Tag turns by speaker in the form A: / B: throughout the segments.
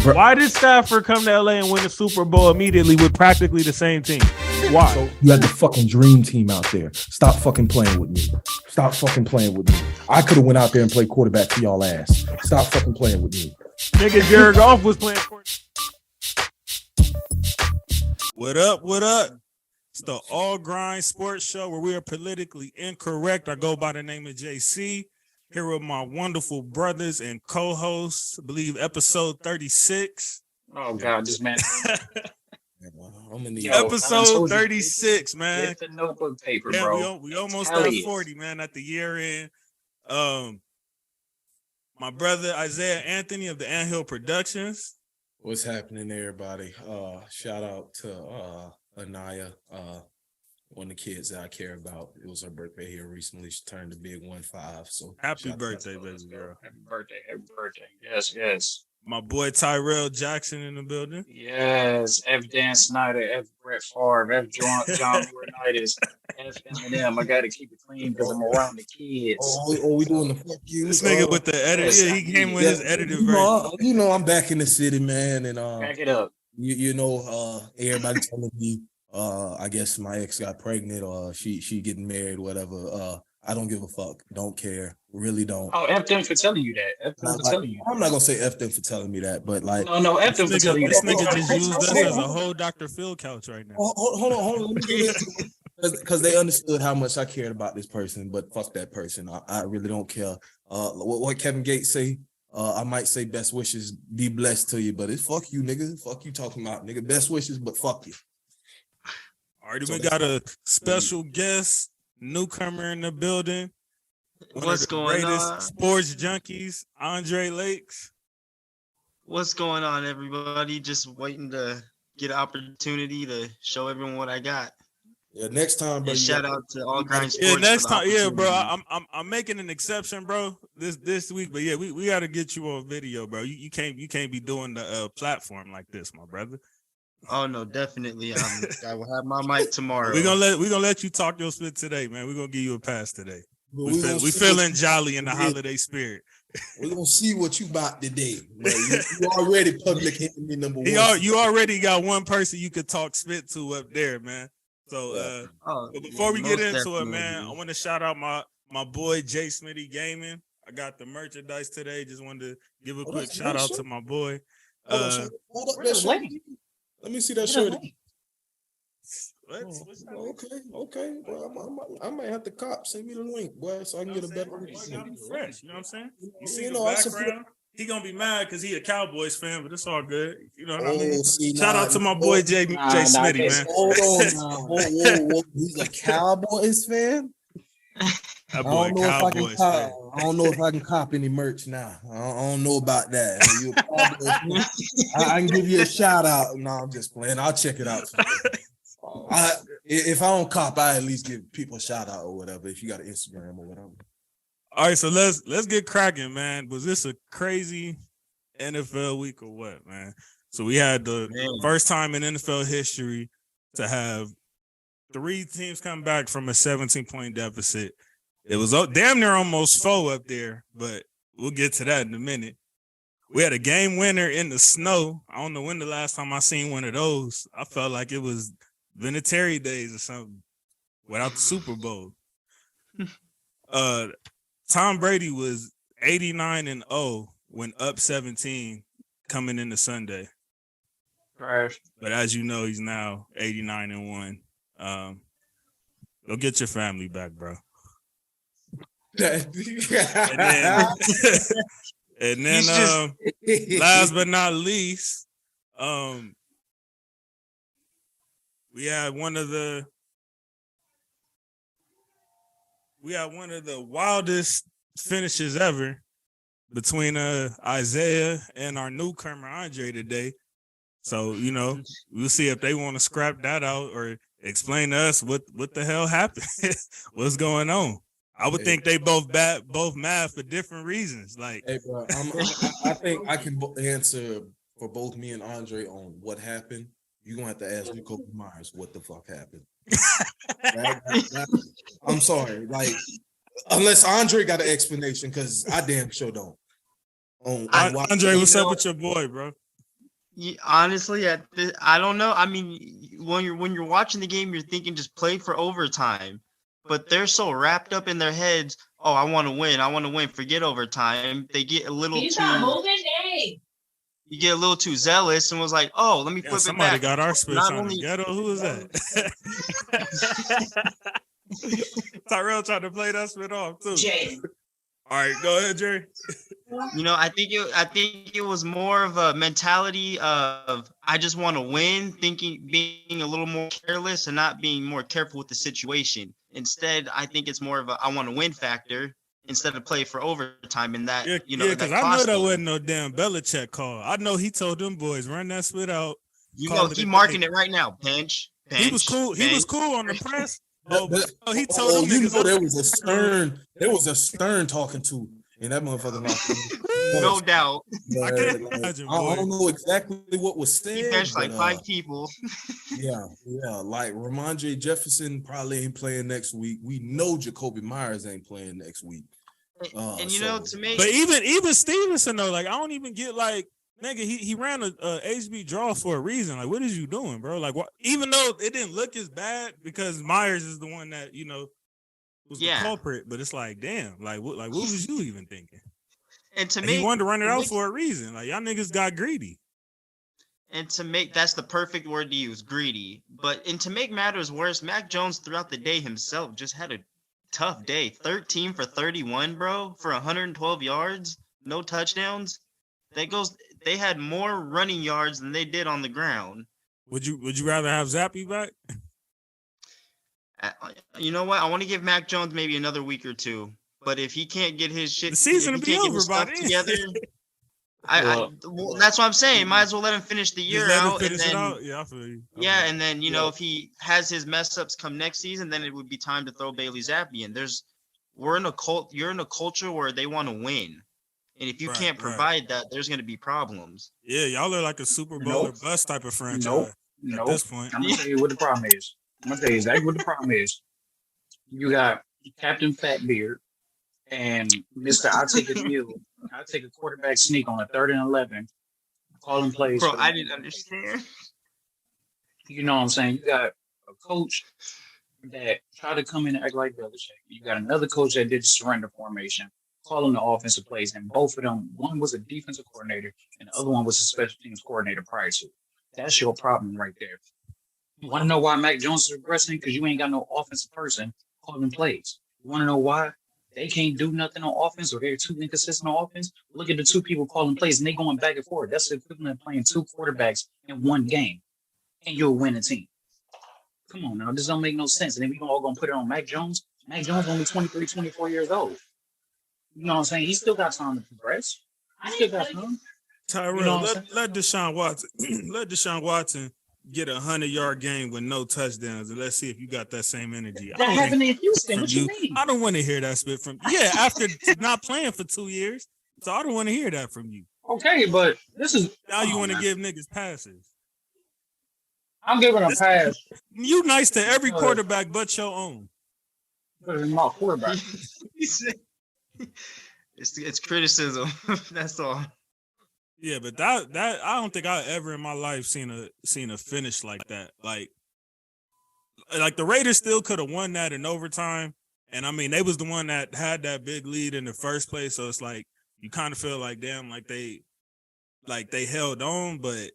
A: Why did Stafford come to LA and win the Super Bowl immediately with practically the same team? Why?
B: So you had the fucking dream team out there. Stop fucking playing with me. Stop fucking playing with me. I could have went out there and played quarterback to y'all ass. Stop fucking playing with me.
A: Nigga, Jared Goff was playing quarterback.
C: What up? What up? It's the All Grind Sports Show where we are politically incorrect. I go by the name of JC. Here with my wonderful brothers and co-hosts. I believe episode 36.
D: Oh God, this man.
C: I'm in the episode 36, man.
D: Get the notebook paper,
C: yeah,
D: bro.
C: We almost got 40, man, at the year end. My brother Isaiah Anthony of the Anthill Productions.
E: What's happening, everybody? Shout out to Anaya, one of the kids that I care about. It was her birthday here recently. She turned a big 1-5. So
C: happy birthday, baby girl.
D: Happy birthday. Happy birthday. Yes, yes.
C: My boy Tyrell Jackson in the building.
D: Yes. F. Dan Snyder, F. Brett Favre, F. John Laurinaitis, F. Eminem. I got to keep it clean because I'm around the kids.
E: Oh, we doing the fuck you?
C: This nigga with the edit. Yeah, he came with his edited version.
E: You know, I'm back in the city, man. And
D: back it up.
E: You know, everybody telling me, I guess my ex got pregnant or she getting married, whatever. I don't give a fuck. Don't care. Really don't.
D: Oh, F them for telling you that. F them for telling you.
E: I'm not gonna say F them for telling me that, but like
D: no, F them for telling you that.
C: This nigga just used us as a whole Dr. Phil couch right now.
E: Hold on. Let me do this. Because they understood how much I cared about this person, but fuck that person. I really don't care. What Kevin Gates say? I might say best wishes, be blessed to you, but it's fuck you, nigga. Fuck you talking about, nigga. Best wishes, but fuck you.
C: All right, we got a special guest, newcomer in the building.
F: What's going on?
C: Sports junkies, Andre Lakes.
F: What's going on, everybody? Just waiting to get an opportunity to show everyone what I got.
E: Yeah, next time, bro.
F: Shout out to All Grind Sports.
C: Yeah, next time, yeah, bro. I'm making an exception, bro, this week. But yeah, we got to get you on video, bro. You can't be doing the platform like this, my brother.
F: Oh no, definitely. I will have my mic tomorrow.
C: We're gonna let you talk your spit today, man. We're gonna give you a pass today. We feeling jolly in the holiday spirit.
E: We're gonna see what you about today. You already public enemy number one.
C: You already got one person you could talk spit to up there, man. So but before we get into it, man, I want to shout out my boy Jay Smitty Gaming. I got the merchandise today. Just wanted to give a quick shout out to my boy.
E: Hold up, let me see that shirt. Okay. Well, I might have to cop. Send me the link, boy, so I can get a better.
C: Fresh, you know what I'm saying? You see the background. He gonna be mad because he a Cowboys fan, but it's all good. You know what I mean? Shout out to my boy Jay Smitty, man.
E: Hold on. He's a Cowboys fan?
C: That boy Cowboys fan.
E: I don't know if I can cop any merch now. I don't know about that. I can give you a shout out. No, I'm just playing. I'll check it out. If I don't cop, I at least give people a shout out or whatever. If you got an Instagram or whatever.
C: All right, so let's get cracking, man. Was this a crazy NFL week or what, man? So we had the first time in NFL history to have 3 teams come back from a 17-point deficit. It was damn near almost 4 up there, but we'll get to that in a minute. We had a game winner in the snow. I don't know when the last time I seen one of those. I felt like it was Vinatieri days or something without the Super Bowl. Tom Brady was 89-0 when up 17 coming into Sunday.
D: Right.
C: But as you know, he's now 89-1. Go get your family back, bro. and then last but not least, we had one of the wildest finishes ever between Isaiah and our newcomer Andre today. So, you know, we'll see if they want to scrap that out or explain to us what the hell happened. What's going on? I would think they both mad for different reasons. Like,
E: hey, bro, I think I can answer for both me and Andre on what happened. You're gonna have to ask Jacoby Myers what the fuck happened. I'm sorry, like, unless Andre got an explanation, because I damn sure don't.
C: Andre, what's up with your boy, bro?
F: Honestly, I don't know. I mean, when you're watching the game, you're thinking just play for overtime, but they're so wrapped up in their heads. Oh, I want to win. I want to win. Forget overtime. They get a little
G: He's
F: too.
G: not moving. Hey.
F: You get a little too zealous and was like, oh, let me
C: Yeah,
F: flip it
C: somebody
F: back.
C: got our spits
F: Not
C: on
F: only-
C: the ghetto. Who was that? Tyrell tried to play that spit off too.
G: Jay.
C: All right, go ahead, Jerry.
F: You know, I think it was more of a mentality of I just want to win, being a little more careless and not being more careful with the situation. Instead, I think it's more of a I want to win factor instead of play for overtime. And that,
C: Yeah,
F: you know,
C: because
F: that
C: I know
F: cost
C: that
F: them.
C: wasn't no damn Belichick call. I know he told them boys run that spit out.
F: You
C: call
F: know,
C: it
F: he
C: a
F: marking
C: day.
F: it right now. Bench.
C: He was cool. He was
F: bench.
C: cool on the press.
E: That-
C: He told them
E: you
C: niggas.
E: know there was a stern talking to, and that motherfucker knocked
F: No doubt.
C: I can't imagine,
E: I
C: boy.
E: don't know exactly what was
F: He
E: said.
F: benched like
E: but,
F: 5 people.
E: Yeah. Like Ramondre Jefferson probably ain't playing next week. We know Jacoby Myers ain't playing next week.
F: And you know, to me,
C: But even Stevenson though, like I don't even get like nigga, he ran a HB draw for a reason. Like, what is you doing, bro? Like, what? Even though it didn't look as bad because Myers is the one that was the culprit, but it's like, damn, like what was you even thinking?
F: and to
C: Like,
F: me,
C: he wanted to run it out for a reason. Like y'all niggas got greedy.
F: and to make that's the perfect word to use, greedy. And to make matters worse, Mac Jones throughout the day himself just had a tough day. 13 for 31, bro, for 112 yards, no touchdowns. They had more running yards than they did on the ground.
C: Would you rather have Zappy back?
F: You know what? I want to give Mac Jones maybe another week or two. But if he can't get his shit,
C: The season
F: if
C: will
F: he
C: be
F: can't get
C: over
F: his
C: by
F: stuff
C: then.
F: together, well, that's what I'm saying. Might as well let him finish the year
C: Just let him
F: out, and
C: finish it
F: then
C: out? Yeah, I feel you.
F: yeah, and then you know if he has his mess ups come next season, then it would be time to throw Bailey Zappi in. You're in a culture where they want to win, and if you
C: Right,
F: can't
C: right.
F: provide that, there's going to be problems.
C: Yeah, y'all are like a Super Bowl or
D: Nope.
C: bust type of franchise
D: Nope.
C: at
D: Nope.
C: this point.
D: I'm gonna tell you what the problem is. I'm gonna tell you exactly what the problem is. You got Captain Fatbeard and Mr. I'll take a mule. I'll take a quarterback sneak on a 3rd and 11. Calling plays.
F: Bro,
D: for
F: I
D: the-
F: didn't understand.
D: You know what I'm saying? You got a coach that tried to come in and act like Belichick. You got another coach that did the surrender formation, calling the offensive plays, and both of them, one was a defensive coordinator and the other one was a special teams coordinator prior to. That's your problem right there. You want to know why Mac Jones is regressing? Because you ain't got no offensive person calling plays. You want to know why they can't do nothing on offense or they're too inconsistent on offense? Look at the 2 people calling plays and they going back and forth. That's the equivalent of playing 2 quarterbacks in one game, and you'll win a team. Come on now, this don't make no sense. And then we all gonna put it on Mac Jones. Mac Jones only 23, 24 years old. You know what I'm saying? He still got time to progress. He still got time.
C: Tyrell,
D: You know what I'm
C: let Deshaun Watson let Deshaun Watson get a 100-yard game with no touchdowns, and let's see if you got that same energy.
D: That happened in Houston.
C: from
D: What you mean?
C: I don't want to hear that spit from after not playing for 2 years. So I don't want to hear that from you.
D: Okay, but this is
C: Now you
D: come on,
C: want to
D: man.
C: give niggas passes.
D: I'm giving a pass
C: You nice to every
D: Because-
C: quarterback but your own.
D: because he's my quarterback.
F: It's criticism. That's all.
C: Yeah, but that I don't think I ever in my life seen a finish like that. Like the Raiders still could have won that in overtime. And I mean, they was the one that had that big lead in the first place. So it's like you kind of feel like damn, like they held on, but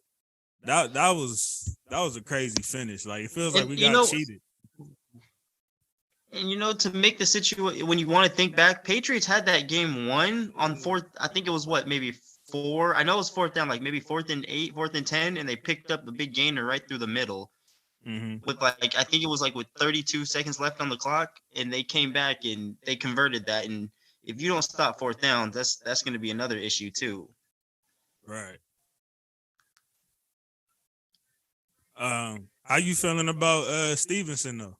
C: that was a crazy finish. Like it feels like
F: And,
C: we
F: you
C: got
F: know-
C: cheated.
F: And you know, to make the situation when you want to think back, Patriots had that game won on 4th. I think it was maybe 4. I know it was 4th down, like maybe 4th and 8, 4th and 10, and they picked up the big gainer right through the middle with I think it was with 32 seconds left on the clock, and they came back and they converted that. And if you don't stop 4th down, that's going to be another issue too.
C: Right. How you feeling about Stevenson though?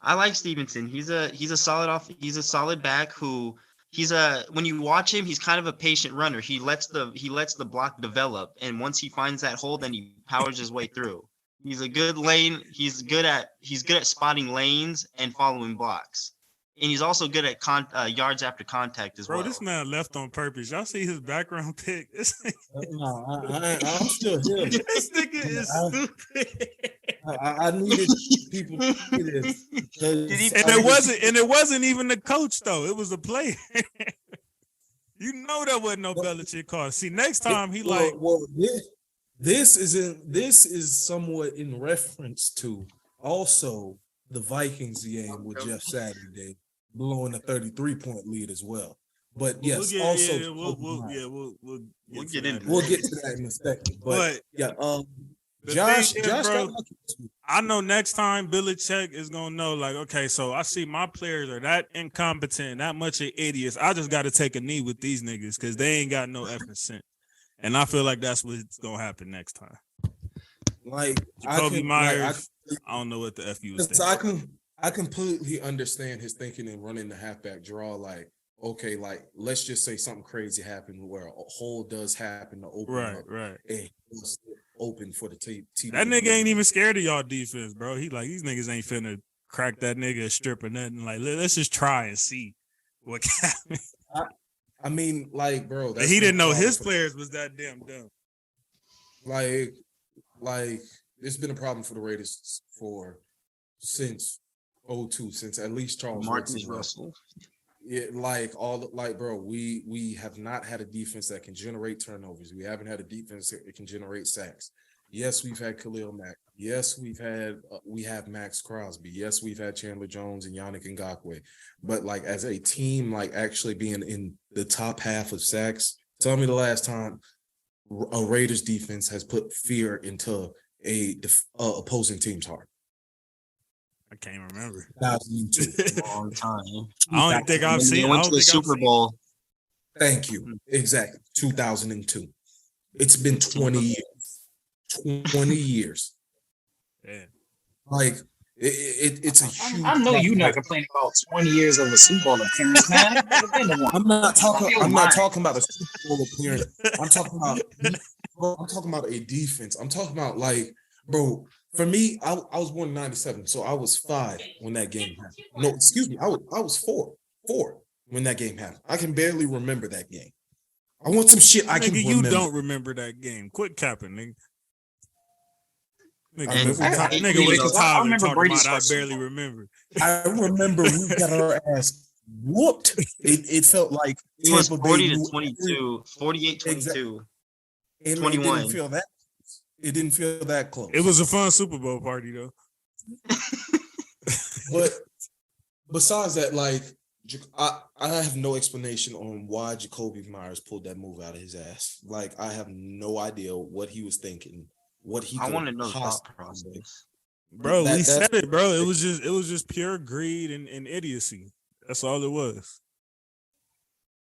F: I like Stevenson. He's a solid back who when you watch him, he's kind of a patient runner. He lets the block develop, and once he finds that hole, then he powers his way through. He's a good lane. He's good at spotting lanes and following blocks. and he's also good at yards after contact as
C: Bro,
F: well.
C: this man left on purpose. Y'all see his background pic? This
E: I'm still here.
C: nigga is stupid.
E: I needed people to see this.
C: And it wasn't even the coach though. It was a player. You know that wasn't no Belichick call. See, next time he
E: this is somewhat in reference to also the Vikings game with Jeff Saturday blowing a 33-point lead as well. But yes,
C: we'll
F: get into
E: we'll get to that in a second. But yeah, Josh
C: bro, I know next time Belichick is gonna know, like, okay, so I see my players are that incompetent, that much of idiots. I just got to take a knee with these niggas because they ain't got no effing sense. And I feel like that's what's gonna happen next time.
E: Like
C: Jacoby Myers, I don't know what the F you was thinking.
E: I completely understand his thinking and running the halfback draw. Like, okay, like let's just say something crazy happened where a hole does happen to open up.
C: Right.
E: And it's open for the team.
C: That nigga ain't even scared of y'all defense, bro. He like, these niggas ain't finna crack that nigga a strip or nothing. Like, let's just try and see what can happen.
E: I mean, like, bro,
C: he didn't know his players was that damn dumb.
E: Like it's been a problem for the Raiders since 2002, since at least Charles
F: Marcus Russell.
E: Yeah, bro, we have not had a defense that can generate turnovers. We haven't had a defense that can generate sacks. Yes, we've had Khalil Mack. Yes, we have Max Crosby. Yes, we've had Chandler Jones and Yannick Ngakoue. But like as a team, like actually being in the top half of sacks, tell me the last time a Raiders defense has put fear into a opposing team's heart.
C: I can't remember.
E: 2002.
F: Long time.
C: I don't think I've seen.
F: They went to the Super Bowl.
E: Thank you. Exactly. 2002. It's been 20 years. 20 years.
C: Yeah.
E: Like it's a huge.
D: I know you're not complaining about 20 years of a Super Bowl appearance, man.
E: I'm not talking about a Super Bowl appearance. I'm talking about a defense. I'm talking about like, bro. For me, I was born in 97, so I was 5 when that game happened. No, excuse me, I was 4 when that game happened. I can barely remember that game. I want some shit I can remember.
C: You don't remember that game. Quit capping, nigga.
F: I
C: barely remember.
E: I remember we got our ass whooped. It felt like
F: it was 40-22, 48-22,
E: and
F: 21.
E: It didn't feel that close.
C: It was a fun Super Bowl party though.
E: But besides that, like I have no explanation on why Jacoby Myers pulled that move out of his ass. Like I have no idea what he was thinking. I
F: want to know the thought process.
C: Bro, we said it, bro. It was just pure greed and idiocy. That's all it was.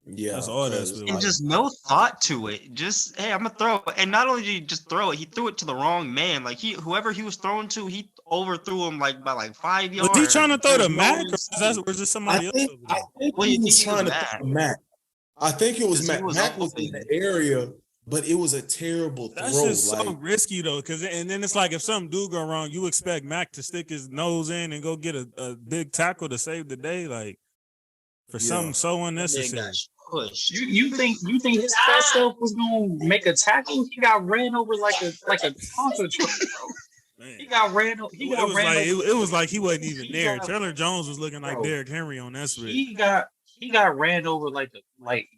E: Yeah,
C: that's all that's
F: and just no thought to it. Just hey, I'm gonna throw it. And not only did he just throw it, he threw it to the wrong man. Like whoever he was throwing to, he overthrew him by 5 yards.
C: Was he trying to throw to Mac, or was it somebody else?
E: I think he was trying to throw Mac. I think it was Mac. Mac was in the area, but it was a terrible throw.
C: That's just so risky though, and then it's like if something do go wrong, you expect Mac to stick his nose in and go get a big tackle to save the day, like for something so unnecessary.
D: You think his fast self was gonna make a tackle? He got ran over like a concert truck, bro. He got ran over.
C: It was like he wasn't even there. Chandler Jones was looking like Derrick Henry on that switch.
D: He got ran over like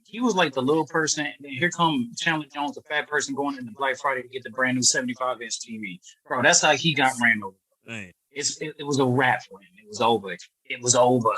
D: he was like the little person. And then here come Chandler Jones, the fat person going into Black Friday to get the brand new 75-inch TV, bro. That's how he got ran over.
C: Dang.
D: It was a wrap for him. It was over. It was over.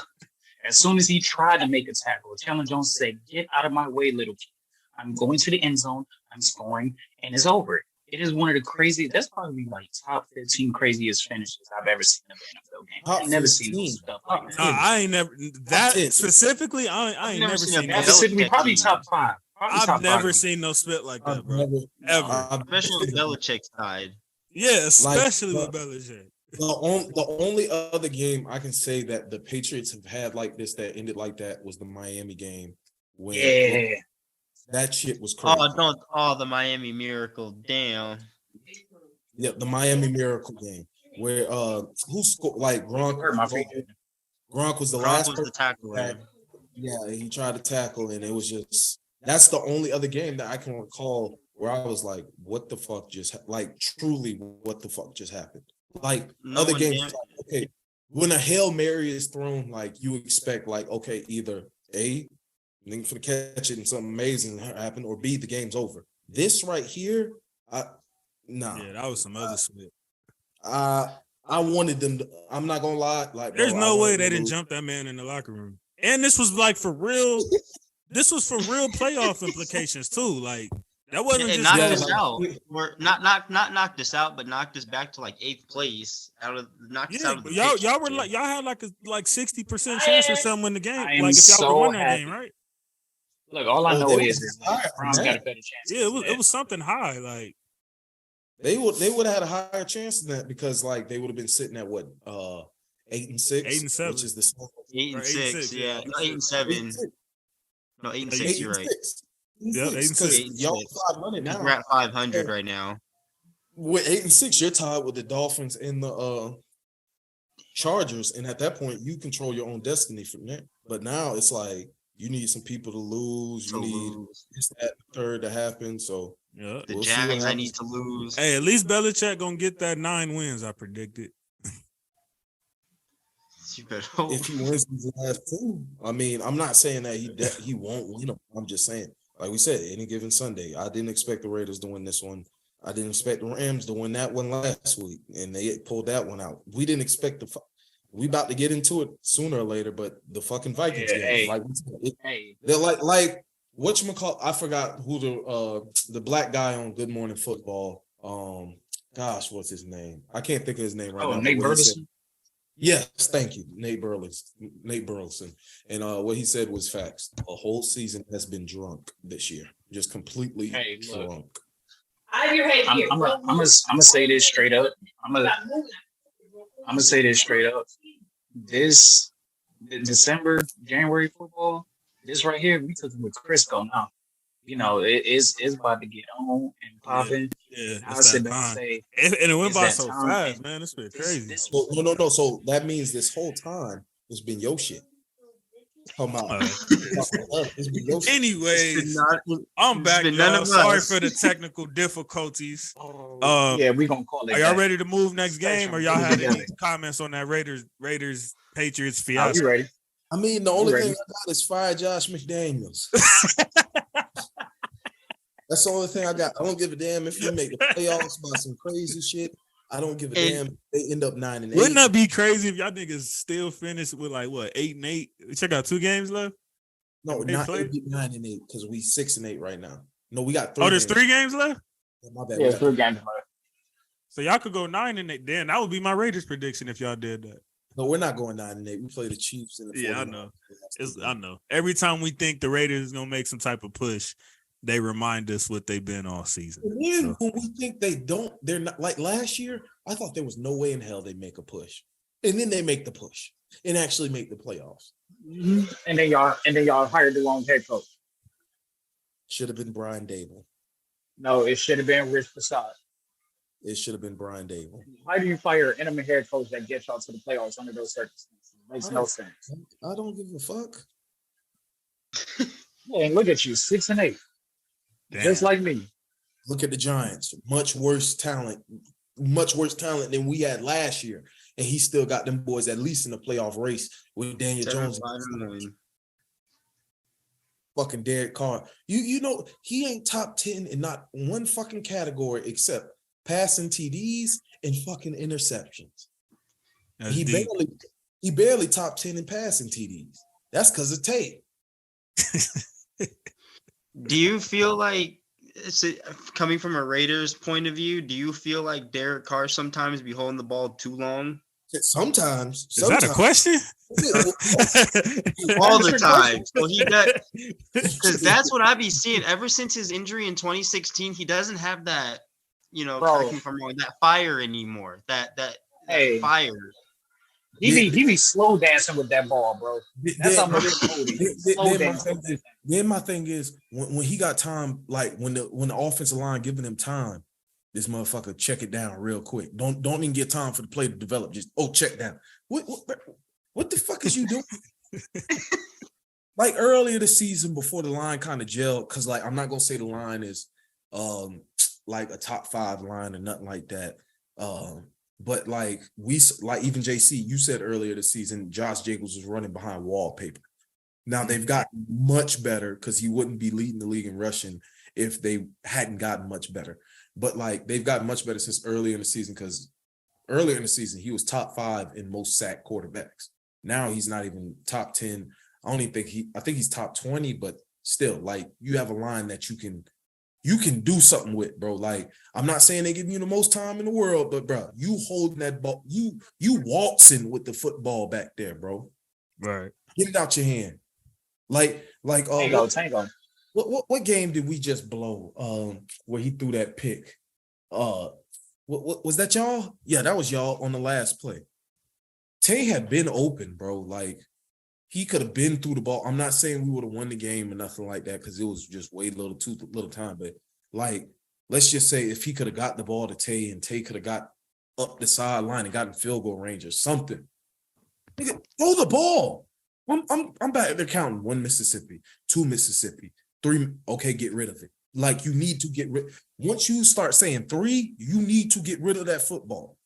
D: As soon as he tried to make a tackle, Chandler Jones said, "Get out of my way, little kid. I'm going to the end zone. I'm scoring, and it's over." It is one of the craziest. That's probably like top 15 craziest finishes I've ever seen in an NFL game. I've never seen stuff like that.
C: I ain't never that specifically. I ain't never seen
D: that. Specifically, probably top 5.
C: I've never seen no spit like that, bro. Ever.
F: Especially with Belichick's side.
C: Yeah, especially with Belichick.
E: The only other game I can say that the Patriots have had like this that ended like that was the Miami game. That shit was crazy.
F: The Miami Miracle. Damn.
E: Yeah, the Miami Miracle game where who scored like Gronk. Gronk was the
F: Gronk
E: last
F: was the tackler.
E: Yeah, he tried to tackle, and it was just that's the only other game that I can recall where I was like, "What the fuck truly, what the fuck just happened?" Like
F: No
E: other
F: one
E: games,
F: dam-
E: like, okay, when a Hail Mary is thrown, like you expect, like okay, either A, looking for the catch it and something amazing happen, or B, the game's over. This right here, nah.
C: Yeah, that was some other shit.
E: I wanted them to, I'm not gonna lie, like
C: There's
E: bro,
C: no
E: I
C: way
E: wanted
C: they
E: them to
C: didn't
E: lose.
C: jump that man in the locker room. And this was like for real. This was for real playoff implications too. Like that wasn't
F: and
C: just
F: knocked
E: Yeah,
F: us
E: like-
F: out. Or not knocked us out, but knocked us back to like 8th place knocked us
C: yeah.
F: out of the
C: Y'all
F: picture.
C: were like y'all had like a 60% chance or something in the game.
D: I am
C: Like if y'all
D: so
C: would win that
D: happy.
C: game, right?
D: Look, all I
E: Oh,
D: know
E: they
D: is
E: was
D: that
E: higher
D: Browns
E: than
D: got a
E: that.
D: better chance.
C: Yeah, it was something high. Like
E: They would have had a higher chance than that because like they would have been sitting at what 8 and 6,
C: 8 and 7.
E: which is the same.
F: 8 and
C: Or 8 and
F: 6,
C: 6,
F: yeah.
C: yeah.
F: No, 8 and 7. No, 8 and 6,
E: 8
F: you're
E: and
F: right.
E: 6.
C: Yeah, 8 and 6.
E: Because y'all 500 now.
F: We're at 500 right now.
E: With 8 and 6, you're tied with the Dolphins and the Chargers, and at that point, you control your own destiny from there. But now it's like you need some people to lose. You need this, that, third to happen. So
C: yeah.
F: The
E: we'll see what
F: Jags I
E: happens.
F: need to lose.
C: Hey, at least Belichick gonna get that 9 wins. I predicted.
F: You better hope.
E: If he wins these last 2, I mean, I'm not saying that he won't win them. I'm just saying, like we said, any given Sunday, I didn't expect the Raiders to win this one. I didn't expect the Rams to win that one last week, and they pulled that one out. We didn't expect we about to get into it sooner or later, but the fucking Vikings
D: Yeah,
E: game,
D: hey.
E: like
D: Hey,
E: they're like whatchamacallit, I forgot who the black guy on Good Morning Football. Gosh, what's his name? I can't think of his name right now.
D: Nate
E: but what he said-
D: Burleson.
E: Yes, thank you, Nate Burleson. And what he said was facts. A whole season has been drunk this year, just completely
D: Hey, look.
E: drunk.
D: I'm gonna say this straight up. I'm gonna say this straight up. This the December, January football, this right here, we took it with Crisco now. You know, it's about to get on and popping.
C: Yeah,
D: I'll
C: it's
D: sit
C: that
D: back and
C: time.
D: say,
C: And it went
D: it's
C: by
D: that
C: so
D: time.
C: fast, man. It's been crazy.
D: this
E: So, no. So that means this whole time it's been your shit. Come on. It's been your shit.
C: Anyways, I'm back,
F: been none
C: y'all.
F: of
C: Sorry
F: us.
C: for the technical difficulties.
D: yeah, we gonna call it.
C: Are y'all
D: that.
C: ready to move next game, or y'all had any
D: Together.
C: comments on that Raiders Patriots
D: Are we
C: fiasco?
D: ready?
E: I mean, the only
D: ready?
E: thing I got is fire Josh McDaniels. That's the only thing I got. I don't give a damn if you make the playoffs by some crazy shit. I don't give a
F: And-
E: damn if they end up 9 and 8.
C: Wouldn't that be crazy if y'all niggas still finished with like what 8 and 8? Check out 2 games left.
E: No,
C: They
E: not
C: played?
E: 9 and 8 because we 6 and 8 right now. No, we got 3.
C: Oh, there's
E: games.
C: 3 games left.
E: Oh, my bad.
D: Yeah,
E: We got
D: 3 games left.
C: So y'all could go 9 and 8. Then that would be my Raiders prediction if y'all did that.
E: No, we're not going 9 and 8. We play the Chiefs and the
C: Yeah, I
E: 49ers.
C: know. I know. Every time we think the Raiders is gonna make some type of push, they remind us what they've been all season.
E: And then
C: So-
E: when we think they're not like last year. I thought there was no way in hell they make a push, and then they make the push and actually make the playoffs.
D: And then y'all hired the wrong head coach.
E: Should have been Brian Dable.
D: No, it should have been Rich Prasad.
E: It should have been Brian Dable.
D: How do you fire an interim head coach that gets y'all to the playoffs under those circumstances? Makes no sense.
E: I don't give a fuck.
D: Yeah, and look at you, 6 and 8,
C: Damn.
D: just like me.
E: Look at the Giants. Much worse talent than we had last year, and he still got them boys at least in the playoff race with Daniel Jones.
F: 7-5-1.
E: Fucking Derek Carr. You know he ain't top 10 in not one fucking category except passing TDs and fucking interceptions.
C: That's
E: He
C: deep.
E: barely top 10 in passing TDs. That's because of tape.
F: Do you feel like coming from a Raiders point of view, do you feel like Derek Carr sometimes be holding the ball too long?
E: Sometimes.
C: Is that a question?
F: All the time. So he does, because that's what I be seeing ever since his injury in 2016. He doesn't have that,
D: Bro.
F: correct me if I'm wrong, that fire anymore. That
D: Hey.
F: fire.
D: He be slow dancing with that ball, bro. That's how much slow dancing.
E: Then my thing is when he got time, like when the offensive line giving him time, this motherfucker check it down real quick. Don't even get time for the play to develop. Just check down. What What the fuck is you doing? Like earlier this season, before the line kind of gelled, because like I'm not gonna say the line is like a top 5 line or nothing like that. But like even JC, you said earlier this season, Josh Jacobs was running behind wallpaper. Now they've gotten much better because he wouldn't be leading the league in rushing if they hadn't gotten much better. But like they've gotten much better since earlier in the season, because earlier in the season he was top 5 in most sacked quarterbacks. Now he's not even top 10. I think he's top 20, but still, like, you have a line that you can do something with, bro. Like, I'm not saying they give you the most time in the world, but bro, you holding that ball, you waltzing with the football back there, bro.
C: Right.
E: Get it out your hand.
D: Tango.
E: What game did we just blow? Where he threw that pick? What was that, y'all? Yeah, that was y'all on the last play. Tay had been open, bro. Like, he could have been through the ball. I'm not saying we would have won the game or nothing like that, because it was just way too little time. But like, let's just say if he could have got the ball to Tay and Tay could have got up the sideline and gotten field goal range or something. Nigga, throw the ball. I'm back there counting 1 Mississippi, 2 Mississippi, 3. Okay, get rid of it. Like, you need to get rid. Once you start saying 3, you need to get rid of that football.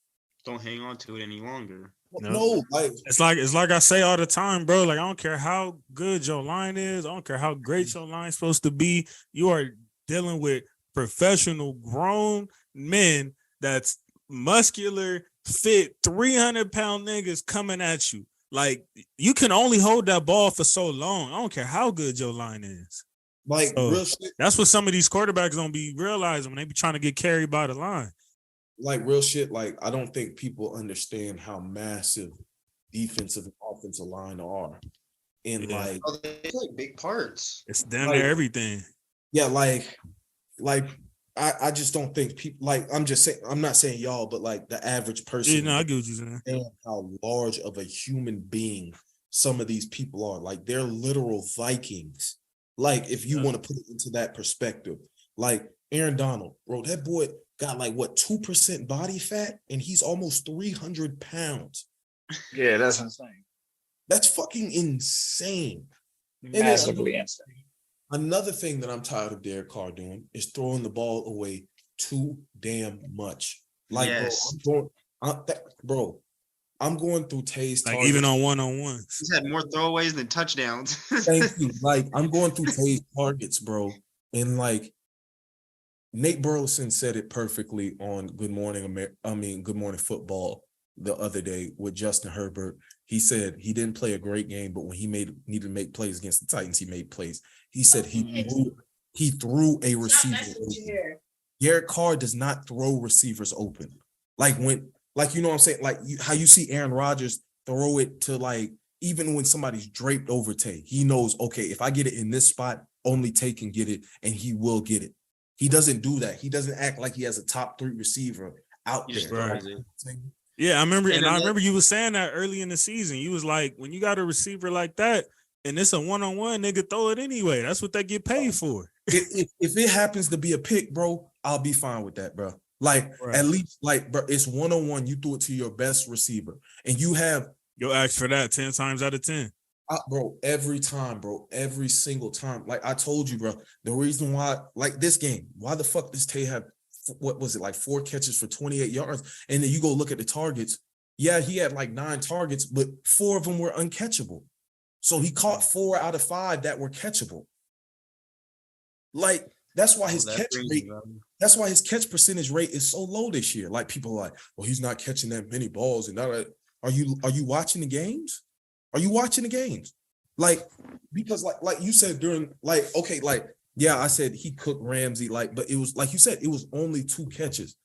F: Don't hang on to it any longer.
E: No, like
C: it's like I say all the time, bro. Like, I don't care how good your line is. I don't care how great your line's supposed to be. You are dealing with professional grown men that's muscular, fit, 300-pound niggas coming at you. Like, you can only hold that ball for so long. I don't care how good your line is.
E: Like,
C: So,
E: real shit.
C: that's what some of these quarterbacks don't be realizing when they be trying to get carried by the line.
E: Like, real shit, like, I don't think people understand how massive defensive and offensive line are. And
C: Yeah.
E: like,
F: Oh, they play big parts.
C: It's damn
E: Like-
C: near everything.
E: yeah, like I just don't think people, like, I'm just saying, I'm not saying y'all, but like the average person,
C: Yeah, no, I get what you're saying.
E: understand how large of a human being some of these people are. Like, they're literal Vikings. Like, if you
C: Yeah.
E: want to put it into that perspective, like Aaron Donald, bro, that boy got like what 2% body fat, and he's almost 300 pounds.
D: Yeah, that's insane.
E: That's fucking insane. then
D: Massively insane.
E: Another thing that I'm tired of Derek Carr doing is throwing the ball away too damn much. Like,
F: Yes.
E: bro, I'm going through Tay's
C: Like,
E: targets.
C: even on one-on-ones.
F: He's had more throwaways than touchdowns.
E: Thank you. Like, I'm going through Tay's targets, bro. And like, Nate Burleson said it perfectly on Good Morning Football the other day with Justin Herbert. He said he didn't play a great game, but when he needed to make plays against the Titans, he made plays. He said he threw a receiver open. Derek Carr does not throw receivers open. Like, you know what I'm saying? Like, how you see Aaron Rodgers throw it to, like, even when somebody's draped over Tay, he knows, okay, if I get it in this spot, only Tay can get it, and he will get it. He doesn't do that. He doesn't act like he has a top 3 receiver out
F: He just
E: there.
C: Right.
F: throws it.
C: Yeah, I remember, and I
F: then-
C: remember you was saying that early in the season. You was like, when you got a receiver like that, and it's a one-on-one, nigga, throw it anyway. That's what they get paid for.
E: If it happens to be a pick, bro, I'll be fine with that, bro. Like,
C: Right.
E: at least, like, bro, it's one-on-one. You threw it to your best receiver, and you have,
C: You'll ask for that 10 times out of 10.
E: bro, every time, bro, every single time. Like I told you, bro, the reason why, like, this game, why the fuck does Tay have, what was it, like 4 catches for 28 yards? And then you go look at the targets. Yeah, he had like 9 targets, but 4 of them were uncatchable. So he caught 4 out of 5 that were catchable. Like, that's why his catch rate, that's why his catch percentage rate is so low this year. Like, people are like, well, he's not catching that many balls. And are you watching the games? Are you watching the games? Like, because like you said during, like, okay, like, yeah, I said he cooked Ramsey, like, but it was like you said, it was only 2 catches,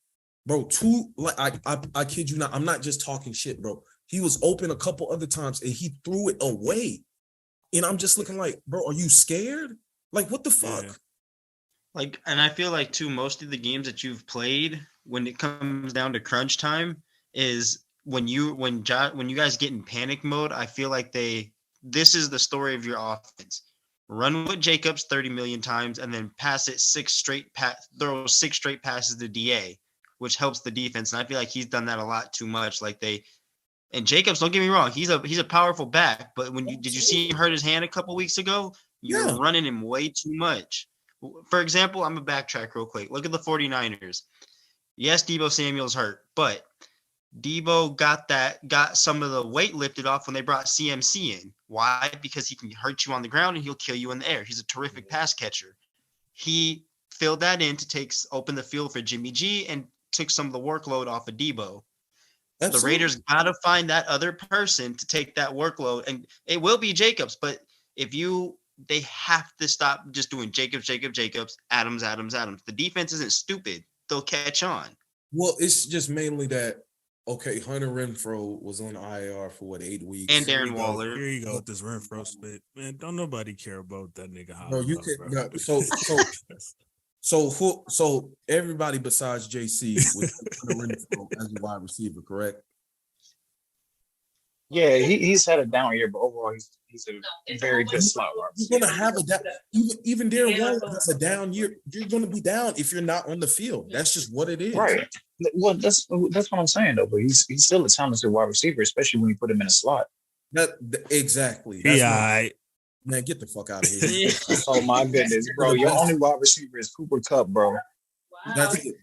E: bro. 2, like, I kid you not, I'm not just talking shit, bro. He was open a couple other times and he threw it away. And I'm just looking like, bro, are you scared? Like, what the fuck?
C: Yeah.
F: Like, and I feel like too, most of the games that you've played, when it comes down to crunch time, is when you guys get in panic mode. I feel like this is the story of your offense. Run with Jacobs 30 million times and then pass it 6 straight throw 6 straight passes to DA, which helps the defense. And I feel like he's done that a lot too much. Like, they And Jacobs, don't get me wrong, he's a powerful back, but did you see him hurt his hand a couple weeks ago? You're
E: Yeah.
F: running him way too much. For example, I'm gonna backtrack real quick. Look at the 49ers. Yes, Deebo Samuel's hurt, but Deebo got some of the weight lifted off when they brought CMC in. Why? Because he can hurt you on the ground and he'll kill you in the air. He's a terrific pass catcher. He filled that in to open the field for Jimmy G and took some of the workload off of Deebo.
E: Absolutely.
F: The Raiders gotta find that other person to take that workload, and it will be Jacobs. But they have to stop just doing Jacobs, Adams. The defense isn't stupid; they'll catch on.
E: Well, it's just mainly that. Okay, Hunter Renfrow was on IR for 8 weeks,
F: And Darren Waller.
C: Here you go with this Renfro spit, man. Don't nobody care about that nigga.
E: Bro, you can so everybody besides JC with Hunter Renfrow as a wide receiver, correct?
D: Yeah, he's had a down year, but overall he's a very good slot wide
E: You're
D: receiver.
E: gonna have a down. Even Darren Waller has a down year. You're gonna be down if you're not on the field. That's just what it is.
D: Right. Well, that's what I'm saying though. But he's still a talented wide receiver, especially when you put him in a slot.
E: Exactly. That's
C: Yeah,
E: man, get the fuck out of here.
D: Oh my goodness, bro! Your only wide receiver is Cooper Kupp, bro.
E: That's it.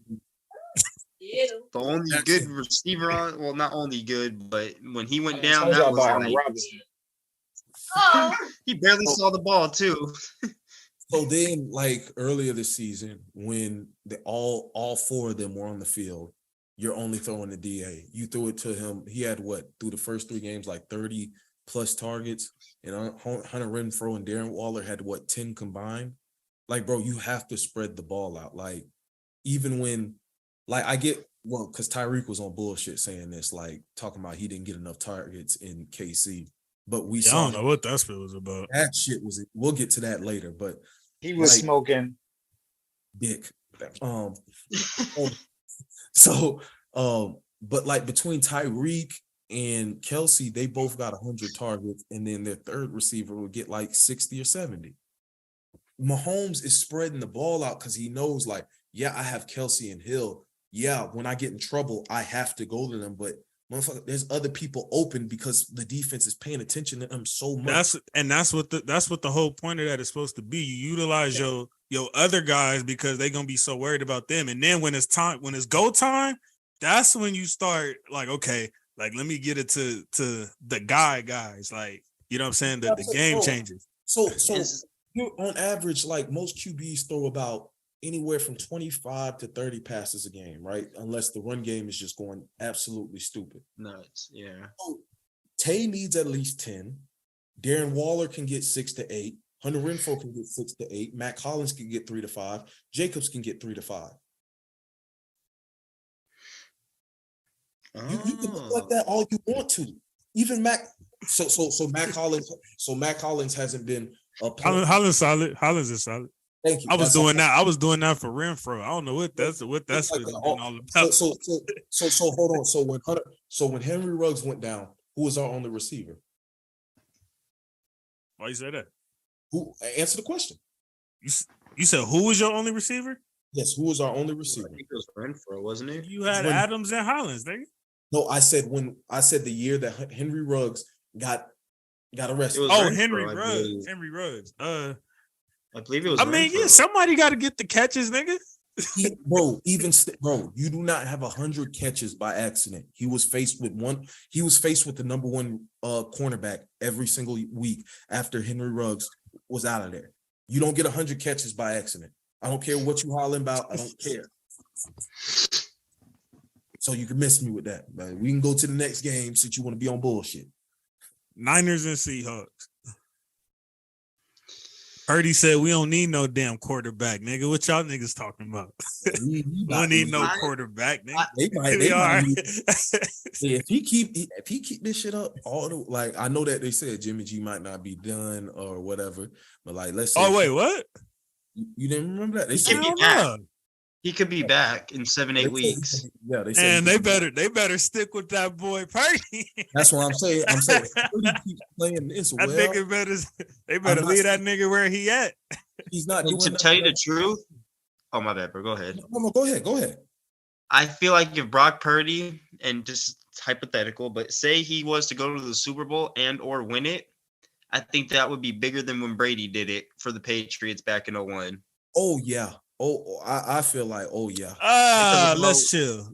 F: The only
E: That's
F: good
E: it.
F: receiver on, well, not only good, but when he went
D: I
F: down,
D: told
F: that
D: y'all
F: was
D: about
F: like,
D: Allen Robinson.
F: he barely saw the ball too.
E: So then, like earlier this season, when all four of them were on the field, you're only throwing the DA. You threw it to him. He had through the first 3 games, like 30 plus targets, and Hunter Renfrow and Darren Waller had 10 combined. Like, bro, you have to spread the ball out. Like, even when, like, I get because Tyreek was on bullshit saying this, like talking about he didn't get enough targets in KC, but we
C: I
E: saw
C: don't know what that spit was about.
E: that shit was. We'll get to that later, but
D: He was
E: Like-
D: smoking.
E: dick. So, but like between Tyreek and Kelsey, they both got 100 targets, and then their third receiver will get like 60 or 70. Mahomes is spreading the ball out because he knows, like, yeah, I have Kelsey and Hill. Yeah, when I get in trouble, I have to go to them, but motherfucker, there's other people open because the defense is paying attention to them so much.
C: That's what the whole point of that is supposed to be. You utilize your other guys because they're gonna be so worried about them. And then when it's go time, that's when you start like, okay, like let me get it to the guys. Like, you know what I'm saying? The game changes.
E: So you're on average, like most QBs throw about anywhere from 25 to 30 passes a game, right? Unless the run game is just going absolutely stupid.
F: Nuts, yeah.
E: Tay needs at least 10. Darren Waller can get 6 to 8. Hunter Renfrow can get 6 to 8. Matt Collins can get 3 to 5. Jacobs can get 3 to 5. You can look like that all you want to. Even Matt. So Matt Collins hasn't been a player.
C: Holland's solid. Hollins is solid.
E: Thank you.
C: I was
E: That's
C: doing that. I was doing that for Renfro. I don't know what that's
E: like
C: been all about.
E: So hold on. So when Henry Ruggs went down, who was our only receiver?
C: Why you say that?
E: Who answer the question?
C: You said who was your only receiver?
E: Yes, who was our only
F: I
E: receiver?
F: think it was Renfro, wasn't it?
C: You had
E: When-
C: Adams and Hollins, nigga.
E: No, I said the year that Henry Ruggs got arrested.
F: It was
C: Oh,
F: Renfro,
C: Henry
F: I
C: Ruggs.
F: believe.
C: Henry Ruggs.
F: I believe it was.
C: I mean, yeah,
F: Renfro.
C: somebody got to get the catches, nigga.
E: Bro, you do not have 100 catches by accident. He was faced with the number one cornerback every single week after Henry Ruggs was out of there. You don't get 100 catches by accident. I don't care what you hollering about. I don't care. So you can miss me with that. Man. We can go to the next game since you want to be on bullshit.
C: Niners and Seahawks. Purdy said we don't need no damn quarterback, nigga. What y'all niggas talking about? We don't need no quarterback, nigga.
E: They might,
C: We all right.
E: if he keep this shit up, like I know that they said Jimmy G might not be done or whatever, but like let's say
C: Oh wait, what?
E: you didn't remember that? They
F: He
E: said
F: could be
C: Hell
F: back.
C: no.
F: He could be back in 7-8
E: they
F: weeks.
E: said- yeah, they said
C: And they better stick with that boy Purdy.
E: That's what I'm saying. I'm saying Purdy keeps playing this
C: That
E: well.
C: nigga they better
E: not
C: leave that nigga where he at.
E: He's not
F: And
E: doing
F: to
E: that.
F: tell you the truth, oh my bad, bro. Go ahead.
E: No, go ahead.
F: I feel like if Brock Purdy and just it's hypothetical, but say he was to go to the Super Bowl and or win it, I think that would be bigger than when Brady did it for the Patriots back in 01.
E: Oh yeah. I feel like yeah.
C: Let's chill.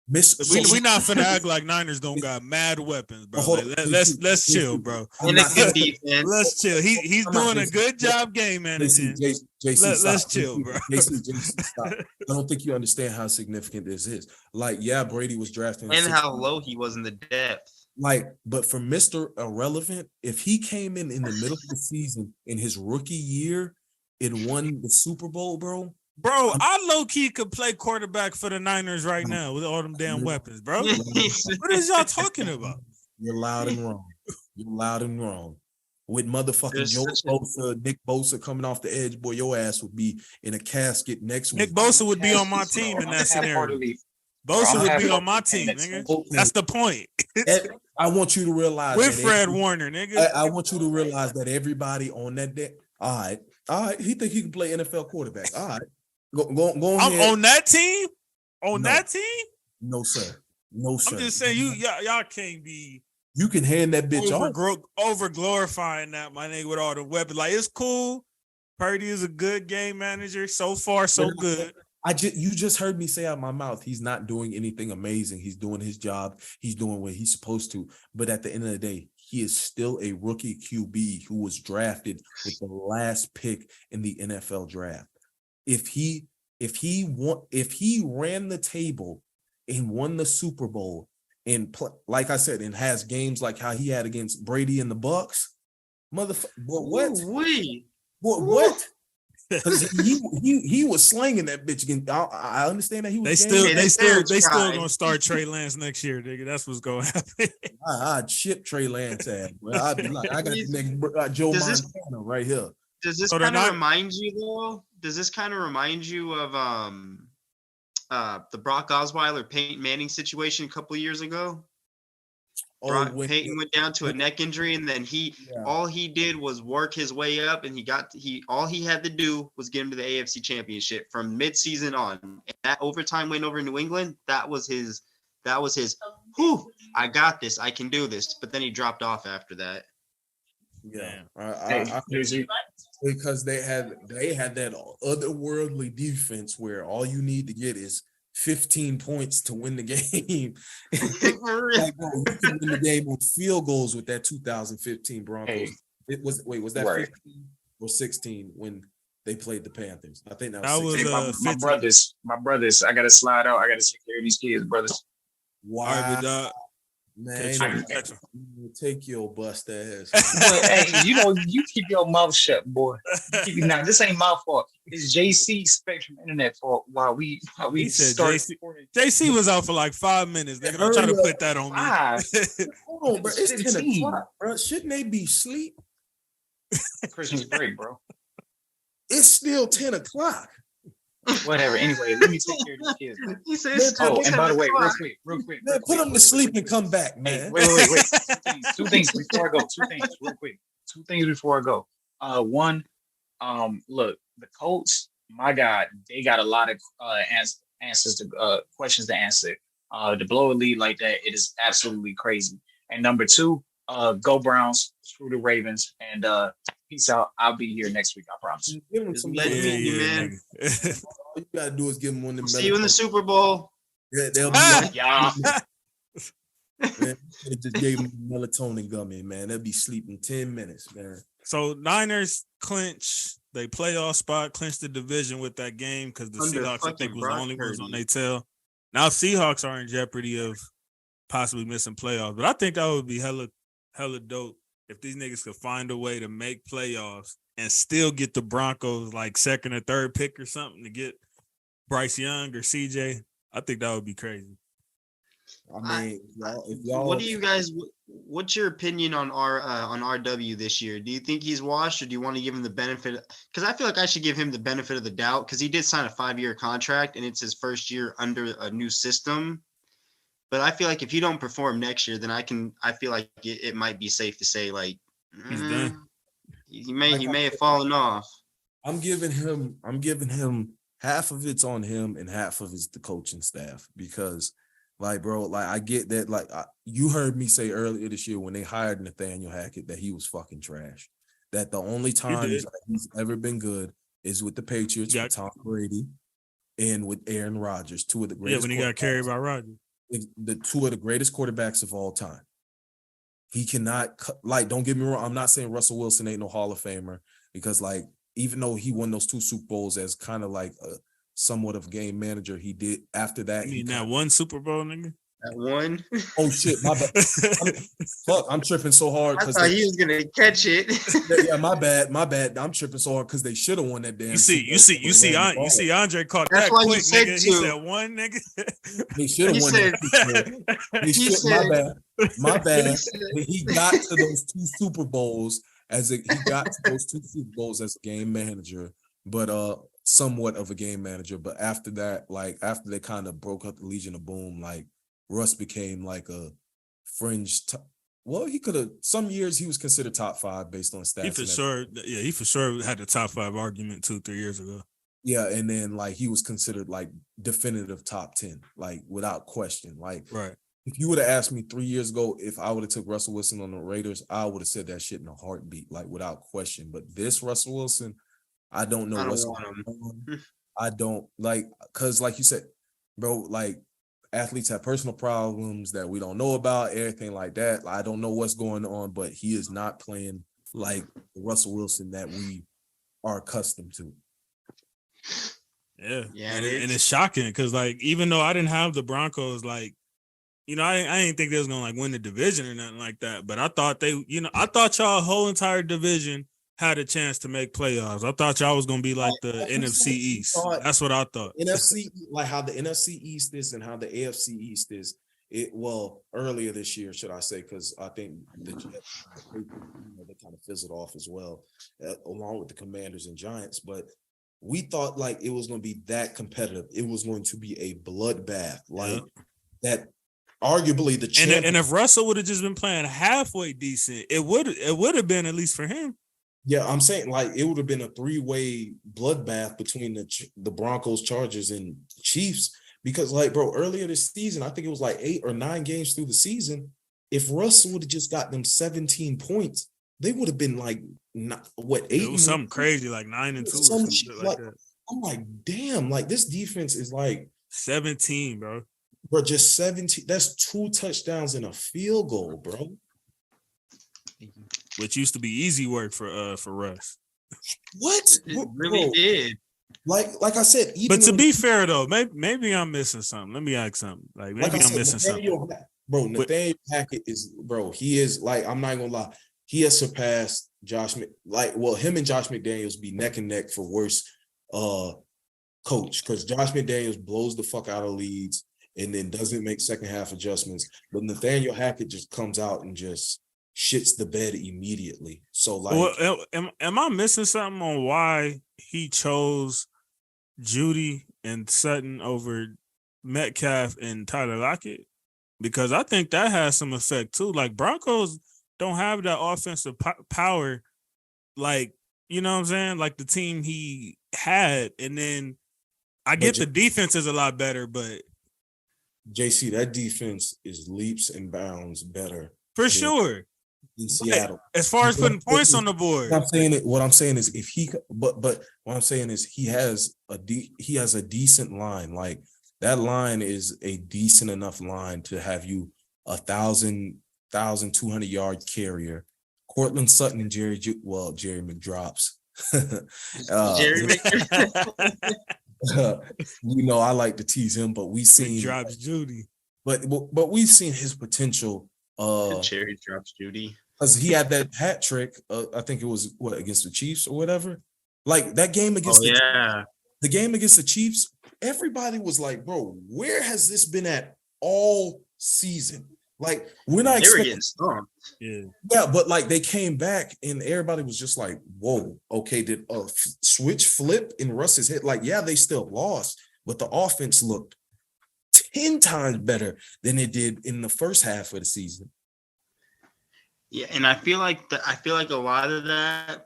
C: We not finna act like Niners don't got mad weapons, bro. Let's chill, bro.
F: And a good defense.
C: Let's chill. He's doing a good job game managing. Let's chill, bro.
E: JC, stop. I don't think you understand how significant this is. Like, yeah, Brady was drafting
F: and how low he was in the depth.
E: Like, but for Mr. Irrelevant, if he came in the middle of the season in his rookie year and won the Super Bowl, bro.
C: Bro, I low-key could play quarterback for the Niners right now with all them damn weapons, bro. What is y'all talking about?
E: You're loud and wrong. You're loud and wrong. With motherfucking Joe Bosa, Nick Bosa coming off the edge, boy, your ass would be in a casket next week.
C: Nick Bosa would be on my team in that scenario. Bosa would be on my team, nigga. That's the point.
E: I want you to realize
C: with Fred Warner, nigga.
E: I want you to realize that everybody on that day, all right. He think he can play NFL quarterback. All right. Go
C: I'm
E: ahead.
C: on that team? That team?
E: No, sir.
C: I'm just saying y'all can't be
E: you can hand that bitch
C: over glorifying that, my nigga, with all the weapons. Like, it's cool. Purdy is a good game manager. So far, so good.
E: You just heard me say out of my mouth, he's not doing anything amazing. He's doing his job. He's doing what he's supposed to. But at the end of the day, he is still a rookie QB who was drafted with the last pick in the NFL draft. If he ran the table and won the Super Bowl and like I said, and has games like how he had against Brady and the Bucks, motherfucker, what? What? Because he was slanging that bitch again. I understand that he was.
C: They still gonna start Trey Lance next year, nigga. That's what's gonna happen.
E: I'd ship Trey Lance ass. Well, I'd be like, I got the next Joe Montana right here.
F: Does this kind of remind you though? Does this kind of remind you of the Brock Osweiler Peyton Manning situation a couple of years ago? Peyton went down to a neck injury, and then all he did was work his way up, and all he had to do was get him to the AFC Championship from midseason on. And that overtime win over New England, that was his. Whew, I got this. I can do this. But then he dropped off after that.
E: Yeah, because they had that otherworldly defense where all you need to get is 15 points to win the game. Like, bro, you can win the game on field goals with that 2015 Broncos. Was that right. 15 or 16 when they played the Panthers? I think that was
D: my brothers. I gotta slide out. I gotta take care of these kids, brothers.
E: Wow. Man, take your bust ass.
D: Hey, you keep your mouth shut, boy. Now, this ain't my fault. It's JC Spectrum Internet fault. While we started.
C: JC was out for like 5 minutes. Nigga, don't try to put that on me.
E: Hold on, bro. It's 10 o'clock, bro. Shouldn't they be asleep?
D: Christmas break, bro.
E: It's still 10 o'clock.
D: Whatever. Anyway, let me take care of these kids.
F: He says,
D: and by the way, real quick.
E: Man, put them to sleep and come back, man.
D: Wait. Two things before I go. Real quick. Two things before I go. One, look, the Colts, my God, they got a lot of answers to questions to answer. To blow a lead like that, it is absolutely crazy. And number two, go Browns, screw the Ravens, and peace out. I'll be here next week. I promise.
E: Give them some man. All you gotta do is give them one of them.
F: See you in the Super Bowl.
E: Yeah, they'll be man, they just gave them melatonin gummy, man. They'll be sleeping 10 minutes, man.
C: So Niners clinch they playoff spot, clinch the division with that game because the Seahawks, I think, was the only ones on their tail. Now Seahawks are in jeopardy of possibly missing playoffs, but I think that would be hella dope if these niggas could find a way to make playoffs and still get the Broncos like second or third pick or something to get Bryce Young or CJ. I think that would be crazy.
E: I mean, if y'all,
F: what do you guys? What's your opinion on RW this year? Do you think he's washed, or do you want to give him the benefit? Because I feel like I should give him the benefit of the doubt because he did sign a 5-year contract and it's his first year under a new system. But I feel like if you don't perform next year, then I feel like it might be safe to say like
C: he's done.
F: He may have fallen off.
E: I'm giving him half of it's on him and half of it's the coaching staff because Like, bro, like I get that. Like, you heard me say earlier this year when they hired Nathaniel Hackett that he was fucking trash. That the only time
C: did.
E: he's ever been good is with the Patriots with Tom Brady and with Aaron Rodgers, two of the greatest.
C: Yeah, when he got carried by Rodgers.
E: The two of the greatest quarterbacks of all time. He cannot, like, don't get me wrong. I'm not saying Russell Wilson ain't no Hall of Famer because, like, even though he won those 2 Super Bowls as kind of like a somewhat of game manager, he did after that.
C: You mean that one Super Bowl, nigga?
F: That one.
E: Oh shit, my bad. I'm tripping so hard
F: I thought he was gonna catch it.
E: Yeah, my bad. I'm tripping so hard because they should have won that damn.
C: You see, Andre caught
F: That's
C: that
F: why
C: quick,
F: he said
C: nigga.
F: two.
C: He said one, nigga.
E: They should have won that. My bad. He got to those 2 Super Bowls as a game manager, but somewhat of a game manager. But after that, like after they kind of broke up the Legion of Boom, like Russ became like a fringe. Well, he could have. Some years he was considered top 5 based on stats.
C: He for sure had the top 5 argument 2-3 years ago.
E: Yeah, and then like he was considered like definitive top 10, like without question. Like,
C: right.
E: If you would have asked me 3 years ago if I would have took Russell Wilson on the Raiders, I would have said that shit in a heartbeat, like without question. But this Russell Wilson, I don't know what's going on. I don't like, because like you said, bro, like athletes have personal problems that we don't know about, everything like that. I don't know what's going on, but he is not playing like the Russell Wilson that we are accustomed to.
C: Yeah. And it's shocking because, like, even though I didn't have the Broncos, like, you know, I didn't think they was gonna like win the division or nothing like that. But I thought I thought y'all whole entire division had a chance to make playoffs. I thought y'all was gonna be like the NFC East. That's what I thought.
E: NFC, like how the NFC East is and how the AFC East is. Earlier this year, should I say? Because I think the Jets, they kind of fizzled off as well, along with the Commanders and Giants. But we thought like it was going to be that competitive. It was going to be a bloodbath, like that. Arguably the champion.
C: And if Russell would have just been playing halfway decent, it would have been at least for him.
E: Yeah, I'm saying like it would have been a 3-way bloodbath between the Broncos, Chargers, and Chiefs. Because like, bro, earlier this season, I think it was like 8 or 9 games through the season. If Russell would have just got them 17 points, they would have been like 8?
C: It was something crazy, like 9-2 or some shit like that.
E: I'm like, damn, like this defense is like
C: 17, bro.
E: Bro, just 17. That's 2 touchdowns and a field goal, bro.
C: Which used to be easy work for Russ.
E: What?
F: It really did.
E: Like I said,
C: but to be fair though, maybe I'm missing something. Let me ask something. Like maybe I'm missing something.
E: Bro, Nathaniel Hackett is, bro. He is like, I'm not gonna lie. He has surpassed him and Josh McDaniels be neck and neck for worst coach, because Josh McDaniels blows the fuck out of leads and then doesn't make second half adjustments. But Nathaniel Hackett just comes out and just shits the bed immediately. So like,
C: well, am I missing something on why he chose Judy and Sutton over Metcalf and Tyler Lockett? Because I think that has some effect too. Like Broncos don't have that offensive power, like, you know what I'm saying? Like the team he had. And then I get the defense is a lot better, but
E: JC, that defense is leaps and bounds better.
C: For sure.
E: In Seattle.
C: As far as putting points on the board.
E: What I'm saying is if he what I'm saying is he has a decent line. Like that line is a decent enough line to have you 1,200 yard carrier. Cortland Sutton and Jerry McDrops.
F: Jerry McDrops.
E: You know, I like to tease him, but we've seen
C: drops Judy.
E: But we've seen his potential.
F: Jerry drops Judy.
E: Because he had that hat trick. I think it was against the Chiefs or whatever. Like that game against the game against the Chiefs. Everybody was like, "Bro, where has this been at all season?" Like we're not expecting. Yeah, but like they came back and everybody was just like, "Whoa, okay, did a switch flip in Russ's head?" Like, yeah, they still lost, but the offense looked 10 times better than it did in the first half of the season.
F: Yeah, and I feel like a lot of that,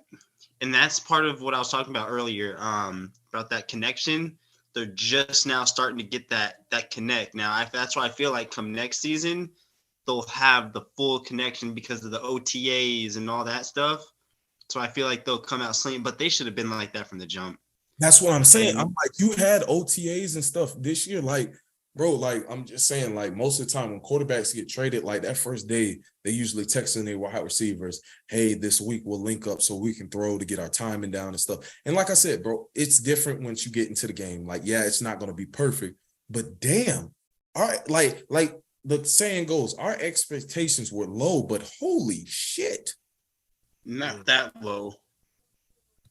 F: and that's part of what I was talking about earlier, about that connection. they're just now starting to get that connect. Now, that's why I feel like come next season, they'll have the full connection because of the OTAs and all that stuff. So I feel like they'll come out slinging, but they should have been like that from the jump.
E: That's what I'm saying. I'm like, you had OTAs and stuff this year, like, bro, like, I'm just saying, like, most of the time when quarterbacks get traded, like, that first day, they usually text in their wide receivers, hey, this week we'll link up so we can throw to get our timing down and stuff. And like I said, bro, it's different once you get into the game. Like, yeah, it's not going to be perfect, but damn, all right, like the saying goes, our expectations were low, but holy shit.
F: Not that low.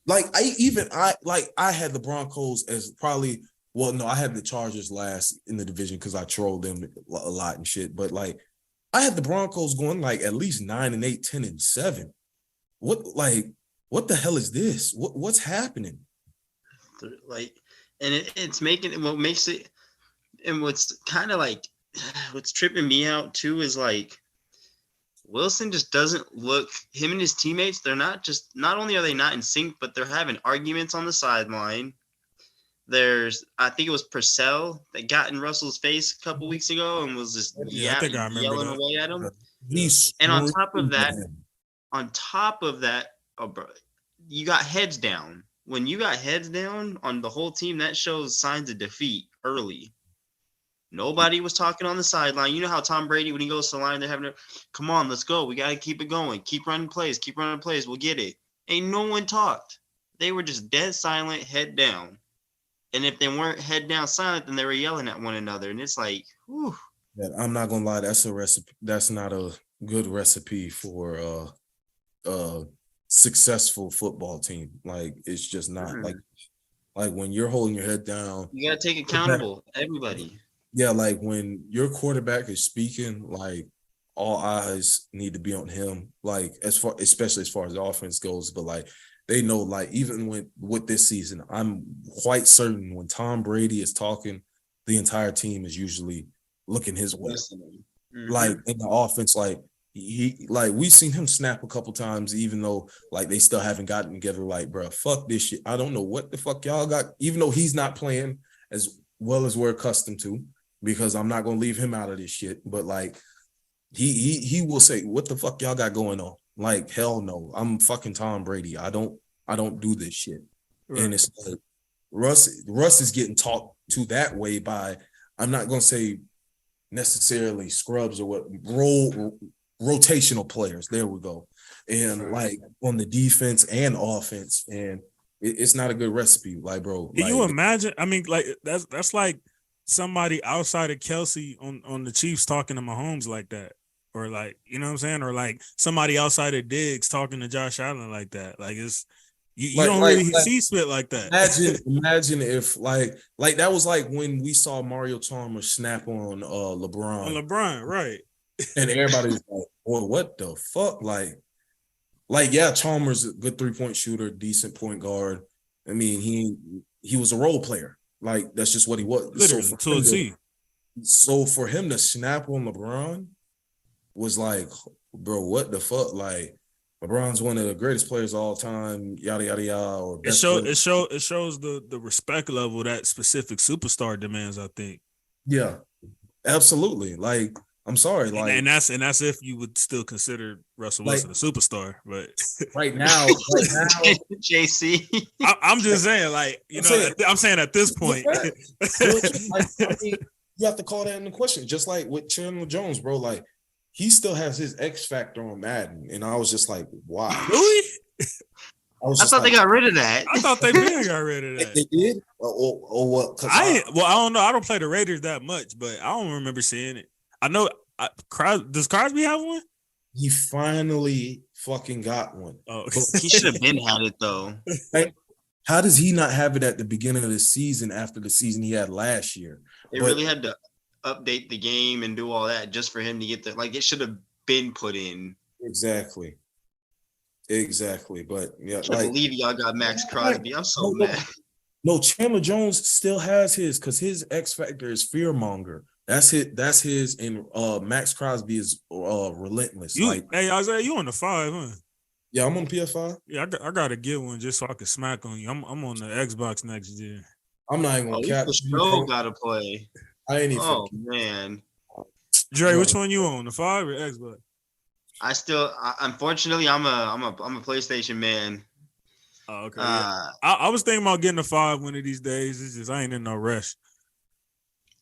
E: Like, I had the Broncos as probably, well, no, I had the Chargers last in the division because I trolled them a lot and shit. But like, I had the Broncos going like at least 9-8, 10-7. What the hell is this? What's happening?
F: Like, and it's making what makes it, and what's kind of like, what's tripping me out too is like, Wilson just doesn't look, him and his teammates, not only are they not in sync, but they're having arguments on the sideline. I think it was Purcell that got in Russell's face a couple weeks ago and was just yelling away at him. And on top of that, bro, you got heads down. When you got heads down on the whole team, that shows signs of defeat early. Nobody was talking on the sideline. You know how Tom Brady, when he goes to the line, they're having to, come on, let's go. We got to keep it going. Keep running plays. We'll get it. Ain't no one talked. They were just dead silent, head down. And if they weren't head down silent, then they were yelling at one another. And it's like, whew.
E: Yeah, I'm not going to lie. That's a recipe. That's not a good recipe for a successful football team. Like, it's just not. Like when you're holding your head down.
F: You got to take accountable, everybody.
E: Yeah, like when your quarterback is speaking, like all eyes need to be on him. Like especially as far as the offense goes, but like they know, like even with this season, I'm quite certain when Tom Brady is talking, the entire team is usually looking his way. Mm-hmm. Like in the offense, like we've seen him snap a couple times, even though like they still haven't gotten together. Like, bro, fuck this shit. I don't know what the fuck y'all got. Even though he's not playing as well as we're accustomed to. Because I'm not gonna leave him out of this shit, but like he will say, "What the fuck y'all got going on?" Like, hell no, I'm fucking Tom Brady. I don't do this shit. Right. And it's like Russ is getting taught to that way by, I'm not gonna say necessarily scrubs or what, rotational players. There we go. And like on the defense and offense, and it's not a good recipe. Like, bro,
C: can you imagine? I mean, like that's like somebody outside of Kelsey on the Chiefs talking to Mahomes like that, or like, you know what I'm saying, or like somebody outside of Diggs talking to Josh Allen like that. Like, it's you don't really see spit like that.
E: Imagine if like that was like when we saw Mario Chalmers snap on LeBron.
C: On LeBron, right?
E: And everybody's like, "Boy, what the fuck?" Like yeah, Chalmers a good 3-point shooter, decent point guard. I mean, he was a role player. Like, that's just what he was.
C: Literally,
E: so for him to snap on LeBron was like, bro, what the fuck? Like, LeBron's one of the greatest players of all time, yada, yada, yada. Or
C: it shows the respect level that specific superstar demands, I think.
E: Yeah, absolutely. Like, I'm sorry. Like,
C: and that's if you would still consider Russell Wilson a superstar, but
E: right now,
F: JC.
C: I'm just saying, like, you know, I'm saying at this point,
E: I mean, you have to call that into question. Just like with Chandler Jones, bro. Like, he still has his X factor on Madden, and I was just like, why?
C: Really?
F: I thought they got rid of that.
C: I thought they did got rid of that.
E: They did, or what?
C: I don't know. I don't play the Raiders that much, but I don't remember seeing it. I know. Does Crosby have one?
E: He finally fucking got one.
C: Oh,
F: he should have been had it though.
E: How does he not have it at the beginning of the season after the season he had last year?
F: They really had to update the game and do all that just for him to get there. Like, it should have been put in.
E: Exactly. But yeah,
F: I can't believe y'all got Max Crosby. I'm so mad.
E: No, Chandler Jones still has his, because his X factor is fearmonger. That's his, and Max Crosby is relentless.
C: Hey, Isaiah, you on the 5, huh?
E: Yeah, I'm on PS5.
C: Yeah, I gotta get one just so I can smack on you. I'm on the Xbox next year.
E: I'm not even
F: Oh,
E: gonna
F: you
E: cap.
F: for sure gotta play.
E: I ain't even.
F: Oh man,
C: Dre, which one you on? The 5 or Xbox?
F: Unfortunately, I'm a PlayStation man.
C: Oh, okay. Yeah. I was thinking about getting a 5 one of these days. It's just I ain't in no rush.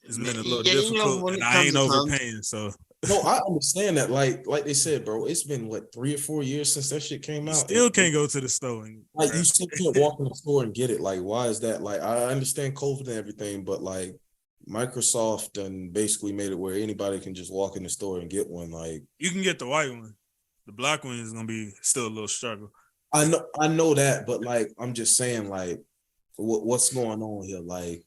C: It's been a little difficult,
F: when
C: and
F: it
C: I
F: comes,
C: ain't overpaying. So
E: No, I understand that. Like they said, bro, it's been what 3 or 4 years since that shit came
C: you
E: out.
C: still can't go to the store. And
E: Like you still can't walk in the store and get it. Like, why is that? Like, I understand COVID and everything, but like Microsoft and basically made it where anybody can just walk in the store and get one. Like,
C: you can get the white one. The black one is gonna be still a little struggle.
E: I know that, but like I'm just saying, like, what's going on here? Like,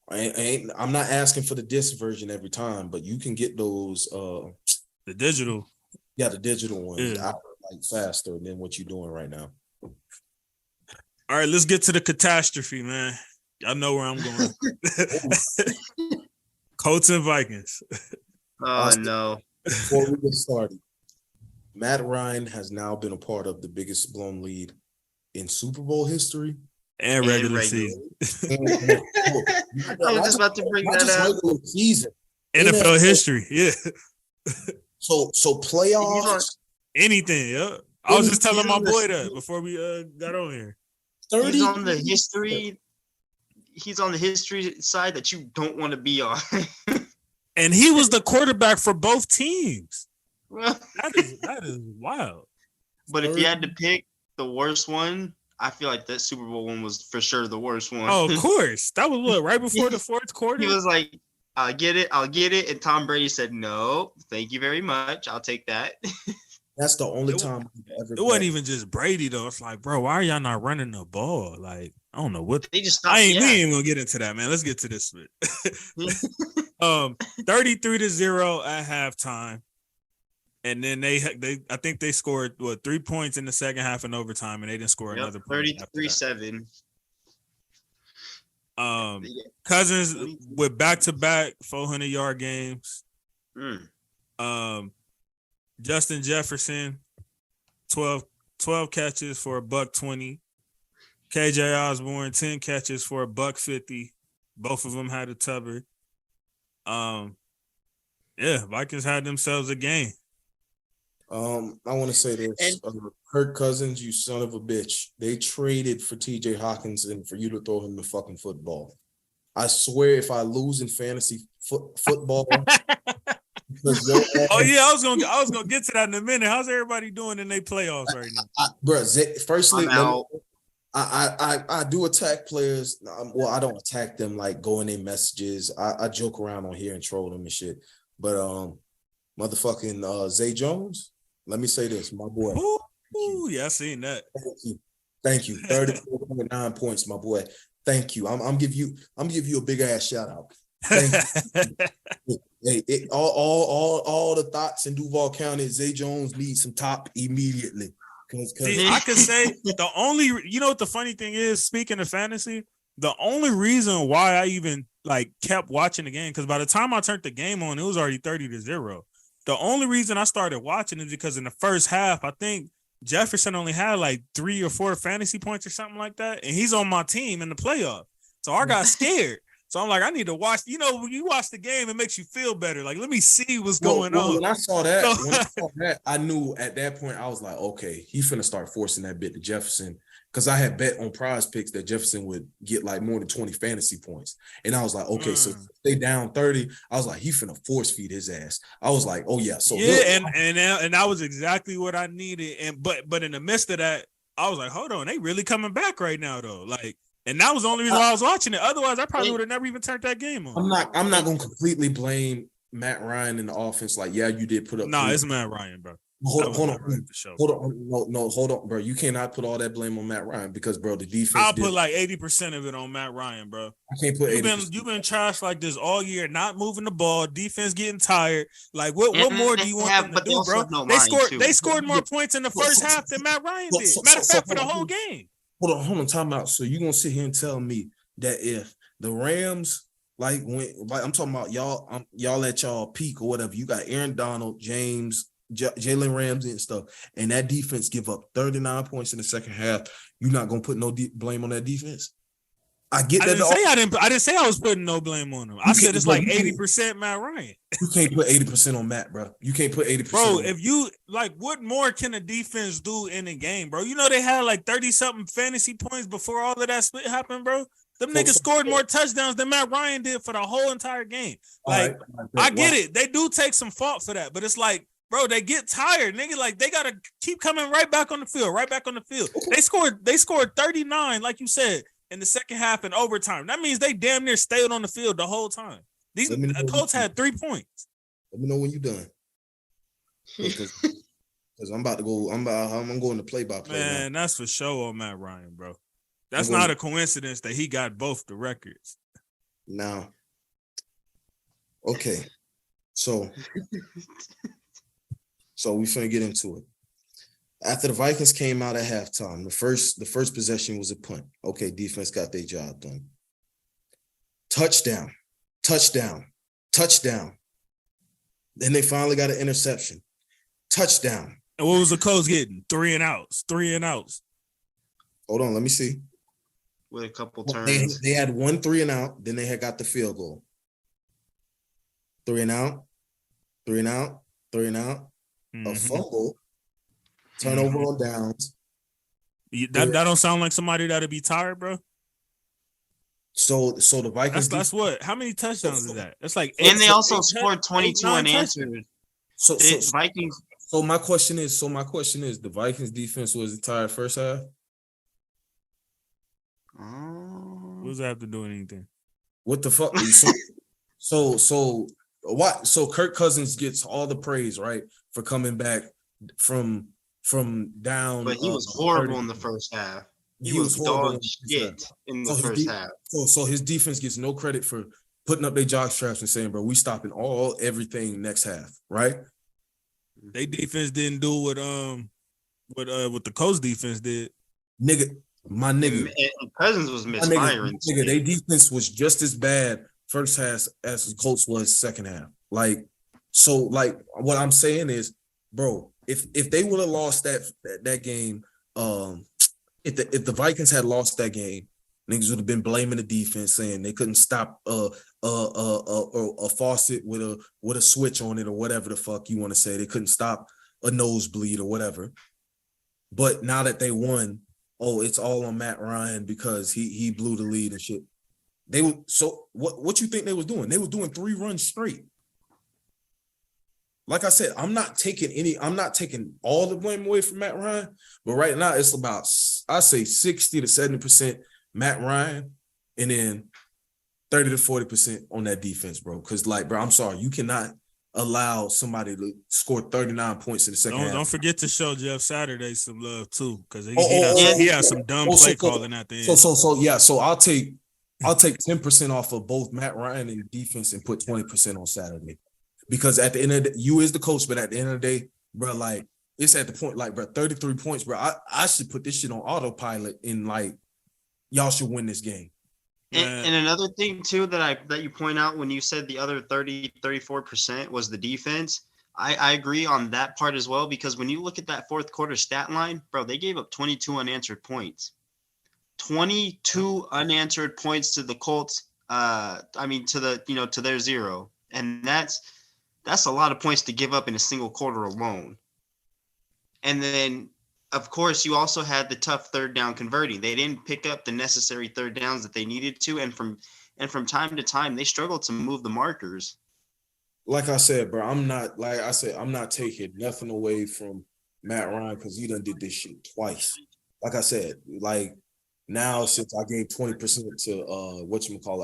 E: I'm not asking for the disc version every time, but you can get those
C: The digital.
E: Yeah, the digital ones
C: Yeah.
E: out like faster than what you're doing right now.
C: All right, let's get to the catastrophe, man. Y'all know where I'm going. Colts and Vikings.
F: Oh no.
E: Before we get started, Matt Ryan has now been a part of the biggest blown lead in Super Bowl history
C: And regular season.
E: I
F: I was just about to bring that up.
E: Regular season.
C: NFL history. Yeah.
E: So playoffs.
C: Anything, yeah. I was just telling my boy that before we got on here.
E: 30
F: He's on the history. He's on the history side that you don't want to be on.
C: And he was the quarterback for both teams. That is wild.
F: But if you had to pick the worst one, I feel like that Super Bowl one was for sure the worst one.
C: Oh, of course. That was what, right before the fourth quarter?
F: He was like, I'll get it. And Tom Brady said, no, thank you very much. I'll take that.
E: That's the only time I've ever.
C: It wasn't even just Brady though. It's like, bro, why are y'all not running the ball? Like, I don't know what.
F: They just stopped.
C: We ain't gonna get into that, man. Let's get to this bit. 33-0 at halftime, and then they I think they scored 3 points in the second half in overtime, and they didn't score another point.
F: 33-7.
C: Cousins with back-to-back 400-yard games. Justin Jefferson, 12 catches for $120. KJ Osborne, 10 catches for $150. Both of them had a tubber. Vikings had themselves a game.
E: I want to say this. Kirk Cousins, you son of a bitch. They traded for TJ Hawkins and for you to throw him the fucking football. I swear if I lose in fantasy football.
C: Oh yeah, I was gonna get to that in a minute. How's everybody doing in their playoffs right now?
E: Firstly, I do attack players. Well, I don't attack them like going in messages. I joke around on here and troll them and shit. But motherfucking Zay Jones. Let me say this, my boy.
C: Ooh, yeah, I seen that.
E: Thank you. 34.9 points, my boy. Thank you. I'm give you a big ass shout out. Thank you. Hey, all the thoughts in Duval County, Zay Jones needs some top immediately.
C: See, I could say the only, you know what the funny thing is, speaking of fantasy, the only reason why I even like kept watching the game, because by the time I turned the game on, it was already 30-0. The only reason I started watching is because in the first half, I think Jefferson only had like 3 or 4 fantasy points or something like that, and he's on my team in the playoff. So I got scared. So I'm like, I need to watch. You know, when you watch the game, it makes you feel better. Like, let me see what's going on.
E: When I saw that, I knew at that point, I was like, okay, he's finna start forcing that bit to Jefferson. Because I had bet on Prize Picks that Jefferson would get like more than 20 fantasy points. And I was like, okay, so they down 30. I was like, he finna force feed his ass. I was like, oh yeah. So
C: yeah, and that was exactly what I needed. And but in the midst of that, I was like, hold on, they really coming back right now though. Like, and that was the only reason why I was watching it. Otherwise, I probably would have never even turned that game on.
E: I'm not gonna completely blame Matt Ryan in the offense. Like, yeah, you did put up.
C: No, it's Matt Ryan, bro.
E: Hold on, bro. You cannot put all that blame on Matt Ryan because, bro, the defense.
C: I'll put like 80% of it on Matt Ryan, bro.
E: I can't put.
C: You've been trashed like this all year, not moving the ball, defense getting tired. Like, what more do you want them to do, bro? They scored more points in the first half than Matt Ryan did. Matter of fact, for the whole game.
E: Hold on, time out. So you gonna sit here and tell me that if the Rams, like I'm talking about y'all at y'all peak or whatever, you got Aaron Donald, James, Jalen Ramsey and stuff, and that defense give up 39 points in the second half, you're not gonna put no blame on that defense? I get
C: I
E: that.
C: I didn't say I was putting no blame on him. I said it's like 80% Matt Ryan.
E: You can't put 80% on Matt, bro. You can't put 80%.
C: Bro,
E: on
C: if you like, what more can a defense do in a game, bro? You know they had like 30-something fantasy points before all of that split happened, bro. Them niggas scored more touchdowns than Matt Ryan did for the whole entire game. Like, I get it. They do take some fault for that, but it's like, bro, they get tired, nigga. Like, they gotta keep coming right back on the field, right back on the field. They scored 39, like you said, in the second half and overtime. That means they damn near stayed on the field the whole time. These Colts had 3 points.
E: Let me know when you're done. Because I'm about to go. I'm going to play by play.
C: Man, that's for sure on Matt Ryan, bro. That's not a coincidence that he got both the records.
E: Now, okay, so we finna get into it. After the Vikings came out at halftime, the first possession was a punt. Okay, defense got their job done. Touchdown. Then they finally got an interception. Touchdown.
C: And what was the Colts getting? 3 and outs.
E: Hold on, let me see.
F: With a couple turns.
E: They had 1 3 and out, then they had got the field goal. 3 and out.
C: Mm-hmm.
E: A fumble. Turnover on downs.
C: That don't sound like somebody that'd be tired, bro.
E: So the Vikings.
C: That's what? How many touchdowns is that? That's like 8.
F: And they also scored 22 unanswered.
E: So
F: Vikings.
E: So my question is, the Vikings defense was tired first half?
C: What does that have to do with anything?
E: What the fuck? So what? So Kirk Cousins gets all the praise, right, for coming back from down.
F: But he was horrible
E: 30.
F: In the first half.
E: He was
F: dog shit in the first half.
E: So his defense gets no credit for putting up their jock straps and saying, "Bro, we stopping everything next half," right?
C: They defense didn't do what the Colts defense did.
E: My nigga.
F: And Cousins was misfiring.
E: Nigga, their defense was just as bad first half as the Colts was second half. Like, so like what I'm saying is, bro, if they would have lost that game, if the Vikings had lost that game, niggas would have been blaming the defense, saying they couldn't stop a faucet with a switch on it or whatever the fuck you want to say. They couldn't stop a nosebleed or whatever. But now that they won, it's all on Matt Ryan because he blew the lead and shit. So what you think they was doing? They was doing 3 runs straight. Like I said, I'm not taking all the blame away from Matt Ryan, but right now it's about, I say 60 to 70% Matt Ryan, and then 30 to 40% on that defense, bro. Because, like, bro, I'm sorry, you cannot allow somebody to score 39 points in the second half.
C: Don't forget to show Jeff Saturday some love too, because he has some dumb play calling at the end.
E: So I'll take 10% off of both Matt Ryan and defense and put 20% on Saturday. Because at the end of the day, you is the coach, but at the end of the day, bro, like, it's at the point, like, bro, 33 points, bro. I should put this shit on autopilot and, like, y'all should win this game.
F: And another thing, too, that you point out when you said the other 34% was the defense, I agree on that part as well, because when you look at that fourth quarter stat line, bro, they gave up 22 unanswered points. 22 unanswered points to the Colts, to their 0. And that's a lot of points to give up in a single quarter alone. And then, of course, you also had the tough third down converting. They didn't pick up the necessary third downs that they needed to, and from time to time they struggled to move the markers.
E: Like I said, bro, I'm not taking nothing away from Matt Ryan because he done did this shit twice. Like I said, like now since I gave 20% to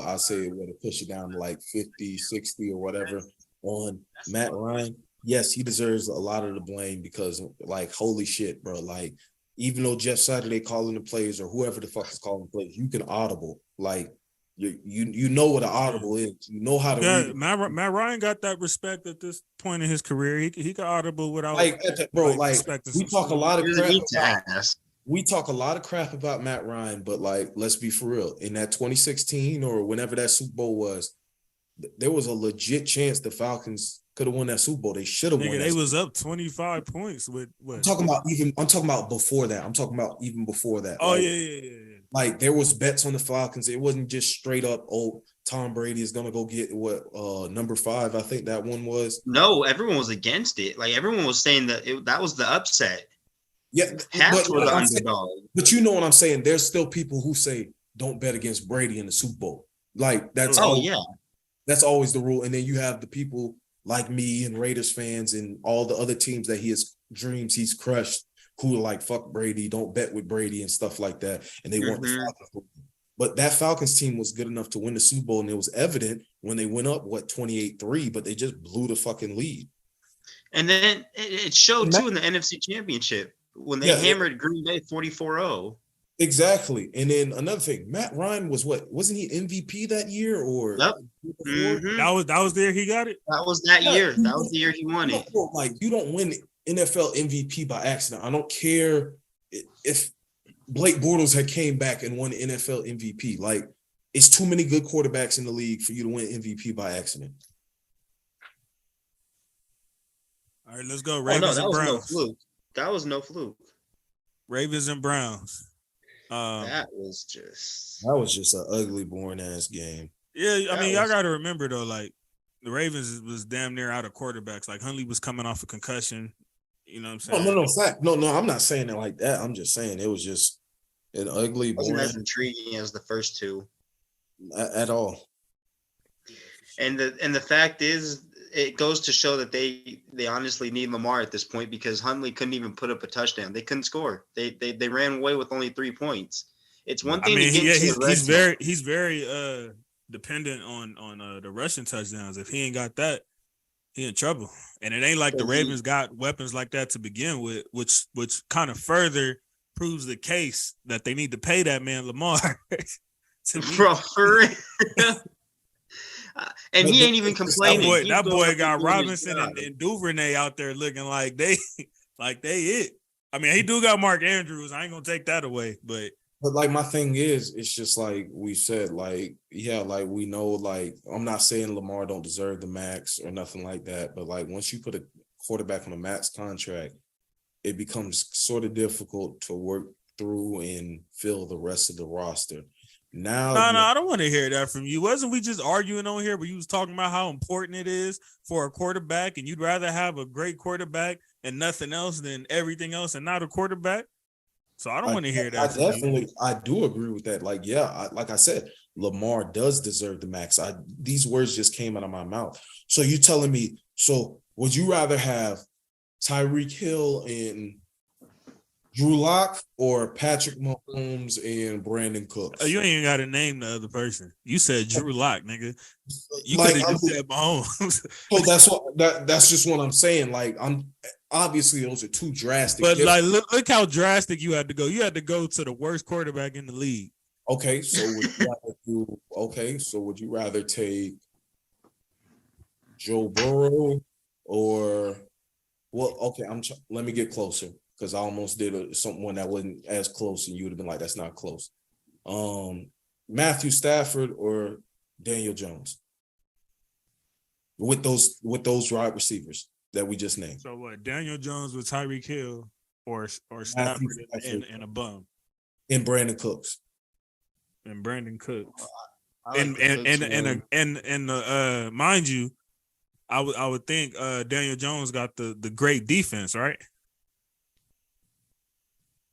E: I say we're to push it down to like 50, 60 or whatever on Matt Ryan. Yes, he deserves a lot of the blame because, like, holy shit, bro. Like, even though Jeff Saturday calling the plays or whoever the fuck is calling the plays, you can audible. Like, you know what an audible is. You know how to read it.
C: Matt Ryan got that respect at this point in his career. He got audible without
E: we talk a lot of crap. We talk a lot of crap about Matt Ryan, but, like, let's be for real. In that 2016 or whenever that Super Bowl was, there was a legit chance the Falcons could have won that Super Bowl. They should have won.
C: They was up 25 points with what?
E: I'm talking about before that. I'm talking about even before that.
C: Oh, like, yeah.
E: Like there was bets on the Falcons. It wasn't just straight up, oh, Tom Brady is gonna go get what number 5. I think that one was.
F: No, everyone was against it. Like everyone was saying that that was the upset.
E: Yeah,
F: Half were the
E: I'm saying,
F: underdog.
E: but you know what I'm saying? There's still people who say don't bet against Brady in the Super Bowl. Like that's that's always the rule. And then you have the people like me and Raiders fans and all the other teams that he's crushed, who are like, fuck Brady, don't bet with Brady and stuff like that. And they want the Falcons to win. But that Falcons team was good enough to win the Super Bowl, and it was evident when they went up, 28-3, but they just blew the fucking lead.
F: And then it showed too in the NFC Championship when they hammered Green Bay 44-0.
E: Exactly. And then another thing, Matt Ryan wasn't he MVP that year or
F: Yep.
C: That was the year he got it?
F: That was that year. That was the year he won it.
E: Like you don't win NFL MVP by accident. I don't care if Blake Bortles had came back and won the NFL MVP. Like it's too many good quarterbacks in the league for you to win MVP by accident.
C: All right, let's go. Ravens and Browns.
F: No fluke. That was no fluke.
C: Ravens and Browns.
F: That was just
E: an ugly, boring ass game.
C: Yeah, I mean, y'all got to remember though, like the Ravens was damn near out of quarterbacks. Like Huntley was coming off a concussion. You know what I'm saying?
E: No, I'm not saying it like that. I'm just saying it was just an ugly, boring.
F: Wasn't as intriguing as the first two
E: at all.
F: And the fact is, it goes to show that they honestly need Lamar at this point because Huntley couldn't even put up a touchdown. They couldn't score. They ran away with only 3 points. It's one thing to get
C: he's very dependent on the rushing touchdowns. If he ain't got that, he in trouble. And it ain't like the Ravens got weapons like that to begin with, which kind of further proves the case that they need to pay that man Lamar.
F: Bro, for real. And he ain't even complaining.
C: That boy got Robinson and Duvernay out there looking like they it. I mean, he do got Mark Andrews. I ain't gonna take that away, but
E: like my thing is, it's just like we said, like like we know, like I'm not saying Lamar don't deserve the max or nothing like that, but like once you put a quarterback on a max contract, it becomes sort of difficult to work through and fill the rest of the roster. Now,
C: no, I don't want to hear that from you. Wasn't we just arguing on here where you was talking about how important it is for a quarterback, and you'd rather have a great quarterback and nothing else than everything else and not a quarterback? So I don't want to hear that.
E: I do agree with that. Like, like I said, Lamar does deserve the max. These words just came out of my mouth. So you telling me? So would you rather have Tyreek Hill and Drew Lock or Patrick Mahomes and Brandon Cooks?
C: You ain't even got to name the other person. You said Drew Lock, nigga. You could have just said Mahomes.
E: So that's just what I'm saying. Like, I'm obviously those are two drastic.
C: But like, look how drastic you had to go. You had to go to the worst quarterback in the league.
E: Okay, so would you rather take Joe Burrow or let me get closer. Because I almost did someone that wasn't as close, and you would have been like, "That's not close." Matthew Stafford or Daniel Jones with those wide receivers that we just named.
C: So what? Daniel Jones with Tyreek Hill or Stafford and a bum
E: and Brandon Cooks
C: and Brandon Cooks
F: like
C: mind you, I would think Daniel Jones got the great defense, right?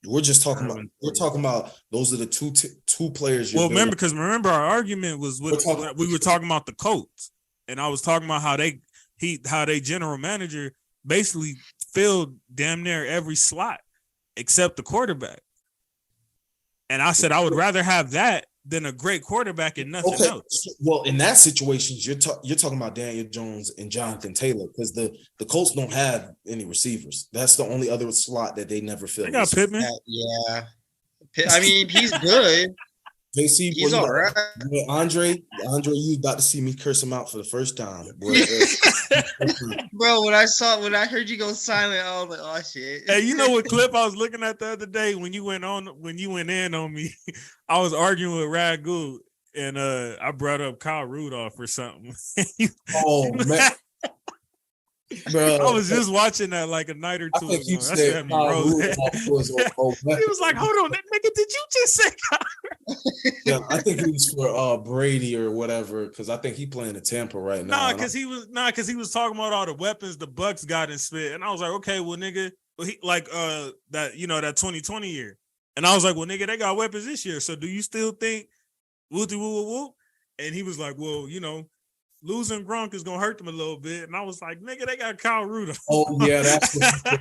E: We're just talking about. We're talking about those are the two players.
C: Well, remember our argument was we were talking about the Colts, and I was talking about how they general manager basically filled damn near every slot except the quarterback, and I said I would rather have that than a great quarterback and nothing else.
E: Well, in that situation, you're talking about Daniel Jones and Jonathan Taylor because the Colts don't have any receivers. That's the only other slot that they never fill.
C: They got Pittman.
F: Yeah. I mean, he's good.
E: JC,
F: he's all right.
E: Andre, you got to see me curse him out for the first time.
F: Bro, when I heard you go silent, I was like, oh shit.
C: Hey, you know what clip I was looking at the other day when you went in on me? I was arguing with Ragu and I brought up Kyle Rudolph or something.
E: Oh man. Bro,
C: I was just watching that like a night or
E: I
C: two
E: think
C: ago.
E: you
C: That shit
E: said
C: had me
E: Kyle
C: rolling.
E: Rudolph was
C: He was like, "Hold on, nigga, did you just say?"
E: yeah, I think he was for Brady or whatever, because I think he playing in Tampa right now.
C: Nah,
E: and
C: because he was talking about all the weapons the Bucks got and spit, and I was like, okay, well, nigga, well, he like that that 2020 year, and I was like, well, nigga, they got weapons this year, so do you still think whoopty whoop whoop whoop? And he was like, well, losing Gronk is gonna hurt them a little bit, and I was like, nigga, they got Kyle Rudolph.
E: Oh yeah, that's what.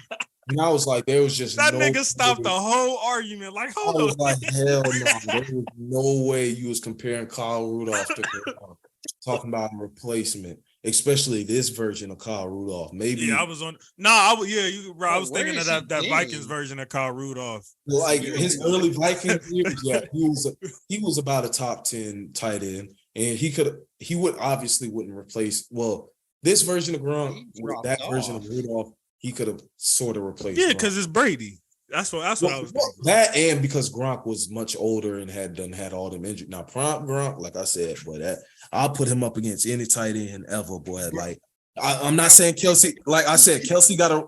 E: And I was like, there was just
C: that
E: no
C: nigga stopped the
E: way.
C: whole argument. Like,
E: I
C: hold
E: was
C: on.
E: like, hell no, there was no way you was comparing Kyle Rudolph to Gronk. Talking about a replacement, especially this version of Kyle Rudolph. Maybe
C: Yeah, I was on. Nah, I was. Yeah, I
F: Bro,
C: was
F: where
C: thinking of
F: is he
C: that Vikings
F: been?
C: version of Kyle Rudolph.
E: like his early Vikings years. Yeah, he was about a top 10 tight end, and he obviously wouldn't replace. Well, this version of Gronk
F: He
E: with
F: dropped
E: that version
F: off.
E: of Rudolph, he could have sort of replaced.
C: Yeah,
E: Gronk.
C: because it's Brady. That's what I was thinking.
E: That and because Gronk was much older and had all them injuries. Now, prime Gronk, like I said, boy, I'll put him up against any tight end ever, boy. Like I'm not saying Kelsey. Like I said, Kelsey got a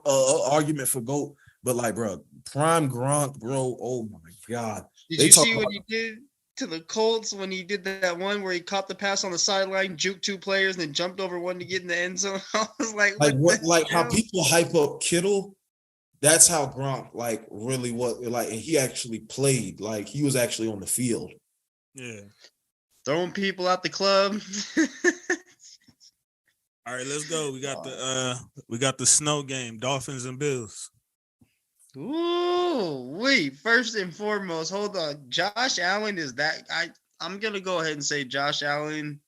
E: argument for GOAT, but like, bro, prime Gronk, bro. Oh my God.
F: Did you see what he did to the Colts when he did that one where he caught the pass on the sideline, juked two players, and then jumped over one to get in the end zone? I was like,
E: how people hype up Kittle. That's how Gronk really was and he actually played, like he was actually on the field.
C: Yeah.
F: Throwing people out the club.
C: All right, let's go. We got the snow game, Dolphins and Bills.
F: Ooh, wait. First and foremost, hold on. Josh Allen is that I'm gonna go ahead and say Josh Allen.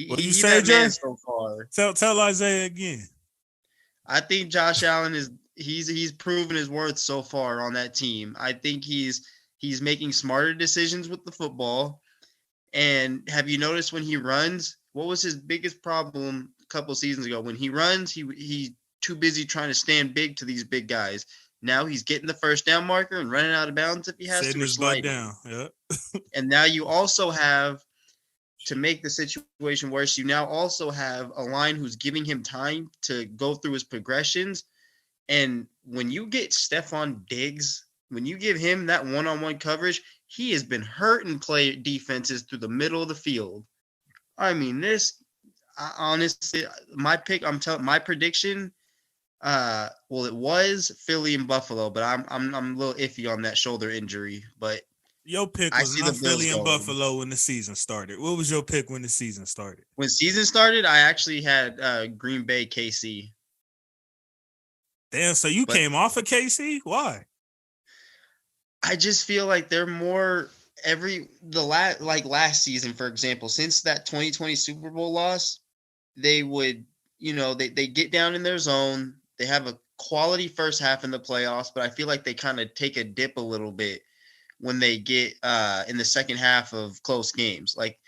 C: What do you say, Jay?
F: So far.
C: Tell Isaiah again.
F: I think Josh Allen he's proven his worth so far on that team. I think he's making smarter decisions with the football. And have you noticed when he runs, what was his biggest problem a couple seasons ago? When he runs, he's too busy trying to stand big to these big guys. Now he's getting the first down marker and running out of bounds if he has
C: Setting
F: to.
C: his butt down. Yeah.
F: And now you also have, to make the situation worse, you now also have a line who's giving him time to go through his progressions. And when you get Stephon Diggs, when you give him that one-on-one coverage, he has been hurting play defenses through the middle of the field. I mean, honestly, my prediction, it was Philly and Buffalo, but I'm a little iffy on that shoulder injury. But
C: your pick was not Philly and Buffalo when the season started. What was your pick when the season started?
F: When season started, I actually had Green Bay, KC.
C: Damn, so you came off of KC? Why?
F: I just feel like they're more last season, for example, since that 2020 Super Bowl loss, they would, they get down in their zone. They have a quality first half in the playoffs, but I feel like they kind of take a dip a little bit when they get in the second half of close games. Like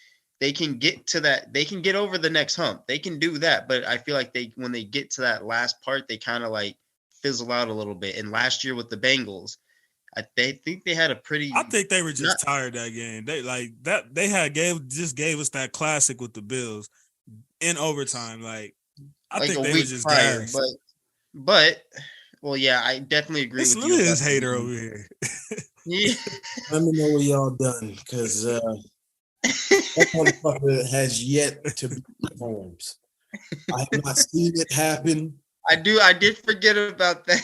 F: they can get to that, they can get over the next hump. They can do that, but I feel like when they get to that last part, they kind of fizzle out a little bit. And last year with the Bengals, they think they had a pretty.
C: I think they were just tired that game. They gave us that classic with the Bills in overtime. I think they were just tired.
F: But well, yeah, I definitely agree with you.
C: This hater over here.
F: Yeah.
E: Let me know what y'all done, because that motherfucker has yet to beat Mahomes. I have not seen it happen.
F: I did forget about that.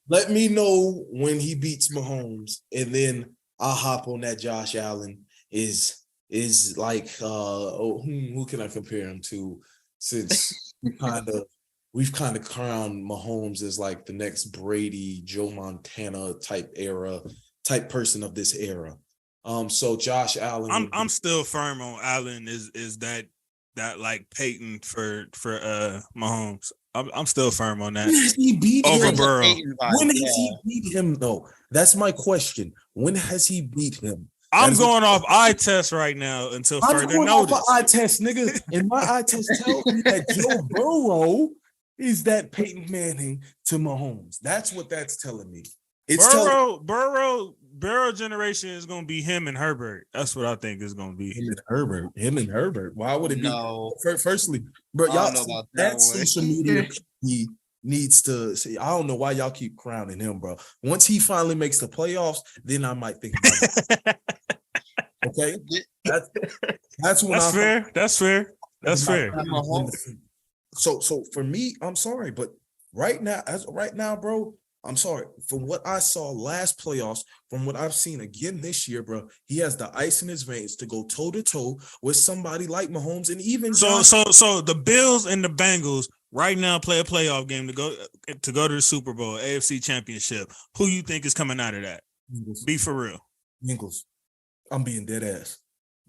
E: Let me know when he beats Mahomes, and then I'll hop on that. Josh Allen is like who can I compare him to? Since we've kind of crowned Mahomes as like the next Brady, Joe Montana type person of this era. So Josh Allen.
C: I'm still firm on Allen is that like Peyton for Mahomes. I'm still firm on that.
E: When has he beat
C: over
E: him?
C: Burrow?
E: When has he beat him though? That's my question. When has he beat him?
C: I'm going off eye test right now until further notice.
B: Off eye test, nigga, and my eye test tells me that Joe Burrow is that Peyton Manning to Mahomes. That's what that's telling me. It's
C: Burrow generation is going to be him and Herbert. That's what I think is going to be.
E: Him and Herbert. Why would it be?
F: No.
E: Firstly, bro, y'all, that social media, he needs to see. I don't know why y'all keep crowning him, bro. Once he finally makes the playoffs, then I might think about it. Okay, that's when
C: That's fair. That's fair. That's fair.
E: So for me, I'm sorry, but right now, bro, I'm sorry. From what I saw last playoffs, from what I've seen again this year, bro, he has the ice in his veins to go toe to toe with somebody like Mahomes and even
C: So the Bills and the Bengals right now play a playoff game to go to the Super Bowl, AFC Championship. Who you think is coming out of that?
E: Bengals.
C: Be for real.
E: Bengals. I'm being dead ass.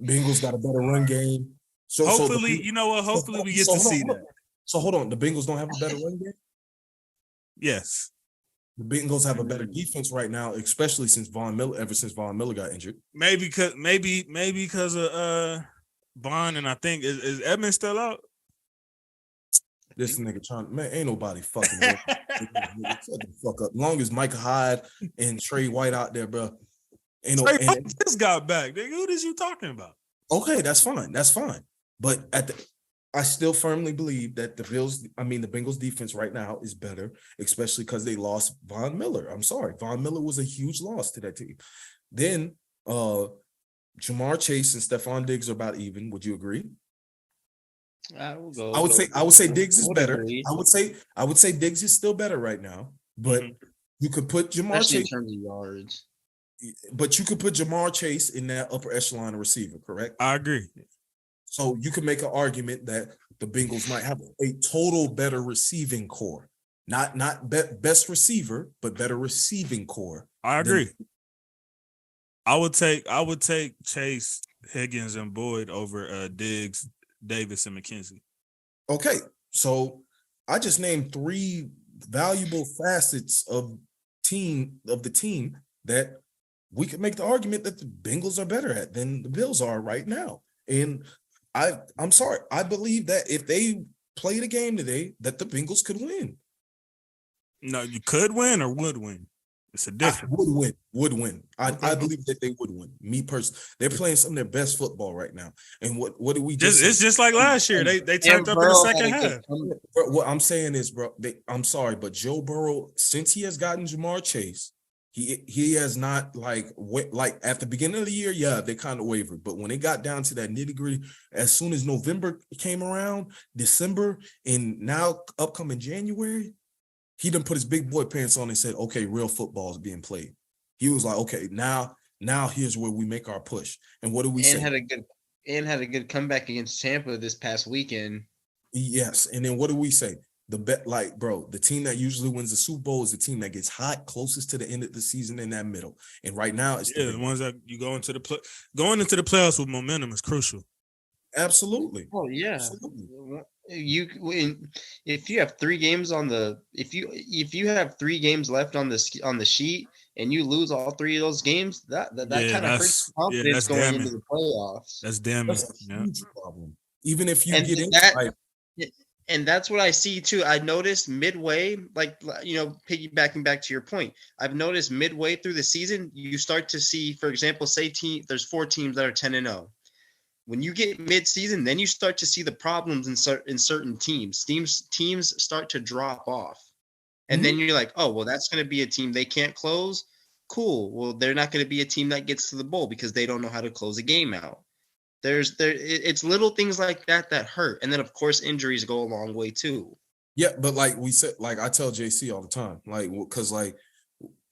E: Bengals got a better run game. So
C: hopefully, you know what? Hopefully we get to see that.
E: So hold on. The Bengals don't have a better run game?
C: Yes.
E: The Bengals have a better defense right now, especially since Von Miller got injured.
C: Maybe because of Von, and I think is Edmonds still out?
E: This nigga trying, man, ain't nobody fucking shut the fuck up. Long as Micah Hyde and Trey White out there, bro. Ain't no.
C: Trey White just got back. Nigga, who is you talking about?
E: Okay, that's fine. That's fine. But I still firmly believe that the Bengals defense right now is better, especially because they lost Von Miller. I'm sorry. Von Miller was a huge loss to that team. Then Jamar Chase and Stephon Diggs are about even. Would you agree?
F: I
E: would say Diggs is better. I would say Diggs is still better right now, but you could put Jamar
F: Especially
E: Chase
F: in terms of yards.
E: But you could put Jamar Chase in that upper echelon receiver, correct?
C: I agree.
E: So you could make an argument that the Bengals might have a total better receiving core, not best receiver, but better receiving core.
C: I agree. I would take Chase, Higgins, and Boyd over Diggs, Davis, and McKenzie.
E: Okay, so I just named 3 valuable facets of the team that we could make the argument that the Bengals are better at than the Bills are right now. And I'm sorry, I believe that if they play the game today, that the Bengals could win.
C: No, you could win or would win. It's a difference.
E: Would win. I believe that they would win. Me personally, they're playing some of their best football right now. And what do we just?
C: It's just like last year. They turned up in the second half.
E: What I'm saying is, bro, I'm sorry, but Joe Burrow, since he has gotten Jamar Chase, he has not like at the beginning of the year, yeah, they kind of wavered. But when it got down to that nitty-gritty, as soon as November came around, December, and now upcoming January, he done put his big boy pants on and said, okay, real football is being played. He was like, okay, now here's where we make our push. And what do we say?
F: Had a good comeback against Tampa this past weekend.
E: Yes. And then what do we say? The team that usually wins the Super Bowl is the team that gets hot closest to the end of the season in that middle. And right now, it's
C: the ones that you going into the playoffs with momentum is crucial.
E: Absolutely.
F: Oh yeah. Absolutely. If you have 3 games if you have 3 games left on the sheet and you lose all 3 of those games, that kind of hurts confidence going into the playoffs.
C: That's damning.
E: That's a huge problem. Even if you get in
F: that. And that's what I see too. I noticed midway, piggybacking back to your point, I've noticed midway through the season, you start to see, for example, there's 4 teams that are 10-0. When you get mid-season, then you start to see the problems in certain teams. Teams start to drop off. And then you're like, oh, well, that's going to be a team they can't close. Cool. Well, they're not going to be a team that gets to the bowl because they don't know how to close a game out. It's little things like that hurt. And then, of course, injuries go a long way, too.
E: Yeah, but like we said, like I tell JC all the time, because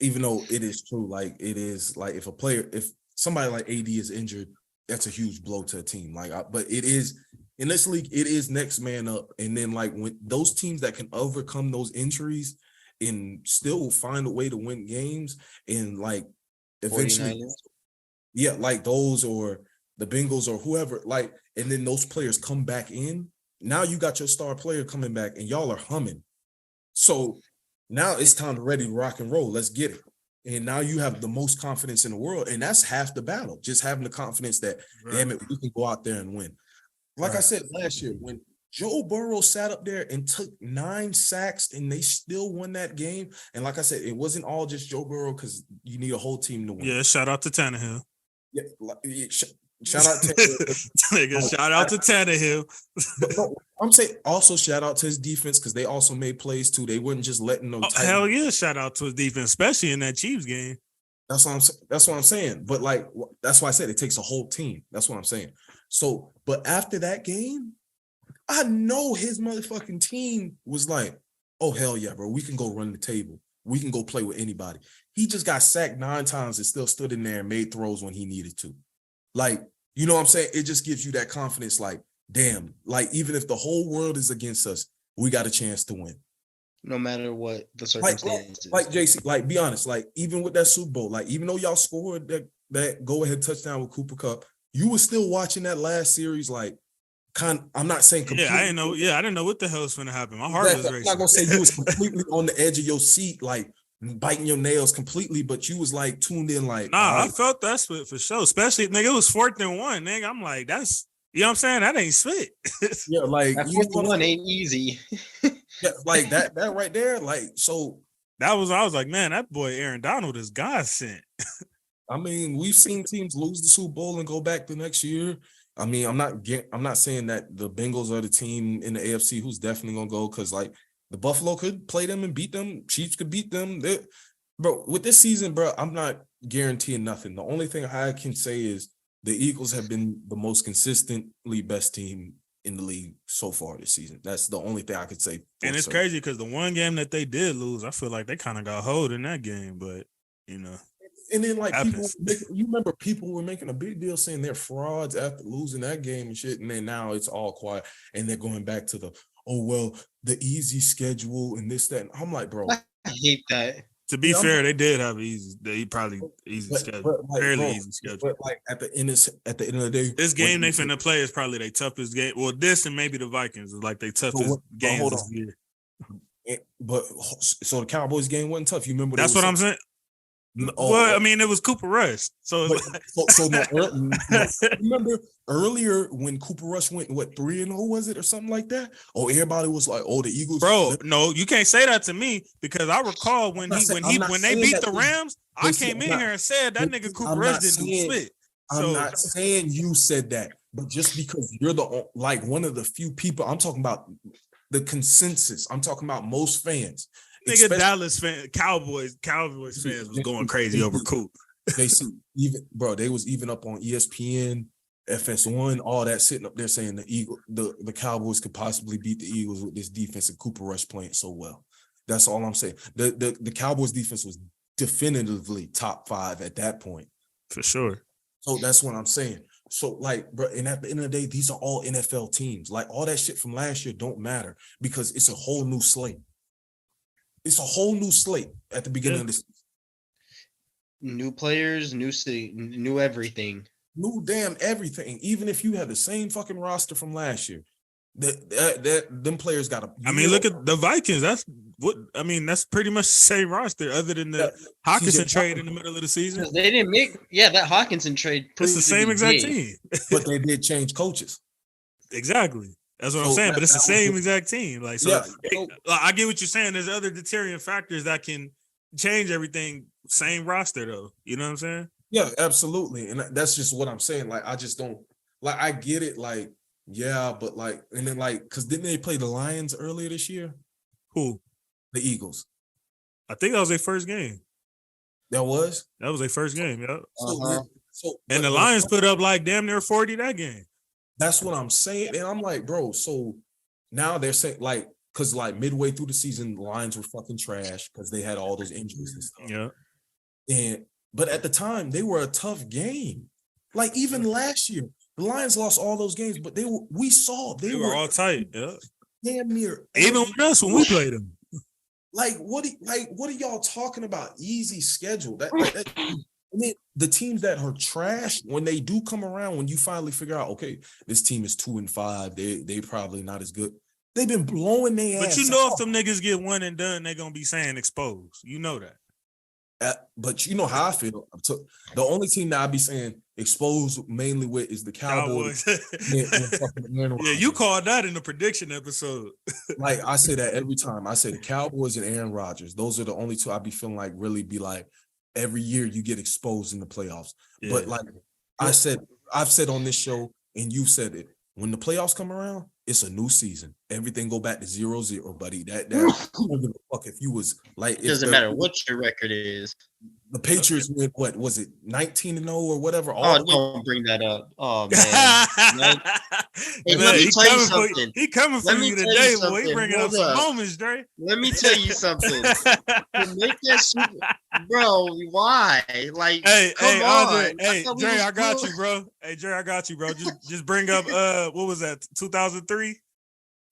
E: even though it is true, it is if somebody like AD is injured, that's a huge blow to a team. But it is in this league, it is next man up. And then when those teams that can overcome those injuries and still find a way to win games and eventually, 49ers. Those or the Bengals or whoever, and then those players come back in. Now you got your star player coming back and y'all are humming. So now it's time to ready to rock and roll. Let's get it. And now you have the most confidence in the world. And that's half the battle. Just having the confidence that, damn it, we can go out there and win. I said last year, when Joe Burrow sat up there and took 9 sacks and they still won that game. And like I said, it wasn't all just Joe Burrow because you need a whole team to win.
C: Yeah, shout out to Tannehill.
E: Yeah, Shout out to
C: Nigga, shout out to Tannehill.
E: but no, I'm saying also shout out to his defense because they also made plays too. They wouldn't just letting no.
C: Hell yeah! Shout out to his defense, especially in that Chiefs game.
E: That's what I'm saying. But like, that's why I said it takes a whole team. That's what I'm saying. So, but after that game, I know his motherfucking team was like, "Oh hell yeah, bro, we can go run the table. We can go play with anybody." He just got sacked 9 times and still stood in there and made throws when he needed to. Like, you know what I'm saying? It just gives you that confidence. Like, damn, like even if the whole world is against us, we got a chance to win.
F: No matter what the
E: Like,
F: circumstances.
E: like JC, like be honest, like even with that Super Bowl, like even though y'all scored that go ahead touchdown with Cooper Kupp, you were still watching that last series. Like, I'm not saying completely.
C: Yeah, I didn't know what the hell was going to happen. My heart was
E: I'm
C: racing.
E: not gonna say you was completely on the edge of your seat, like biting your nails completely, but you was like tuned in, like
C: Nah, I felt that split for sure. Especially, nigga, it was 4th and 1, nigga. I'm like, that's, you know what I'm saying? That ain't split.
E: yeah, like
F: That
E: you
F: fourth
E: know what I'm
F: one
E: saying?
F: ain't easy.
E: Yeah, like that right there, like so.
C: I was like, man, that boy Aaron Donald is God sent.
E: I mean, we've seen teams lose the Super Bowl and go back the next year. I mean, I'm not saying that the Bengals are the team in the AFC who's definitely gonna go because like the Buffalo could play them and beat them. Chiefs could beat them. Bro, with this season, bro, I'm not guaranteeing nothing. The only thing I can say is the Eagles have been the most consistently best team in the league so far this season. That's the only thing I could say.
C: And it's crazy because the one game that they did lose, I feel like they kind of got hold in that game, but you know.
E: And then like
C: happens.
E: you remember people were making a big deal saying they're frauds after losing that game and shit, and then now it's all quiet and they're going back to the the easy schedule and this, that. And I'm like, bro.
F: I hate that.
C: To be
E: Yeah,
C: fair, they did have easy schedule, fairly easy schedule.
E: But like at the end of the day,
C: This game they finna play is probably their toughest game. Well, this and maybe the Vikings is like their toughest games
E: hold
C: this
E: on.
C: year.
E: But so the Cowboys game wasn't tough. You remember?
C: That's what I'm saying. Well, I mean, it was Cooper Rush, so
E: But, remember earlier when Cooper Rush went 3-0 was it or something like that? Oh, everybody was like, "Oh, the Eagles."
C: bro, no, you can't say that to me because I recall when they beat the Rams, I came in here and said that nigga Cooper Rush didn't do spit.
E: I'm not saying you said that, but just because you're like one of the few people, I'm talking about the consensus. I'm talking about most fans.
C: Nigga, Dallas fan, Cowboys fans was going crazy over Coop.
E: They see they was even up on ESPN, FS1, all that sitting up there saying the Cowboys could possibly beat the Eagles with this defense and Cooper Rush playing so well. That's all I'm saying. The Cowboys defense was definitively top 5 at that point.
C: For sure.
E: So that's what I'm saying. So like, bro, and at the end of the day, these are all NFL teams. Like all that shit from last year don't matter because it's a whole new slate. It's a whole new slate at the beginning of this.
F: New players, new city, new everything.
E: New damn everything. Even if you have the same fucking roster from last year, them players got to.
C: I mean, look at the Vikings. That's pretty much the same roster, other than the Hawkinson trade in the middle of the season.
F: They didn't make that Hawkinson trade.
C: It's the same exact team,
E: but they did change coaches.
C: Exactly. That's what I'm saying. But it's the same exact team. Like, so I get what you're saying. There's other deterring factors that can change everything. Same roster, though. You know what I'm saying?
E: Yeah, absolutely. And that's just what I'm saying. Like, I just don't like. I get it. Like, yeah, but like, and then like, because didn't they play the Lions earlier this year?
C: Who?
E: The Eagles.
C: I think that was their first game.
E: That was
C: their first game. Yeah.
E: And
C: the Lions put up like damn near 40 that game.
E: That's what I'm saying. And I'm like, bro, so now they're saying like, because like midway through the season, the Lions were fucking trash because they had all those injuries and stuff.
C: Yeah.
E: But at the time, they were a tough game. Like even last year, the Lions lost all those games, but they were
C: all tight. Yeah.
E: Damn near.
C: Even with us when we played them.
E: Like what are y'all talking about? Easy schedule. I mean, the teams that are trash, when they do come around, when you finally figure out, okay, this team is 2-5, they probably not as good. They've been blowing their ass.
C: But you know, if them niggas get one and done, they're gonna be saying exposed. You know that.
E: But you know how I feel. The only team that I be saying exposed mainly with is the Cowboys.
C: Yeah, you called that in the prediction episode.
E: Like I say that every time. I say the Cowboys and Aaron Rodgers. Those are the only two I be feeling like really be like every year you get exposed in the playoffs. Yeah. But like I said I've said on this show, and you said it. When the playoffs come around, it's a new season. Everything go back to 0-0, buddy. That I don't give a fuck if you was like.
F: It doesn't matter what your record is.
E: The Patriots went, what was it, 19-0 or whatever?
F: Oh, don't bring that up. Oh man. Hey, let me tell you something.
C: He coming for you today, boy. He bringing up some moments, Dre.
F: Let me tell you something. To make that super, bro, why? Like, come on.
C: Andre, hey, Dre, I got you, bro. Hey, Dre, I got you, bro. Just bring up what was that? 2003?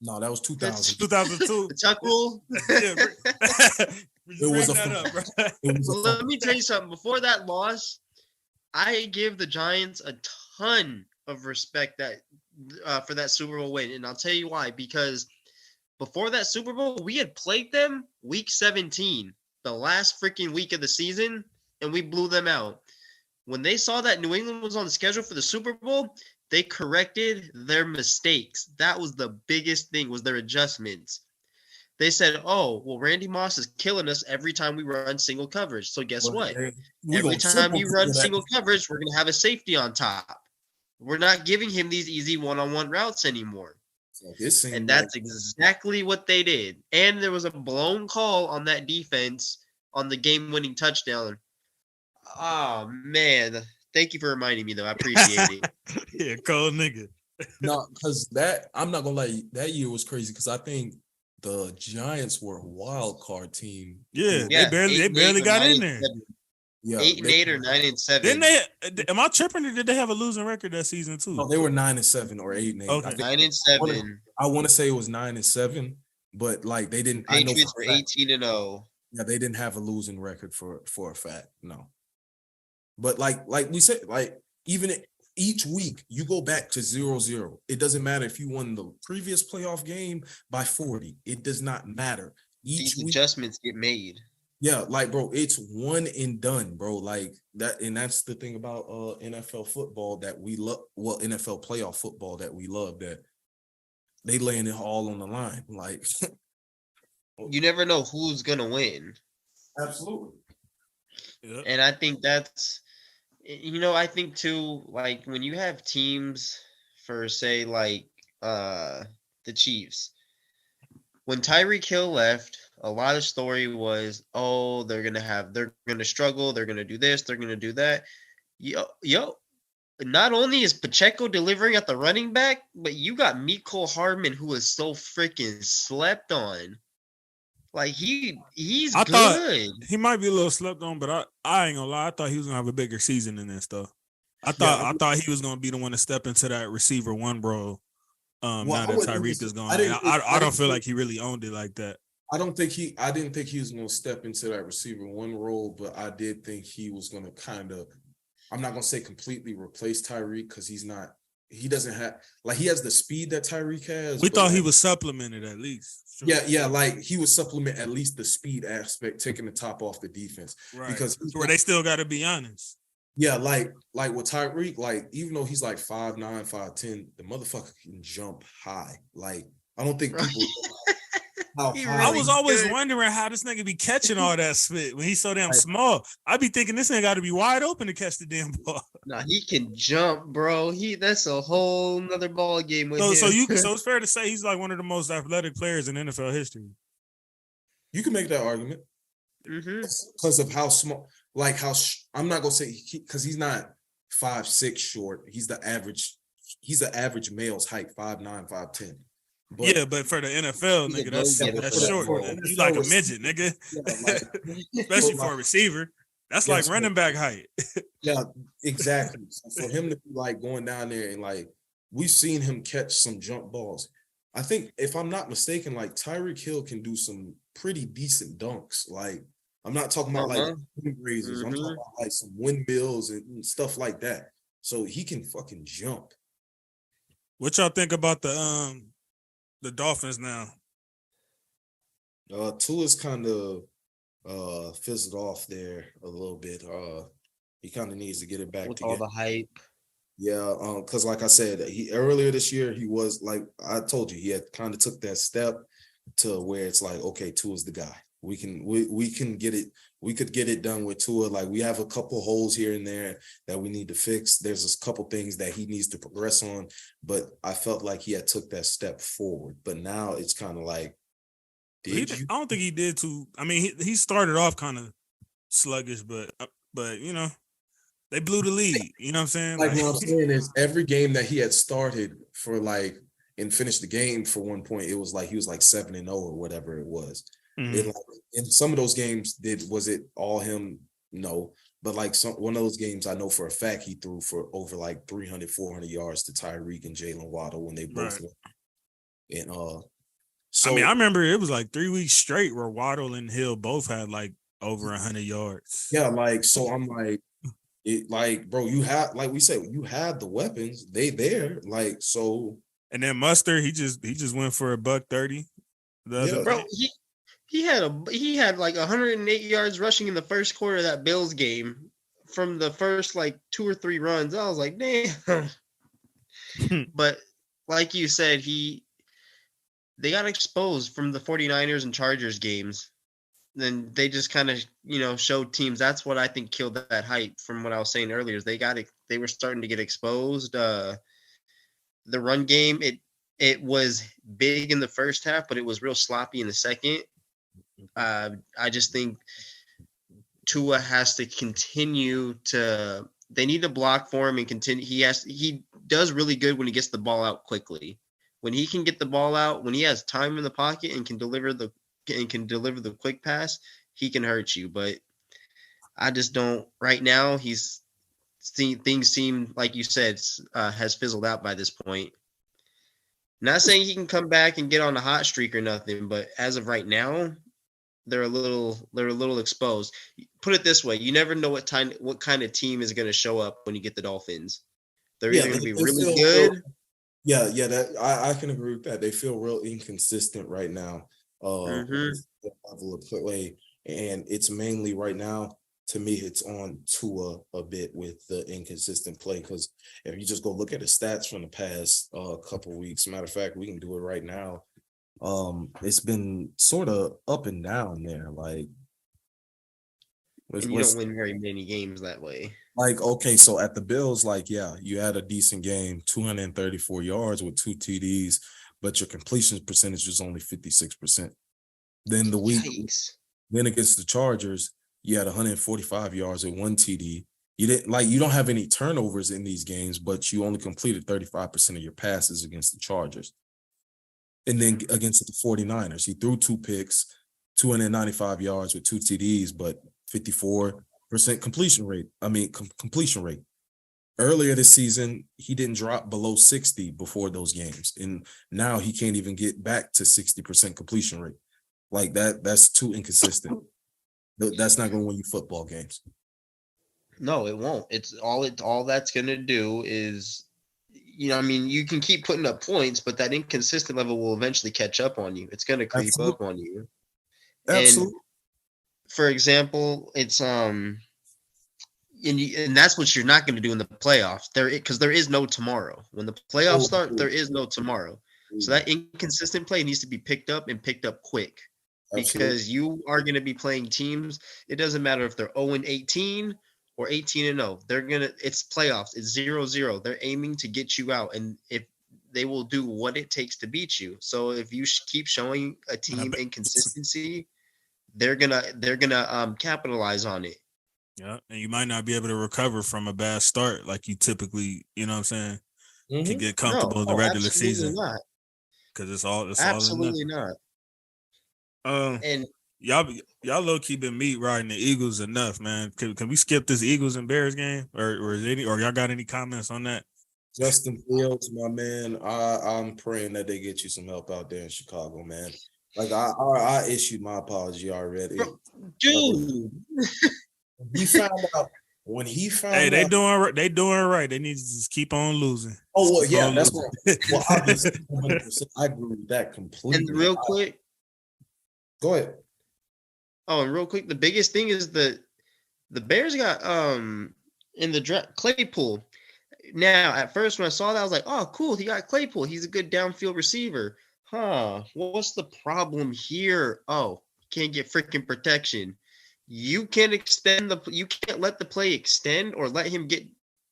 E: No, that was 2000.
C: 2002.
F: The Chuck rule.
E: It was
F: Let me tell you something. Before that loss, I give the Giants a ton of respect that for that Super Bowl win, and I'll tell you why. Because before that Super Bowl, we had played them week 17, the last freaking week of the season, and we blew them out. When they saw that New England was on the schedule for the Super Bowl, they corrected their mistakes. That was the biggest thing, was their adjustments. They said, oh, well, Randy Moss is killing us every time we run single coverage. So guess what? Every time you run single coverage, we're going to have a safety on top. We're not giving him these easy one-on-one routes anymore. And that's exactly what they did. And there was a blown call on that defense on the game-winning touchdown. Oh, man. Thank you for reminding me, though. I appreciate it.
C: Yeah, cold nigga.
E: No, because that, I'm not going to lie, that year was crazy because I think the Giants were a wild card team.
C: Yeah, they barely got in there.
E: Yeah,
F: 8-8 or 9-7.
C: Didn't they? Am I tripping or did they have a losing record that season too?
E: No, they were 9-7 or 8-8.
C: Okay.
F: 9-7.
E: I want to say it was 9-7, but like they didn't.
F: Patriots were 18-0.
E: Yeah, they didn't have a losing record for a fact. No, but like we said, like even each week you go back to 0-0. It doesn't matter if you won the previous playoff game by 40. It does not matter. Each
F: These
E: week,
F: adjustments get made.
E: yeah, like bro, it's one and done, bro. Like that, and that's the thing about NFL football that we love. Well, NFL playoff football that we love, that they laying it all on the line. Like
F: You never know who's gonna win.
E: absolutely.
C: Yep.
F: And I think that's, I think too, like when you have teams for say like the Chiefs, when Tyreek Hill left, a lot of story was, oh, they're gonna struggle, they're gonna do this, they're gonna do that. Yo, not only is Pacheco delivering at the running back, but you got Mecole Hardman, who is so freaking slept on. Like he's
C: I
F: good.
C: thought he might be a little slept on, but I ain't gonna lie. I thought he was gonna have a bigger season than this stuff. I thought he was gonna be the one to step into that receiver one role. Now that Tyreek is gone, I don't feel like he really owned it like that.
E: I didn't think he was going to step into that receiver one role, but I did think he was going to kind of, I'm not going to say completely replace Tyreek because he doesn't have, like he has the speed that Tyreek has.
C: We thought he was supplemented at least.
E: Sure. Yeah, like he would supplement at least the speed aspect, taking the top off the defense.
C: Right.
E: Because
C: where they still got to be honest.
E: Yeah, like with Tyreek, like even though he's like 5'9", 5'10", the motherfucker can jump high. Like I don't think people.
C: I was always wondering how this nigga be catching all that spit when he's so damn small. I be thinking this nigga got to be wide open to catch the damn ball.
F: Nah, he can jump, bro. That's a whole nother ball game with him.
C: So it's fair to say he's like one of the most athletic players in NFL history.
E: You can make that argument because of how small. Like I'm not gonna say because he's not 5'6" short. He's the average. He's the average male's height, 5'9", 5'10". But
C: yeah, but for the NFL, nigga, that's short. He's like a midget, nigga. Yeah, especially for a receiver. That's like running back height.
E: Yeah, exactly. So for him to be like going down there and like we've seen him catch some jump balls. I think if I'm not mistaken, like Tyreek Hill can do some pretty decent dunks. Like I'm not talking about like raises. I'm talking about like some windmills and stuff like that. So he can fucking jump.
C: What y'all think about the Dolphins now?
E: Tua's kind of fizzled off there a little bit. He kind of needs to get it back
F: with
E: together.
F: all the hype.
E: Yeah, because like I said, earlier this year he was like I told you, he had kind of took that step to where it's like, okay, Tua's the guy. We can get it. We could get it done with Tua. Like, we have a couple holes here and there that we need to fix. There's a couple things that he needs to progress on, but I felt like he had took that step forward. But now it's kind of like,
C: I don't think he did too. I mean, he started off kind of sluggish, but you know, they blew the lead. You know what I'm saying?
E: Like, what I'm saying is, every game that he had started for, like, and finished the game for one point, it was like he was like 7-0 or whatever it was.
C: Mhm.
E: In some of those games, was it all him? No, but like one of those games, I know for a fact he threw for over like 300, 400 yards to Tyreek and Jalen Waddle when they both
C: Right.
E: went. And
C: I mean, I remember it was like 3 weeks straight where Waddle and Hill both had like over 100 yards.
E: yeah, like, so I'm like, bro, you have, like we said, you have the weapons, they there, like, so.
C: And then Mustard, he just went for $130.
E: Yeah.
F: Bro, he had like 108 yards rushing in the first quarter of that Bills game from the first like 2 or 3 runs. I was like, damn. But like you said, they got exposed from the 49ers and Chargers games. Then they just kind of, showed teams. That's what I think killed that hype from what I was saying earlier. Is they were starting to get exposed. The run game, it was big in the first half, but it was real sloppy in the second. I just think Tua has to continue to. They need to block for him and continue. He does really good when he gets the ball out quickly. When he can get the ball out, when he has time in the pocket and can deliver the quick pass, he can hurt you. But I just don't. Right now, things seem like you said has fizzled out by this point. Not saying he can come back and get on a hot streak or nothing, but as of right now, they're a little exposed. Put it this way: you never know what kind of team is going to show up when you get the Dolphins. They're either going to be really good.
E: Yeah, that I can agree with that. They feel real inconsistent right now. Level of play, and it's mainly right now. To me, it's on Tua a bit with the inconsistent play, because if you just go look at the stats from the past couple weeks, matter of fact, we can do it right now. It's been sort of up and down there. Like,
F: and you don't win very many games that way.
E: Like, okay, so at the Bills, like, yeah, you had a decent game, 234 yards with 2 TDs, but your completion percentage was only 56%. Then then against the Chargers, you had 145 yards and 1 TD. You don't have any turnovers in these games, but you only completed 35% of your passes against the Chargers. And then against the 49ers, he threw 2 picks, 295 yards with 2 TDs, but 54% completion rate. Completion rate. Earlier this season, he didn't drop below 60 before those games. And now he can't even get back to 60% completion rate. Like, that's too inconsistent. That's not going to win you football games.
F: No, it won't. It's all that's going to do is, you can keep putting up points, but that inconsistent level will eventually catch up on you. It's going to creep up on you.
E: Absolutely.
F: And for example, it's and that's what you're not going to do in the playoffs. Because there is no tomorrow. When the playoffs start, there is no tomorrow. So that inconsistent play needs to be picked up and picked up quick. Because you are going to be playing teams. It doesn't matter if they're 0-18 or 18-0. It's playoffs. It's 0-0. They're aiming to get you out, and if they will do what it takes to beat you. So if you keep showing a team inconsistency, they're gonna capitalize on it.
C: Yeah, and you might not be able to recover from a bad start like you typically, you know what I'm saying, can get comfortable in the regular season. Because it's all
F: absolutely not.
C: And y'all low key been meat riding the Eagles enough, man. Can we skip this Eagles and Bears game, or y'all got any comments on that?
E: Justin Fields, my man, I'm praying that they get you some help out there in Chicago, man. Like, I issued my apology already,
F: dude.
E: When he found
C: hey, they
E: out,
C: doing right. They need to just keep on losing.
E: Oh well, yeah, that's what. Well, obviously, 100%, I agree with that completely.
F: And real quick,
E: go ahead.
F: Oh, and real quick, the biggest thing is the Bears got in the draft Claypool. Now, at first when I saw that, I was like, "Oh, cool, he got Claypool. He's a good downfield receiver." Huh? What's the problem here? Oh, can't get freaking protection. You can't let the play extend or let him get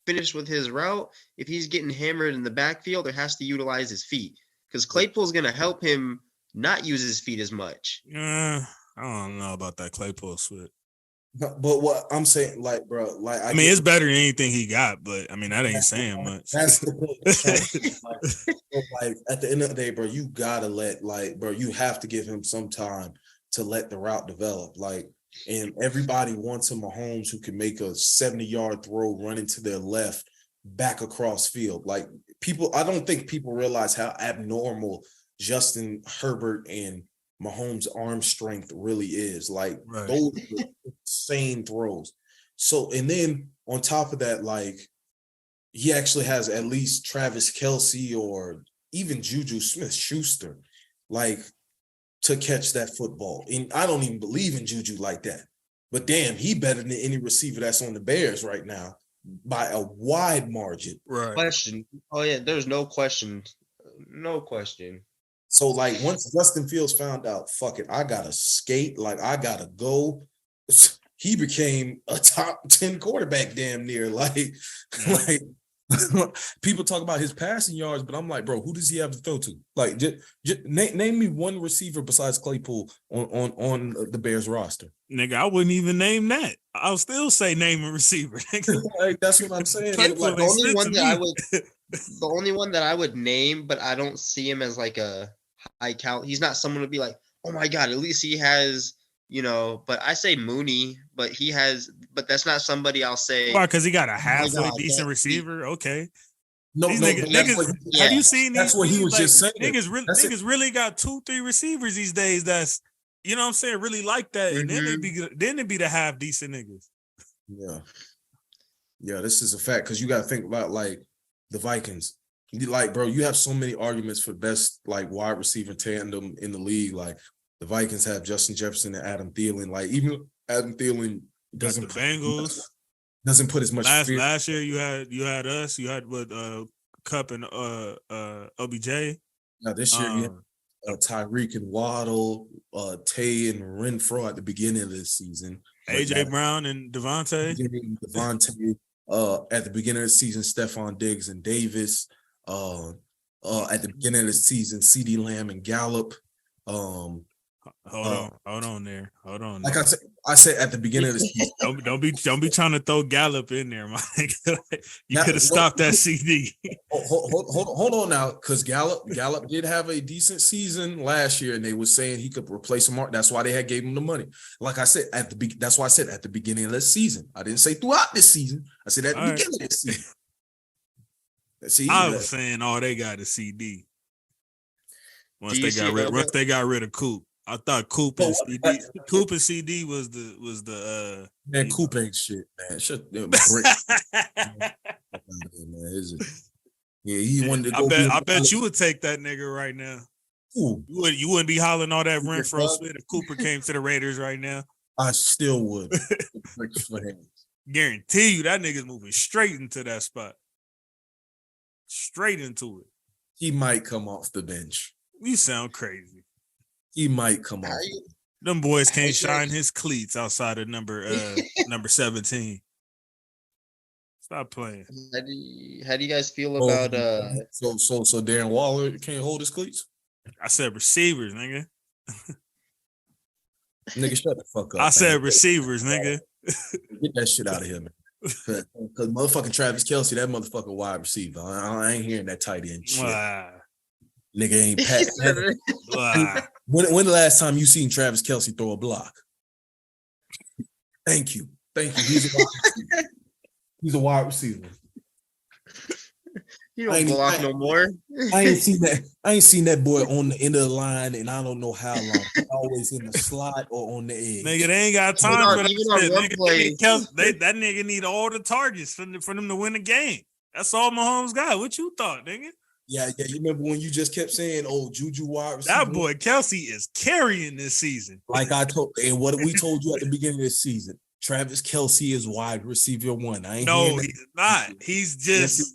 F: finished with his route. If he's getting hammered in the backfield, there has to utilize his feet because Claypool's going to help him not use his feet as much.
C: I don't know about that Claypool switch.
E: But what I'm saying, like, bro, like
C: I mean, it's better than anything he got, but I mean, that ain't saying much.
E: That's the point. Like, at the end of the day, bro, you gotta you have to give him some time to let the route develop. Like, and everybody wants a Mahomes who can make a 70-yard throw running to their left back across field. Like, I don't think people realize how abnormal Justin Herbert and Mahomes' arm strength really is. Like, those are insane throws. So, and then on top of that, like, he actually has at least Travis Kelce or even Juju Smith-Schuster, like, to catch that football. And I don't even believe in Juju like that. But damn, he better than any receiver that's on the Bears right now by a wide margin.
C: Right.
F: Question. Oh, yeah, there's no question. No question.
E: So, like, once Justin Fields found out, fuck it, I gotta skate, like, I gotta go, he became a top 10 quarterback damn near. Like people talk about his passing yards, but I'm like, bro, who does he have to throw to? Like, just name me one receiver besides Claypool on the Bears roster.
C: Nigga, I wouldn't even name that. I'll still say name a receiver.
E: Like, that's what I'm saying.
F: Like, the only one that I would name, but I don't see him as like a high count. He's not someone to be like, oh my God, at least he has, but I say Mooney, but that's not somebody I'll say.
C: Why? Because he got a halfway decent receiver. Okay.
E: No,
C: niggas, have you seen these?
E: That's what he was just saying.
C: Niggas really got 2-3 receivers these days. That's, you know what I'm saying, really like that. And then it be the half decent niggas.
E: Yeah, this is a fact because you got to think about like the Vikings. Like, bro, you have so many arguments for best like wide receiver tandem in the league. Like, the Vikings have Justin Jefferson and Adam Thielen. Like, even Adam Thielen doesn't put as much.
C: Last year you had us. You had with Cup and OBJ.
E: Now this year you have Tyreek and Waddle, Tay and Renfro at the beginning of this season.
C: AJ Brown and Devontae.
E: At the beginning of the season, Stephon Diggs and Davis. At the beginning of the season, CeeDee Lamb and Gallup. Hold on there. Like I said at the beginning of the season.
C: Don't be trying to throw Gallup in there, Mike. You could have stopped that CD.
E: Hold on now, because Gallup did have a decent season last year, and they were saying he could replace Mark. That's why they gave him the money. Like I said that's why I said at the beginning of the season. I didn't say throughout this season. I said at the beginning of this season.
C: I was saying, they got a CD. Once they got rid of Coop. I thought Coop and CD was the
E: man. Coop ain't shit, man. Shut them. He wanted to go.
C: I bet you would take that nigga right now.
E: Ooh.
C: You wouldn't be hollering all that Renfro Smith if Cooper came to the Raiders right now.
E: I still would.
C: Guarantee you that nigga's moving straight into that spot. Straight into it.
E: He might come off the bench.
C: You sound crazy.
E: He might come off.
C: Them boys can't shine his cleats outside of number 17. Stop playing.
F: How do you guys feel about
E: So Darren Waller can't hold his cleats?
C: I said receivers, nigga.
E: Nigga, shut the fuck up.
C: I said receivers, nigga.
E: Get that shit out of here, man. Because motherfucking Travis Kelce, that motherfucking wide receiver. I ain't hearing that tight end shit. Nigga ain't pat. When the last time you seen Travis Kelce throw a block? Thank you. He's a wide receiver.
F: He don't block no more.
E: I ain't seen that boy on the end of the line, and I don't know how long. He's always in the slot or on the edge.
C: Nigga, they ain't got time for that shit. That nigga need all the targets for them to win the game. That's all Mahomes got. What you thought, nigga?
E: Yeah. You remember when you just kept saying, Juju wide receiver?
C: That boy Kelce is carrying this season.
E: Like I told, and what we told you at the beginning of the season. Travis Kelce is wide receiver one.
C: No, he's not. He's just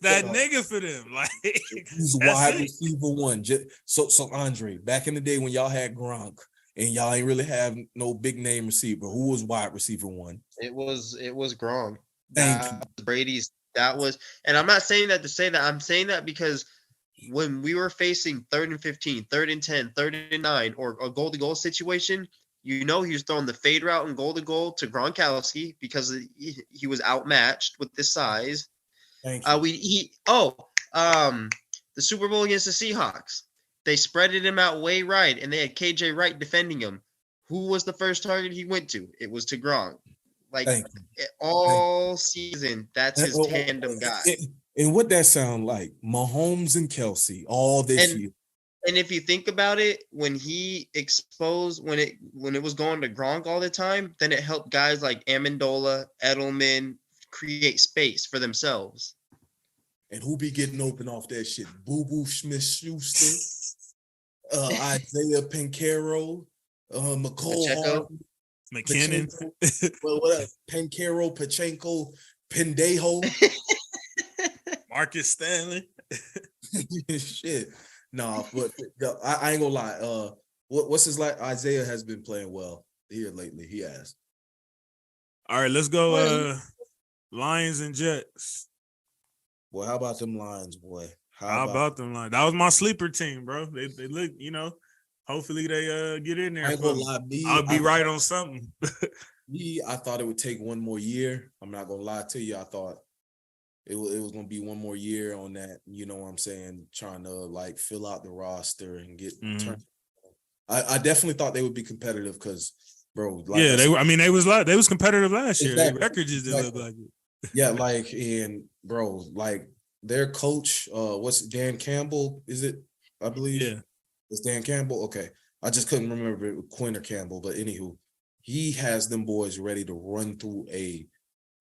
C: that nigga for them. Like,
E: he's wide receiver one. So Andre, back in the day when y'all had Gronk and y'all ain't really have no big name receiver. Who was wide receiver one?
F: It was Gronk.
E: Thank
F: That was Brady's. That was, and I'm not saying that to say that. I'm saying that because when we were facing 3rd and 15, 3rd and 10, 3rd and 9, or a goal to goal situation, he was throwing the fade route and goal to goal to Gronkowski because he was outmatched with this size.
E: Thank you.
F: The Super Bowl against the Seahawks, they spreaded him out way right, and they had KJ Wright defending him. Who was the first target he went to? It was to Gronk. Like all season, that's his tandem guy.
E: And what that sound like? Mahomes and Kelsey all this year.
F: And if you think about it, when he exposed when it was going to Gronk all the time, then it helped guys like Amendola, Edelman create space for themselves.
E: And who be getting open off that shit? Boo Boo Smith-Schuster, Isaiah Pancaro, McCole Hardman,
C: McKinnon.
E: Well, what else? Pancaro, Pachenko, Pendejo.
C: Marcus Stanley.
E: Shit. Nah, but I ain't gonna lie. What's his like? Isaiah has been playing well here lately. He has.
C: All right, let's go. Lions and Jets.
E: Boy, how about them Lions, boy?
C: How about them Lions? That was my sleeper team, bro. They look, hopefully they get in there.
E: I ain't gonna lie,
C: I'll be right on something.
E: I thought it would take one more year. I'm not gonna lie to you. I thought it was gonna be one more year on that. You know what I'm saying? Trying to like fill out the roster and get turned. I definitely thought they would be competitive because, bro. Like
C: yeah, they was competitive last year.
E: Exactly.
C: Their record just didn't look like it.
E: Yeah, like, and bro, like their coach, what's Dan Campbell? Is it? I believe.
C: Yeah,
E: it's Dan Campbell. Okay, I just couldn't remember if it was Quinn or Campbell, but anywho, he has them boys ready to run through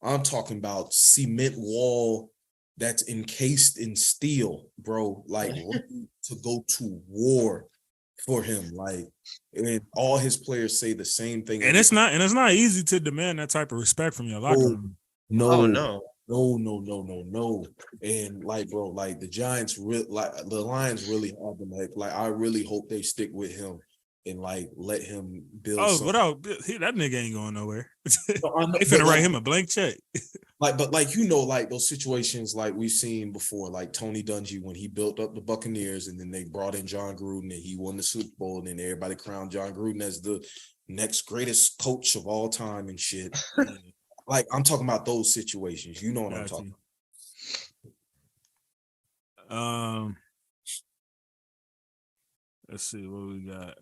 E: I'm talking about cement wall that's encased in steel, bro. Like ready to go to war for him. Like, and all his players say the same thing.
C: And it's not easy to demand that type of respect from your locker room.
E: No.
F: No.
E: And like, bro, like the Giants, the Lions really have them. Like, I really hope they stick with him and like let him build.
C: Oh,
E: something.
C: that nigga ain't going nowhere. They
E: They
C: finna write him a blank check.
E: like those situations like we've seen before, like Tony Dungy when he built up the Buccaneers and then they brought in John Gruden and he won the Super Bowl and then everybody crowned John Gruden as the next greatest coach of all time and shit. Like, I'm talking about those situations. You know what I'm talking
C: about. Let's see what we got.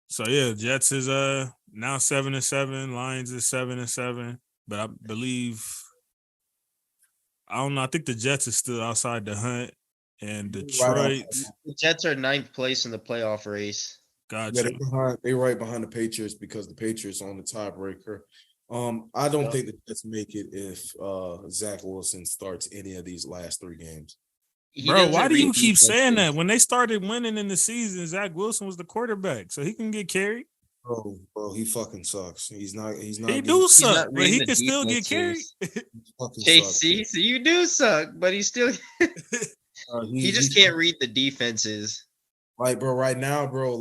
C: So yeah, Jets is now 7-7. Lions is 7-7. But I believe I don't know. I think the Jets is still outside the hunt, and Detroit.
F: The Jets are 9th place in the playoff race.
C: Gotcha.
E: Yeah, they right behind the Patriots because the Patriots on the tiebreaker. I don't think the Jets make it if Zach Wilson starts any of these last 3 games.
C: Bro, why do you keep saying that? When they started winning in the season, Zach Wilson was the quarterback, so he can get carried.
E: Bro, he fucking sucks. He's not.
C: He do suck, but he can still get carried.
F: JC, so you do suck, but he still. He just can't read the defenses.
E: Like, bro, right now, bro,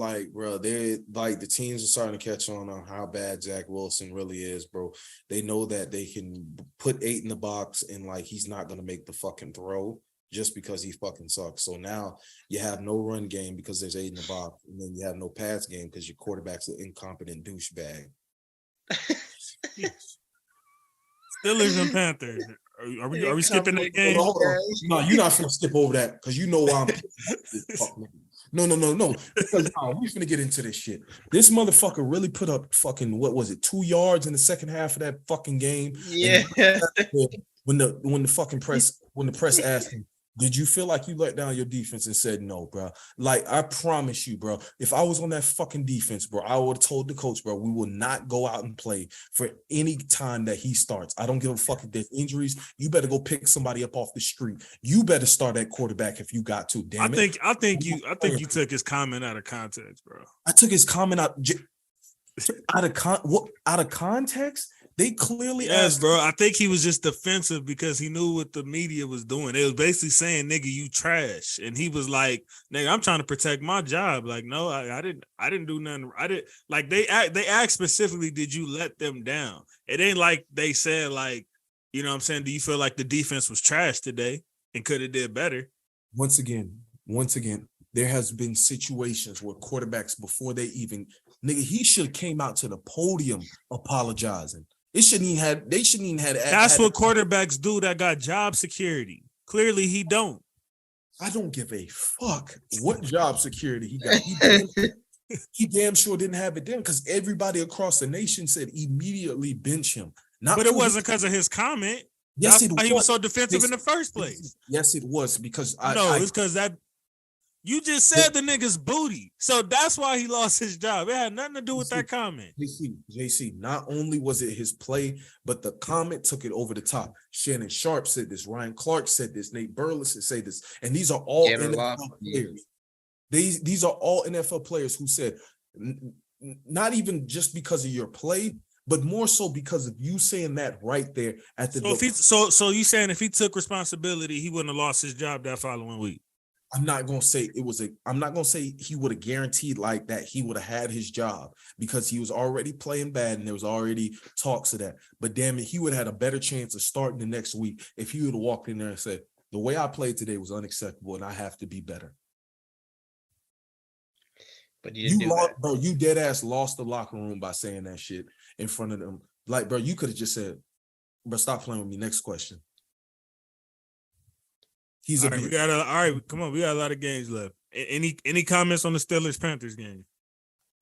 E: they're like the teams are starting to catch on how bad Zach Wilson really is, bro. They know that they can put 8 in the box and like he's not gonna make the fucking throw just because he fucking sucks. So now you have no run game because there's 8 in the box, and then you have no pass game because your quarterback's an incompetent douchebag.
C: Steelers and Panthers. Are we skipping that game?
E: No, you're not gonna skip over that because you know why I'm. No. Because we finna get into this shit. This motherfucker really put up fucking 2 yards in the second half of that fucking game.
F: Yeah.
E: When the press asked him, did you feel like you let down your defense and said no, bro? Like, I promise you, bro, if I was on that fucking defense, bro, I would have told the coach, bro, we will not go out and play for any time that he starts. I don't give a fuck if there's injuries. You better go pick somebody up off the street. You better start at quarterback if you got to. Damn it.
C: I think you took his comment out of context, bro.
E: I took his comment out of context. They clearly
C: Yes,
E: asked.
C: bro. I think he was just defensive because he knew what the media was doing. They was basically saying, "Nigga, you trash," and he was like, "Nigga, I'm trying to protect my job." Like, no, I didn't do nothing. I did like they asked specifically, "Did you let them down?" It ain't like they said like, you know what I'm saying? Do you feel like the defense was trash today and could have did better?
E: Once again, there has been situations where quarterbacks before they even he should have came out to the podium apologizing. They shouldn't even had.
C: That's what quarterbacks do that got job security. Clearly, he don't.
E: I don't give a fuck what job security he got. He damn sure didn't have it then because everybody across the nation said immediately bench him.
C: But it wasn't because of his comment.
E: Yes,
C: That's why he was so defensive in the first place.
E: Yes, it was because
C: it's because that you just said the nigga's booty. So that's why he lost his job. It had nothing to do with that comment.
E: JC, not only was it his play, but the comment took it over the top. Shannon Sharp said this, Ryan Clark said this, Nate Burleson said this, and these are all NFL players. These are all NFL players who said, not even just because of your play, but more so because of you saying that right there at the.
C: So you saying if he took responsibility, he wouldn't have lost his job that following week?
E: I'm not gonna say I'm not gonna say he would have guaranteed like that he would have had his job because he was already playing bad and there was already talks of that. But damn it, he would have had a better chance of starting the next week if he would have walked in there and said, the way I played today was unacceptable and I have to be better.
G: But you didn't do that.
E: Bro, you dead ass lost the locker room by saying that shit in front of them. Like, bro, you could have just said, bro, stop playing with me. Next question.
C: All right, come on. We got a lot of games left. Any comments on the Steelers-Panthers game?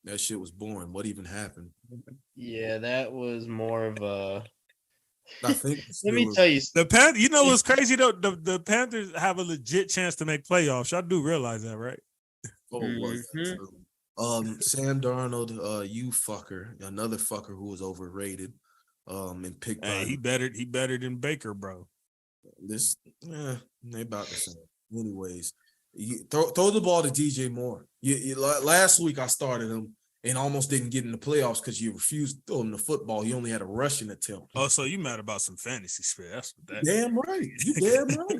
E: That shit was boring. What even happened?
G: Yeah, that was more of a.
E: I think
G: Let me tell you,
C: the Panthers. You know what's crazy though? The Panthers have a legit chance to make playoffs. Y'all do realize that, right?
E: Sam Darnold, you fucker, another fucker who was overrated, and picked.
C: Hey, he better than Baker, bro.
E: They about the same. Anyways, you throw the ball to DJ Moore. Last week I started him and almost didn't get in the playoffs because you refused to throw him the football. He only had a rushing attempt.
C: Oh, so you mad about some fantasy spit? That's what that.
E: Damn right. You damn right.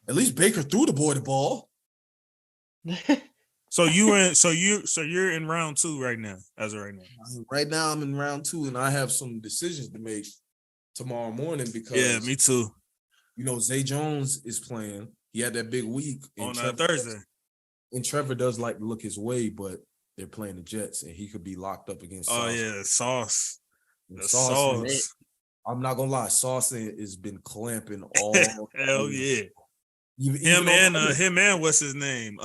E: At least Baker threw the boy the ball.
C: So you're in round 2 right now, as of right now.
E: Right now I'm in round 2 and I have some decisions to make tomorrow morning because
C: yeah, me too.
E: You know, Zay Jones is playing. He had that big week
C: on Thursday.
E: And Trevor does like to look his way, but they're playing the Jets, and he could be locked up against Sauce.
C: Oh, yeah, Sauce.
E: Sauce. I'm not going to lie. Sauce has been clamping all.
C: Hell yeah. Him and what's his name?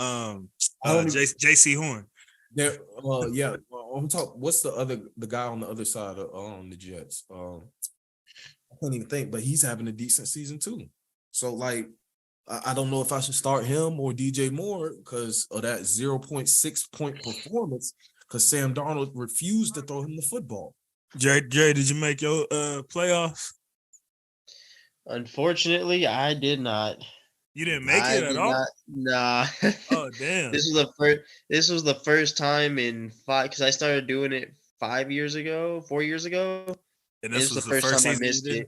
C: J.C. Horn.
E: Yeah. I'm talking. What's the guy on the other side of the Jets? I can't even think, but he's having a decent season too. So, like, I don't know if I should start him or DJ Moore because of that 0.6 point performance because Sam Darnold refused to throw him the football.
C: Jerry, did you make your playoffs?
G: Unfortunately, I did not.
C: You didn't make it at all?
G: Nah.
C: Oh, damn.
G: This was the first time in 5 because I started doing it 4 years ago.
C: And this was the first time I missed it.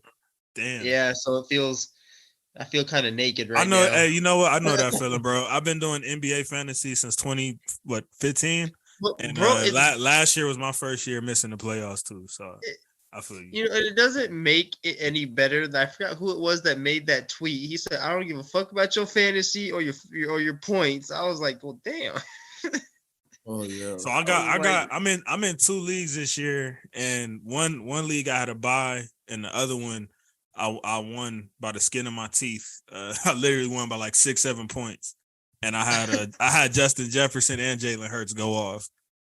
C: Damn.
G: Yeah, so I feel kind of naked right now.
C: Hey, you know what? I know that feeling, bro. I've been doing NBA fantasy since 2015. And last year was my first year missing the playoffs too. So I feel you.
G: You know, it doesn't make it any better. I forgot who it was that made that tweet. He said, "I don't give a fuck about your fantasy or your points." I was like, "Well, damn."
E: Oh yeah.
C: So I'm in 2 leagues this year, and one league I had a bye, and the other one I won by the skin of my teeth. I literally won by like 6-7 points, and I had Justin Jefferson and Jalen Hurts go off,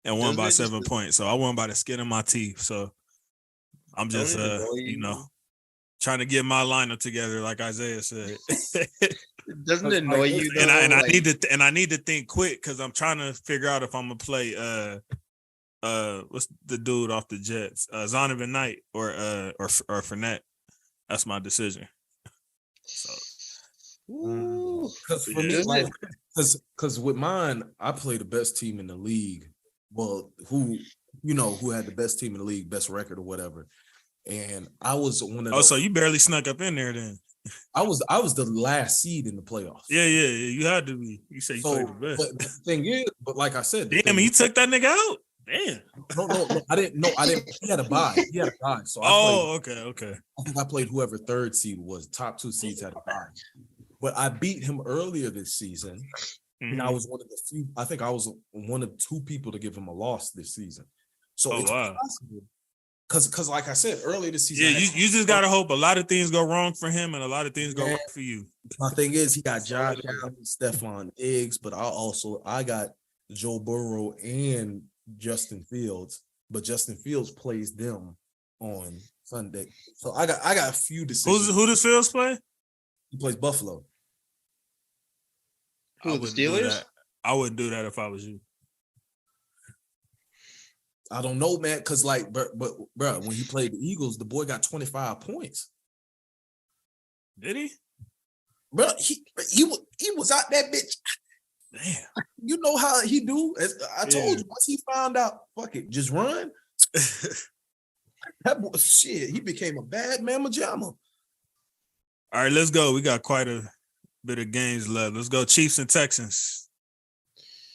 C: and won by 7 points. So I won by the skin of my teeth. So I'm just trying to get my lineup together, like Isaiah said.
G: Doesn't it annoy you though?
C: And I need to think quick because I'm trying to figure out if I'm gonna play what's the dude off the Jets, Zonovan Knight or Fournette. That's my decision. So,
E: because for me, because with mine, I play the best team in the league. Well, who had the best team in the league, best record or whatever. and I was one of
C: Oh,
E: those.
C: so you barely snuck up in there then?
E: I was the last seed in the playoffs.
C: Yeah. You had to be. You say you played the best.
E: But the thing is, but like I said,
C: Damn, he took that nigga out. Damn.
E: No, I didn't. No, I didn't. He had a bye. So
C: Okay.
E: I think I played whoever third seed was. Top two seeds had a bye. But I beat him earlier this season, and I was one of the few. I think I was one of two people to give him a loss this season. So it's possible. Because like I said earlier this season,
C: you just gotta hope a lot of things go wrong for him and a lot of things go right for you.
E: My thing is, he got Josh Allen, Stephon Diggs, but I got Joe Burrow and Justin Fields, but Justin Fields plays them on Sunday. So I got a few decisions.
C: Who does Fields play?
E: He plays Buffalo.
G: Who, the Steelers?
C: I wouldn't do that if I was you.
E: I don't know, man, because like, but bro, when he played the Eagles, the boy got 25 points.
C: Did he?
E: Bro, he was out that bitch.
C: Damn.
E: You know how he do? As I told you, once he found out, fuck it, just run. That boy, shit, he became a bad mamma jamma.
C: All right, let's go. We got quite a bit of games left. Let's go, Chiefs and Texans.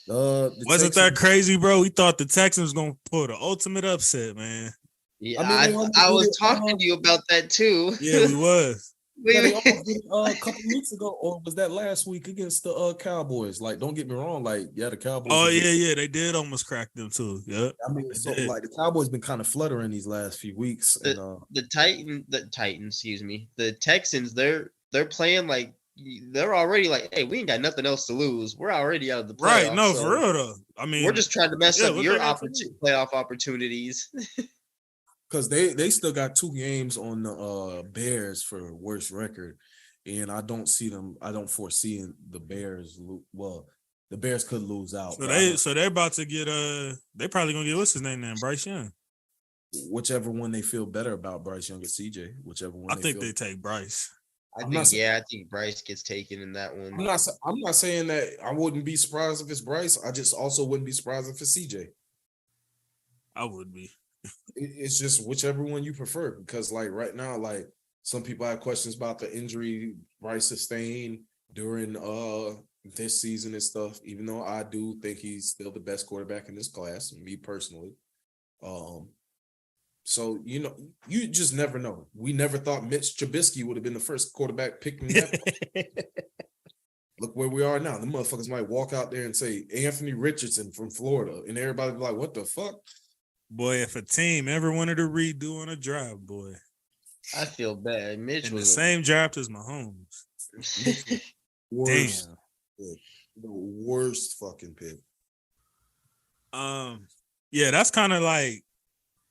C: Wasn't that crazy, bro? We thought the Texans was gonna pull the ultimate upset, man.
G: Yeah, I was talking to you about that too.
C: Yeah, we was.
E: Yeah, they almost did it, a couple weeks ago, or was that last week against the Cowboys? Like, don't get me wrong, like, yeah, the Cowboys.
C: Oh yeah, they did almost crack them too. Yeah,
E: I mean, so like the Cowboys been kind of fluttering these last few weeks.
G: The Titans, excuse me, the Texans, they're playing like they're already like, hey, we ain't got nothing else to lose. We're already out of the playoffs.
C: Right? No, for real though. I mean,
G: we're just trying to mess up your playoff opportunities.
E: Because they still got 2 games on the Bears for worst record, and I don't foresee the Bears. Well, the Bears could lose out.
C: So they're about to get they probably gonna get what's his name then, Bryce Young.
E: Whichever one they feel better about, Bryce Young or CJ, whichever one.
C: I think they take Bryce.
G: I think Bryce gets taken in that one.
E: I'm not saying that I wouldn't be surprised if it's Bryce. I just also wouldn't be surprised if it's CJ.
C: I would be.
E: It's just whichever one you prefer, because like right now, like some people have questions about the injury Bryce sustained during this season and stuff, even though I do think he's still the best quarterback in this class, me personally. So you just never know. We never thought Mitch Trubisky would have been the first quarterback picked in that. Look where we are now. The motherfuckers might walk out there and say Anthony Richardson from Florida, and everybody be like, "What the fuck?"
C: Boy, if a team ever wanted to redo on a draft, boy,
G: I feel bad. Mitch
C: in
G: was
C: the same draft as Mahomes.
E: Worst,
C: Damn.
E: pick. The worst fucking pick.
C: Yeah, that's kind of like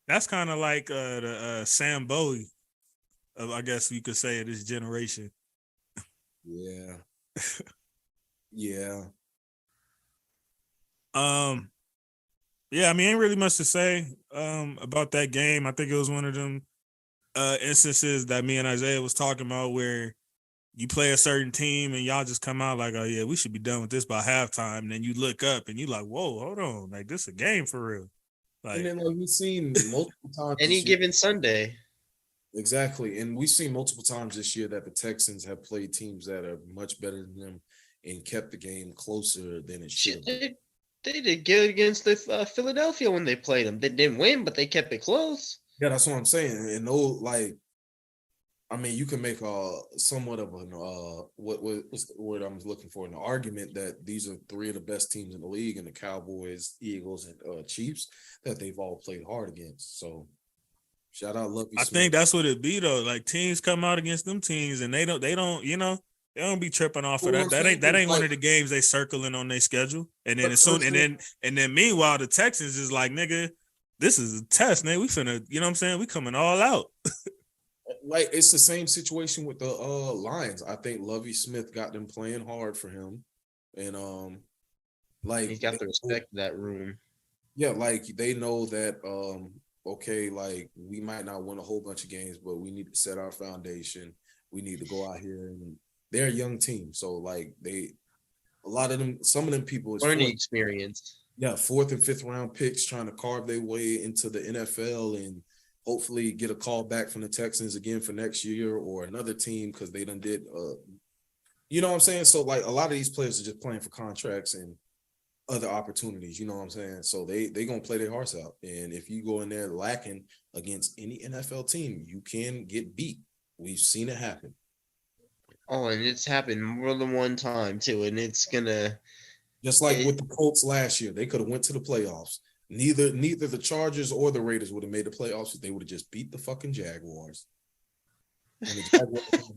C: the Sam Bowie of, I guess you could say, of this generation.
E: Yeah. Yeah.
C: Yeah, I mean, ain't really much to say about that game. I think it was one of them instances that me and Isaiah was talking about where you play a certain team and y'all just come out like, oh yeah, we should be done with this by halftime. And then you look up and you like, whoa, hold on, like this is a game for real. Like,
E: and then we've seen multiple times
G: any given Sunday.
E: Exactly, and we've seen multiple times this year that the Texans have played teams that are much better than them and kept the game closer than it should.
G: They did good against the Philadelphia when they played them. They didn't win, but they kept it close.
E: Yeah, that's what I'm saying. And I mean, you can make somewhat of an what's the word I'm looking for? An argument that these are 3 of the best teams in the league, and the Cowboys, Eagles, and Chiefs that they've all played hard against. So, shout out Lovie Smith.
C: I think that's what it be though. Like teams come out against them teams, and they don't, they don't be tripping off of that. That ain't one of the games they circling on their schedule. And then and then meanwhile, the Texans is like, nigga, this is a test, nigga. We finna, you know what I'm saying? We coming all out.
E: Like it's the same situation with the Lions. I think Lovie Smith got them playing hard for him, and like
G: he's got the respect of that room.
E: Yeah, like they know that okay, like we might not win a whole bunch of games, but we need to set our foundation. We need to go out here, and they're a young team, so like some of them people is
G: learning experience.
E: Yeah, 4th and 5th round picks trying to carve their way into the NFL, and hopefully get a call back from the Texans again for next year or another team because they done did you know what I'm saying? So like a lot of these players are just playing for contracts and other opportunities, you know what I'm saying? So they gonna play their hearts out. And if you go in there lacking against any NFL team, you can get beat. We've seen it happen.
G: Oh, and it's happened more than one time too, and it's gonna
E: Just like with the Colts last year, they could have went to the playoffs. Neither the Chargers or the Raiders would have made the playoffs if they would have just beat the fucking Jaguars. And the Jaguars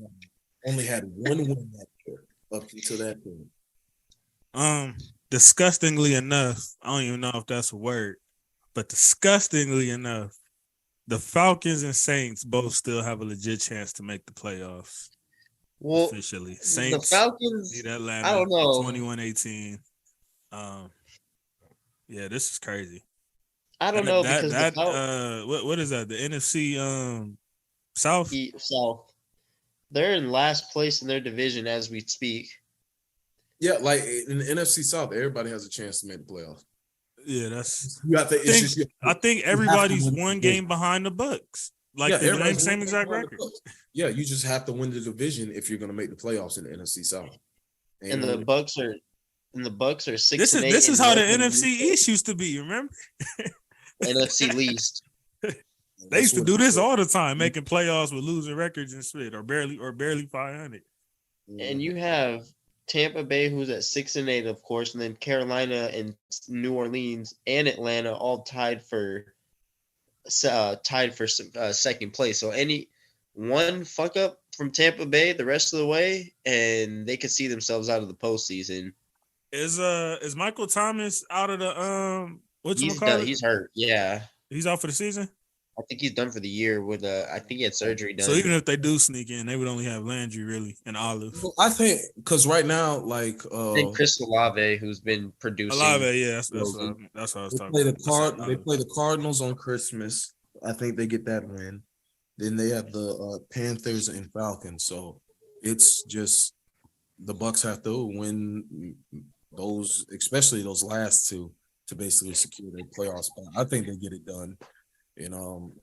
E: only had one win that year up until that point.
C: Disgustingly enough, I don't even know if that's a word, but disgustingly enough, the Falcons and Saints both still have a legit chance to make the playoffs.
G: well
C: Officially,
G: the
C: Saints
G: Falcons.
C: beat Atlanta
G: I don't know.
C: 21-18. Yeah, this is crazy.
G: I don't know because
C: what is that? The NFC South?
G: South. They're in last place in their division as we speak.
E: Yeah, like in the NFC South, everybody has a chance to make the playoffs.
C: Yeah, that's.
E: You have to.
C: I think everybody's one game behind the Bucks. Like the same exact record.
E: Yeah, you just have to win the division if you're going to make the playoffs in the NFC South.
G: And the Bucks are 6-8.
C: This is how the NFC East used to be. Remember?
G: NFC least.
C: They used to do this all the time, making playoffs with losing records and shit, or barely 500.
G: And you have Tampa Bay, who's at 6-8, of course, and then Carolina and New Orleans and Atlanta all tied for second place. So any one fuck up from Tampa Bay the rest of the way, and they could see themselves out of the postseason.
C: Is Michael Thomas out of the
G: He's hurt. Yeah,
C: he's out for the season.
G: I think he's done for the year with I think he had surgery done.
C: So even if they do sneak in, they would only have Landry really and Olive.
E: Well, I think because right now, like
G: I think Chris Olave, who's been producing.
C: Olave, yeah, that's what I was talking about.
E: They play the Cardinals on Christmas. I think they get that win. Then they have the Panthers and Falcons. So it's just the Bucks have to win those, especially those last two, to basically secure their playoff spot. I think they get it done.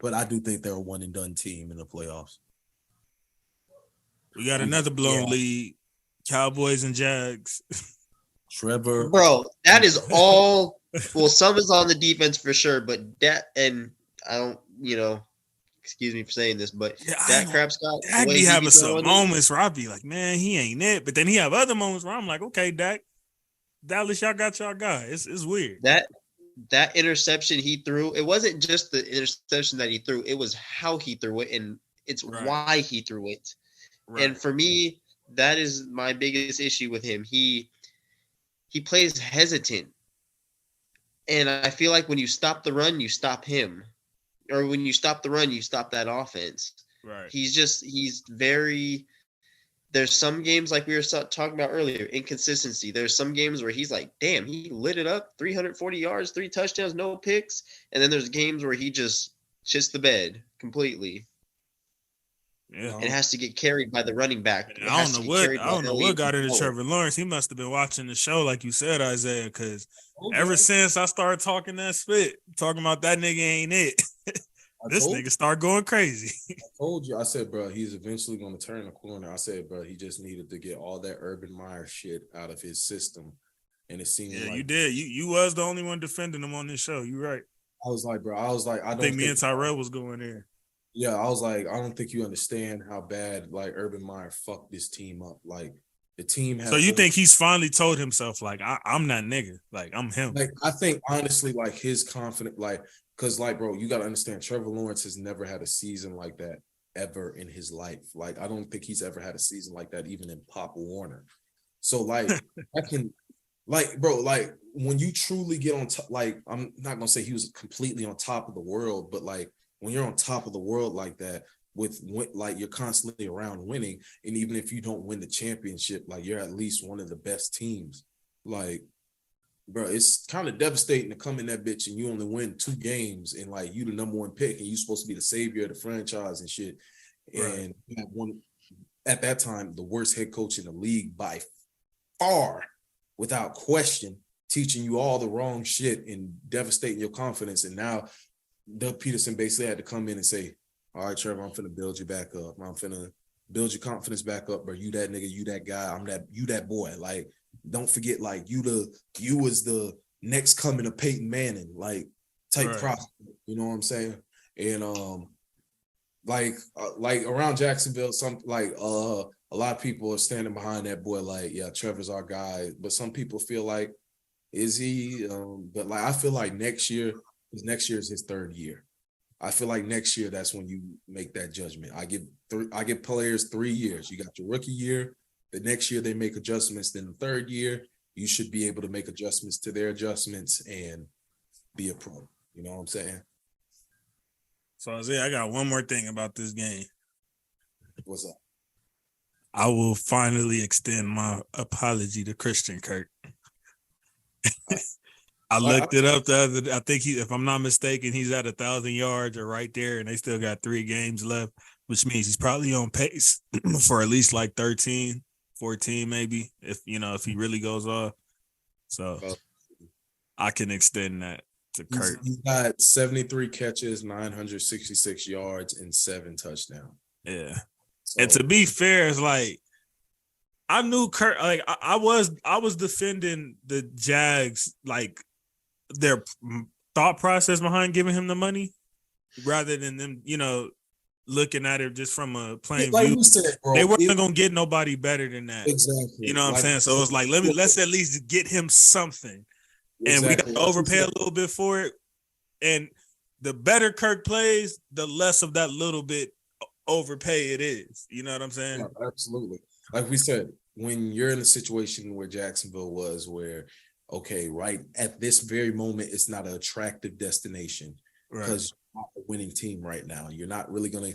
E: But I do think they're a one and done team in the playoffs.
C: We got another blown lead. Cowboys and Jags.
E: Trevor.
G: Bro, that is all. Well, some is on the defense for sure, but that, and I don't, excuse me for saying this, but Dak Prescott.
C: Dak be having some moments where I be like, man, he ain't it. But then he have other moments where I'm like, okay, Dak, Dallas, y'all got y'all guy. It's weird.
G: That interception he threw, it wasn't just the interception that he threw, it was how he threw it, and it's why he threw it. Right. And for me, that is my biggest issue with him. He plays hesitant. And I feel like when you stop the run, you stop him. Or when you stop the run, you stop that offense.
C: Right.
G: He's very. There's some games like we were talking about earlier, inconsistency. There's some games where he's like, damn, he lit it up, 340 yards, 3 touchdowns, no picks. And then there's games where he just shits the bed completely.
C: Yeah.
G: It has to get carried by the running back.
C: I don't know what got into Trevor Lawrence. He must have been watching the show, like you said, Isaiah, because ever since I started talking that spit, talking about that nigga ain't it. This nigga start going crazy.
E: I told you. I said, bro, he's eventually going to turn the corner. I said, bro, he just needed to get all that Urban Meyer shit out of his system. And it seemed like
C: you did. You was the only one defending him on this show. You right.
E: I was like, bro, I
C: think me and Tyrell was going there.
E: Yeah, I was like, I don't think you understand how bad like Urban Meyer fucked this team up. Like the team has.
C: So you think he's finally told himself, like, I'm not nigga, like I'm him.
E: Like I think honestly, like his confidence, like. Because, like, bro, you got to understand, Trevor Lawrence has never had a season like that ever in his life. Like, I don't think he's ever had a season like that even in Pop Warner. So, like, bro, like, when you truly get on top, like, I'm not going to say he was completely on top of the world, but, like, when you're on top of the world like that, like, you're constantly around winning, and even if you don't win the championship, like, you're at least one of the best teams. Like, bro, it's kind of devastating to come in that bitch and you only win 2 games and like you the number 1 pick and you supposed to be the savior of the franchise and shit. Right. And you have one at that time, the worst head coach in the league by far, without question, teaching you all the wrong shit and devastating your confidence. And now Doug Peterson basically had to come in and say, all right, Trevor, I'm finna build you back up. I'm finna build your confidence back up, bro. You that nigga, you that guy, you that boy. Like, don't forget, like, you was the next coming of Peyton Manning, like, type prospect. You know what I'm saying? And like around Jacksonville, a lot of people are standing behind that boy, like, yeah, Trevor's our guy. But some people feel like, is he? But like, I feel like next year is his third year. I feel like next year, that's when you make that judgment. I give players 3 years. You got your rookie year. The next year they make adjustments. Then the third year, you should be able to make adjustments to their adjustments and be a pro. You know what I'm saying?
C: So Isaiah, I got one more thing about this game.
E: What's up?
C: I will finally extend my apology to Christian Kirk. I looked it up I think if I'm not mistaken, he's at 1,000 yards or right there, and they still got 3 games left, which means he's probably on pace for at least like 13, 14 maybe, if he really goes off. So I can extend that to Kirk.
E: He's got 73 catches, 966 yards, and 7 touchdowns.
C: Yeah. So, and to be fair, it's like I knew Kirk. Like I was defending the Jags, like their thought process behind giving him the money, rather than them, looking at it just from a plain view. You said, bro, they weren't gonna get nobody better than that.
E: Exactly.
C: You know what I'm saying? So it's like let's at least get him something, and we got to overpay a little bit for it. And the better Kirk plays, the less of that little bit overpay it is. You know what I'm saying?
E: Yeah, absolutely. Like we said, when you're in a situation where Jacksonville was, where okay, right at this very moment, it's not an attractive destination because you're not a winning team right now. You're not really gonna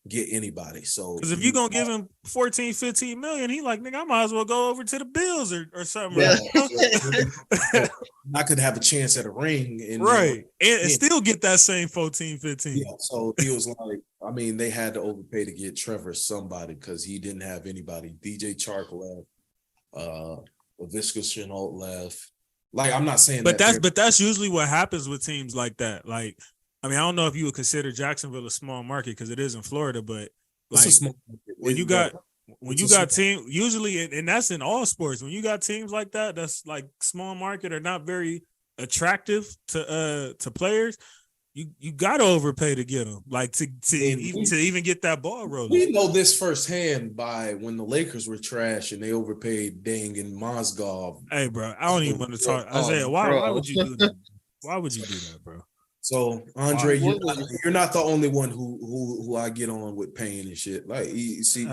E: get anybody. So
C: because if you're gonna give him 14, 15 million, he like, nigga, I might as well go over to the Bills or something.
E: Yeah. I could have a chance at a ring
C: and still get that same 14, 15.
E: Yeah. So he was like, I mean, they had to overpay to get Trevor somebody because he didn't have anybody. DJ Chark left, Laviska Shenault left. Like, I'm not saying
C: but that's usually what happens with teams like that. Like, I mean, I don't know if you would consider Jacksonville a small market because it is in Florida, but like when you got team usually, and that's in all sports, when you got teams like that, that's like small market or not very attractive to players. You got to overpay to get them, like to even get that ball rolling.
E: We know this firsthand by when the Lakers were trash and they overpaid Deng and Mozgov.
C: Hey, bro, I don't even want to talk. Isaiah, why would you do that? Why would you do that, bro?
E: So Andre, you're not the only one who I get on with pain and shit. Like, you see,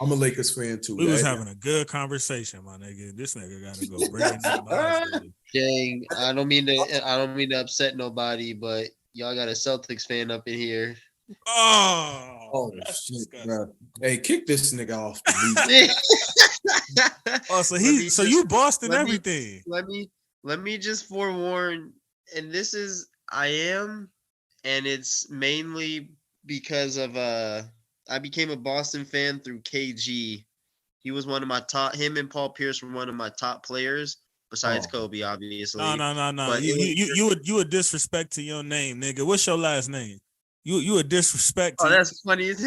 E: I'm a Lakers fan too.
C: We was having a good conversation, my nigga. This nigga got to go bring it down.
G: Dang, I don't mean to upset nobody, but y'all got a Celtics fan up in here.
E: Oh shit, bro. Hey, kick this nigga off the
C: league. So you Boston everything.
G: Let me just forewarn, and this is and it's mainly because of I became a Boston fan through KG. He was one of my top. Him and Paul Pierce were one of my top players, besides Kobe, obviously.
C: No. But you would disrespect to your name, nigga. What's your last name? You would disrespect.
G: That's funny. It's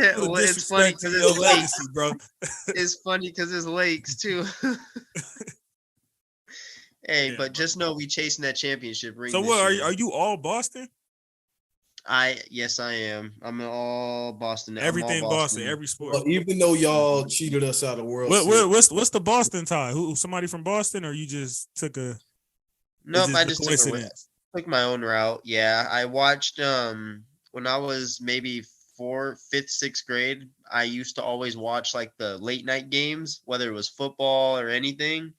G: funny because it's Lakes, bro. It's funny because it's Lakes too. Hey, but just know we chasing that championship ring.
C: So what are you all Boston?
G: Yes, I am. I'm all Boston.
C: Everything Boston, every sport.
E: Well, even though y'all cheated us out of World
C: Series. What's the Boston tie? Who somebody from Boston, or you just took a?
G: Nope, I just took my own route. Yeah, I watched when I was maybe 4th, 5th, 6th grade. I used to always watch like the late night games, whether it was football or anything,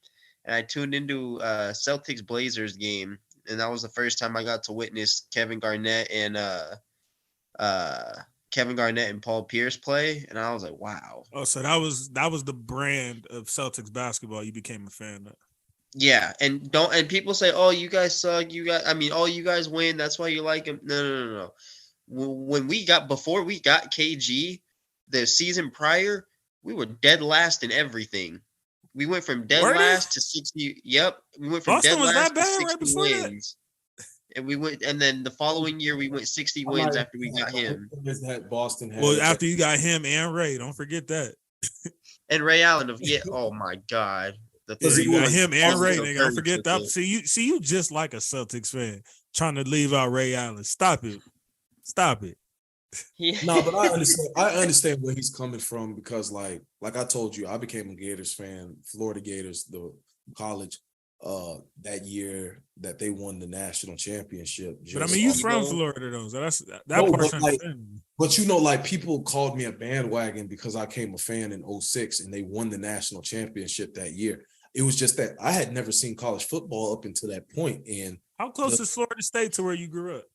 G: and I tuned into Celtics Blazers game. And that was the first time I got to witness Kevin Garnett and Paul Pierce play, and I was like, "Wow!"
C: Oh, so that was the brand of Celtics basketball you became a fan of.
G: Yeah, and people say, "Oh, you guys suck. You guys win. That's why you like him." No. Before we got KG, the season prior, we were dead last in everything. We went from dead last to 60. Yep. We went from
C: Boston
G: dead last to 60
C: right
G: wins. and we went, and then the following year we went 60 wins after we got him.
E: Is that Boston had
C: Well, after you got him and Ray, don't forget that.
G: And Ray Allen oh my God.
C: So you got him and Ray. They don't forget that.
G: that.
C: See you just like a Celtics fan trying to leave out Ray Allen. Stop it.
E: No, but I understand where he's coming from because like I told you, I became a Gators fan, Florida Gators, the college, that year that they won the national championship.
C: But I mean, you from Florida though, so that's that
E: No,
C: part's
E: but, like,
C: understandable.
E: But you know, like people called me a bandwagon because I came a fan in 06 and they won the national championship that year. It was just that I had never seen college football up until that point. And
C: How close is Florida State to where you grew up?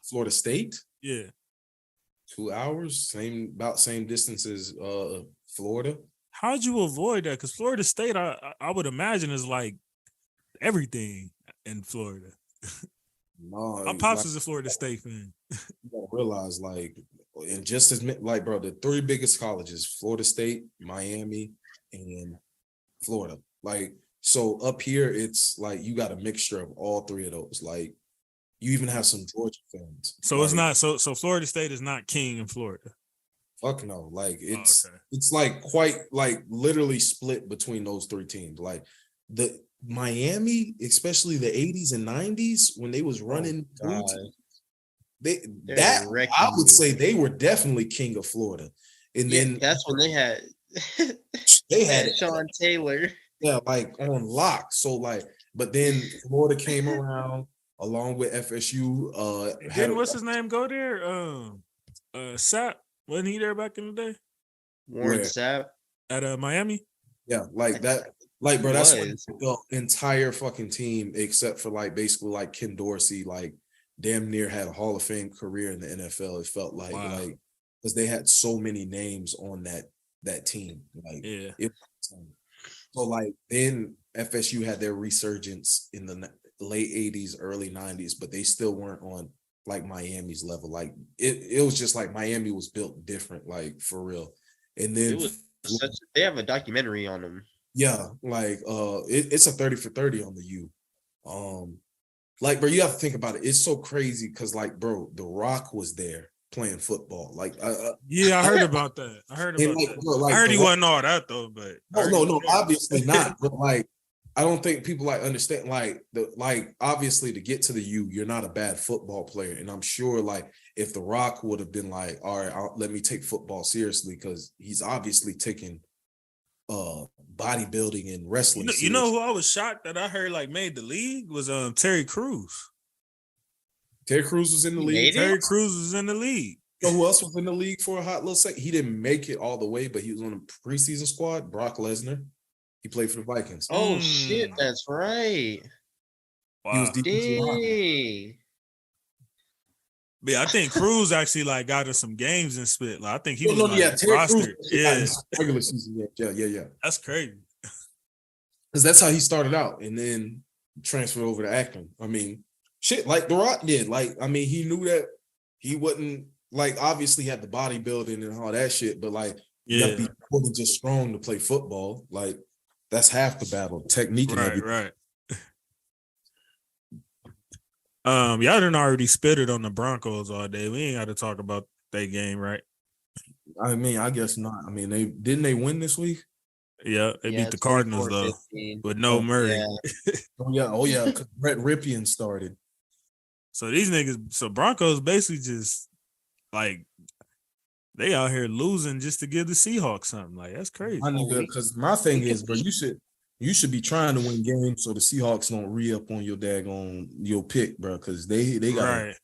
E: Florida State,
C: Yeah.
E: 2 hours, about same distance as Florida.
C: How'd you avoid that? Because Florida State, I would imagine, is like everything in Florida.
E: No,
C: My pops is a Florida State fan.
E: you gotta realize, like, and just as like, bro, the three biggest colleges: Florida State, Miami, and Florida. Like, so up here, it's like you got a mixture of all three of those. Like, you even have some Georgia fans.
C: So
E: like,
C: it's not so Florida State is not king in Florida.
E: Fuck no. Like it's
C: okay.
E: it's like quite like literally split between those three teams. Like the Miami, especially the 80s and 90s when they was running
G: God.
E: I would say they were definitely king of Florida. And then
G: that's when they had Sean Taylor.
E: Yeah, like on lock. So like, but then Florida came around along with FSU.
C: Didn't what's his name go there? Sapp, wasn't he there back in the day?
G: Warren Sapp
C: At Miami?
E: Yeah, like that. Like, bro, that's what the entire fucking team, except for like basically like Ken Dorsey, like damn near had a Hall of Fame career in the NFL. It felt like like because they had so many names on that team. Like, so like then FSU had their resurgence in the late 80s, early 90s, but they still weren't on like Miami's level. Like it was just like Miami was built different, like for real. And then
G: they have a documentary on them.
E: Yeah, like it's a 30 for 30 on the U. Like, bro, you have to think about it. It's so crazy because, like, bro, The Rock was there playing football. Like,
C: yeah, I heard about that. I heard about that.
E: Bro, like,
C: I heard he wasn't all that though, but
E: no, obviously not. But like, I don't think people like understand. Like obviously to get to the U, you're not a bad football player, and I'm sure like if The Rock would have been like, all right, let me take football seriously because he's obviously taking bodybuilding and wrestling.
C: You know who I was shocked that I heard like made the league was Terry Crews.
E: Terry Crews was in the league.
C: Terry Crews was in the league.
E: You know who else was in the league for a hot little second? He didn't make it all the way, but he was on the preseason squad. Brock Lesnar. He played for the Vikings.
G: Oh shit, that's right.
C: Wow.
E: He was defensive.
C: But yeah, I think Cruz actually like got in some games and spit. Like I think he was
E: Terry
C: rostered.
E: Crews, regular season. Yeah.
C: That's crazy.
E: Because that's how he started out, and then transferred over to Akron. I mean, shit, like The Rock did. Like, I mean, he knew that he wasn't like obviously had the bodybuilding and all that shit, but like you gotta be more than just strong to play football. Like that's half the battle, technique and everything.
C: Right. Y'all done already spit it on the Broncos all day. We ain't got to talk about that game, right?
E: I mean, I guess not. I mean, they win this week?
C: Yeah, they beat the Cardinals though, with no Murray.
E: Yeah. Oh yeah, because Brett Ripien started.
C: So these niggas, Broncos basically just like they out here losing just to give the Seahawks something. Like that's crazy.
E: I know, because my thing is, bro, you should be trying to win games so the Seahawks don't re-up on your pick, bro. Because they got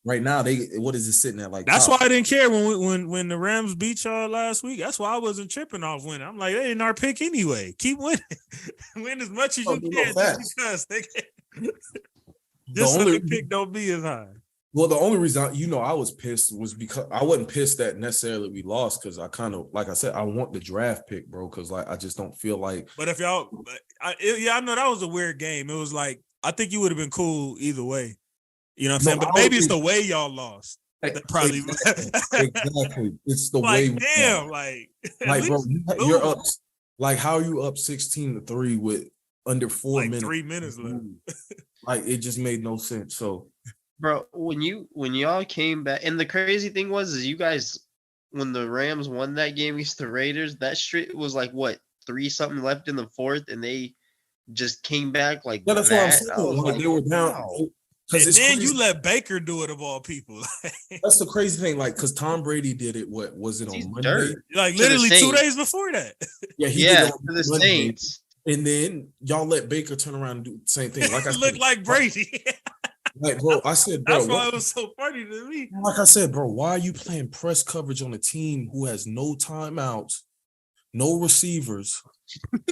E: right now. What is it sitting at? Like
C: that's why I didn't care when the Rams beat y'all last week. That's why I wasn't tripping off winning. I'm like, they ain't our pick anyway. Keep winning, win as much as you can, just because they can. So the pick don't be as high.
E: Well, the only reason I was pissed was because I wasn't pissed that necessarily we lost because I kind of, like I said, I want the draft pick, bro, because like I just don't feel like.
C: But if y'all, I know that was a weird game. It was like I think you would have been cool either way. You know what I'm saying? But maybe it's the way y'all lost. That probably
E: exactly. It's the way.
C: Damn,
E: bro, you're up. Like, how are you up 16-3 with under 4 minutes?
C: 3 minutes left.
E: Like it just made no sense. So,
G: Bro, when y'all came back, and the crazy thing is you guys, when the Rams won that game against the Raiders, that streak was like what 3-something left in the fourth, and they just came back like
E: yeah, that's
G: that.
E: what I'm
G: I
E: saying.
G: was
E: Like,
G: like,
E: they were down.
G: wow.
C: And
E: It's
C: then
E: crazy.
C: you let Baker do it of all people.
E: That's the crazy thing. Like, because Tom Brady did it. What was it
G: He's
E: on Monday?
G: dirt.
C: Like
G: To the
C: literally 2
G: Saints.
C: days before that.
E: Yeah, he
G: Yeah,
E: did it
G: to
E: on
G: the
E: Monday.
G: Saints.
E: And then y'all let Baker turn around and do the same thing. Like I
C: Look
E: said,
C: like Brady.
E: like bro, I said, bro,
C: That's why
E: what-
C: it was so funny to me.
E: like I said, bro, why are you playing press coverage on a team who has no timeouts, no receivers,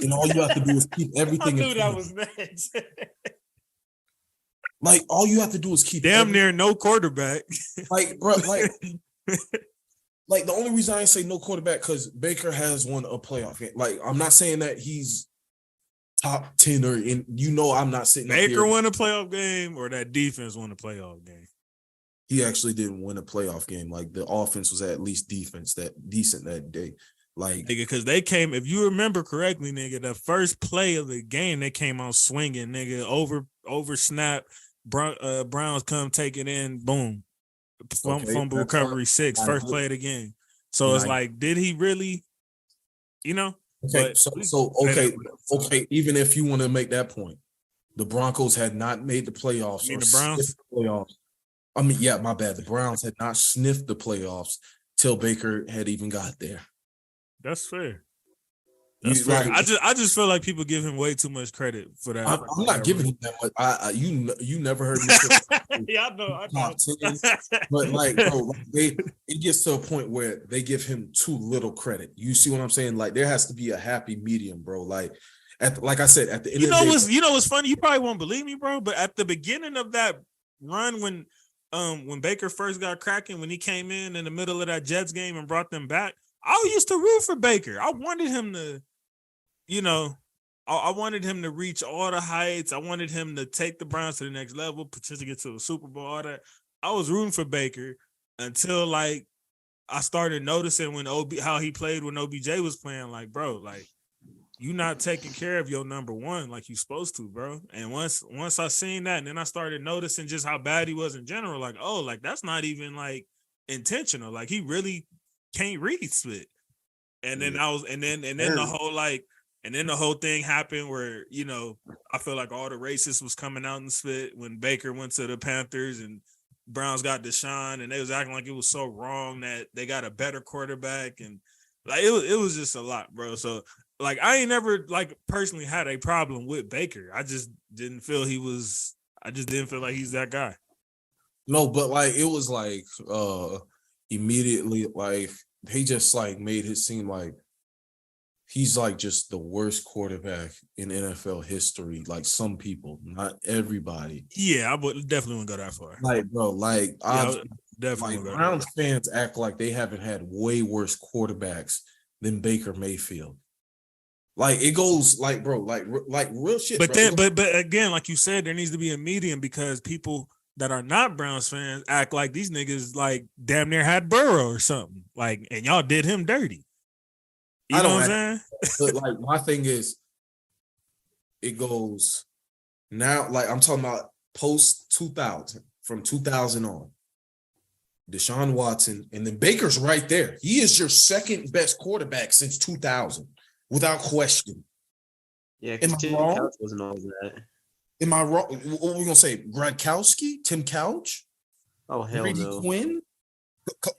E: and all you have to do is keep
C: I
E: everything in
C: knew
E: front
C: that
E: of you?
C: was next.
E: Like all you have to do is keep
C: Damn
E: every-
C: near no quarterback.
E: like bro, like the only reason I ain't say no quarterback because Baker has won a playoff game. Like I'm not saying that he's top 10 or in, I'm not sitting up
C: Baker
E: here.
C: won a playoff game or that defense won a playoff game.
E: He actually didn't win a playoff game. Like the offense was at least decent that day. Like
C: Nigga, because they came, if you remember correctly, nigga, the first play of the game, they came out swinging, nigga, over snap. Browns come take it in, boom.
E: Okay,
C: Fumble
E: that's
C: recovery 6,
E: I
C: first
E: agree.
C: play of the game. So it's
E: I-
C: like, did he really,
E: okay,
C: But-
E: okay. Even if you want to make that point, the Broncos had not made the playoffs.
C: You mean
E: or
C: the Browns?
E: sniffed the playoffs. I mean, yeah, my bad. The Browns had not sniffed the playoffs till Baker had even got there.
C: That's fair.
E: You-
C: That's fair.
E: like-
C: I just feel like people give him way too much credit for that.
E: I'm not giving him that much. You never heard me say
C: Yeah, I know.
E: top 10, but like, bro, it gets to a point where they give him too little credit. You see what I'm saying? Like, there has to be a happy medium, bro. Like, like I said, at the end
C: You
E: of
C: know
E: the day,
C: what's funny? You probably won't believe me, bro. But at the beginning of that run, when Baker first got cracking, when he came in the middle of that Jets game and brought them back, I used to root for Baker. I wanted him to, I wanted him to reach all the heights. I wanted him to take the Browns to the next level, potentially get to the Super Bowl, all that. I was rooting for Baker until like I started noticing when how he played when OBJ was playing. Like, bro, like you not taking care of your number one like you supposed to, bro. And once I seen that, and then I started noticing just how bad he was in general. Like, oh, like that's not even like intentional. Like he really can't read split. And then the whole thing happened where, I feel like all the racists was coming out in split when Baker went to the Panthers and Browns got Deshaun, and they was acting like it was so wrong that they got a better quarterback, and like it was just a lot, bro. So like I ain't never like personally had a problem with Baker. I just didn't feel like he's that guy.
E: no, but like it was like immediately like he just like made it seem like he's like just the worst quarterback in NFL history. Like some people, not everybody.
C: Yeah, I would definitely wouldn't go that far.
E: Like, bro, like
C: Yeah, I
E: I've
C: would definitely
E: like
C: wouldn't go that
E: Browns
C: far.
E: fans act like they haven't had way worse quarterbacks than Baker Mayfield. Like it goes like, bro, like real shit.
C: But
E: bro.
C: then, but again, like you said, there needs to be a medium because people that are not Browns fans act like these niggas like damn near had Burrow or something. Like, and y'all did him dirty. You
E: I
C: know
E: don't
C: what I'm saying?
E: But like my thing is, it goes now. Like I'm talking about post 2000, from 2000 on. Deshaun Watson, and then Baker's right there. He is your second best quarterback since 2000, without question.
G: Yeah,
E: Am I
G: Tim
E: wrong?
G: Couch wasn't all that.
E: Am I wrong? What are we gonna say? Gronkowski, Tim Couch,
G: Oh hell
E: Brady
G: no.
E: Quinn,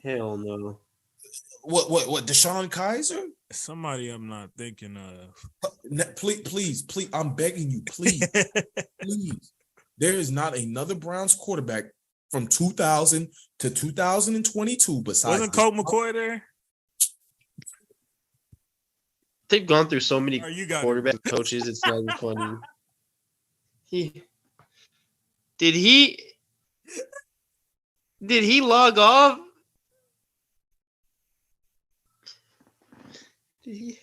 G: Hell no.
E: what? Deshaun Kaiser?
C: Somebody I'm not thinking of.
E: Please, I'm begging you, please. There is not another Browns quarterback from 2000 to 2022 besides
C: Wasn't Colt McCoy there?
G: They've gone through so many
C: Oh, you got it.
G: quarterback coaches. It's not even funny. Did he log off? Did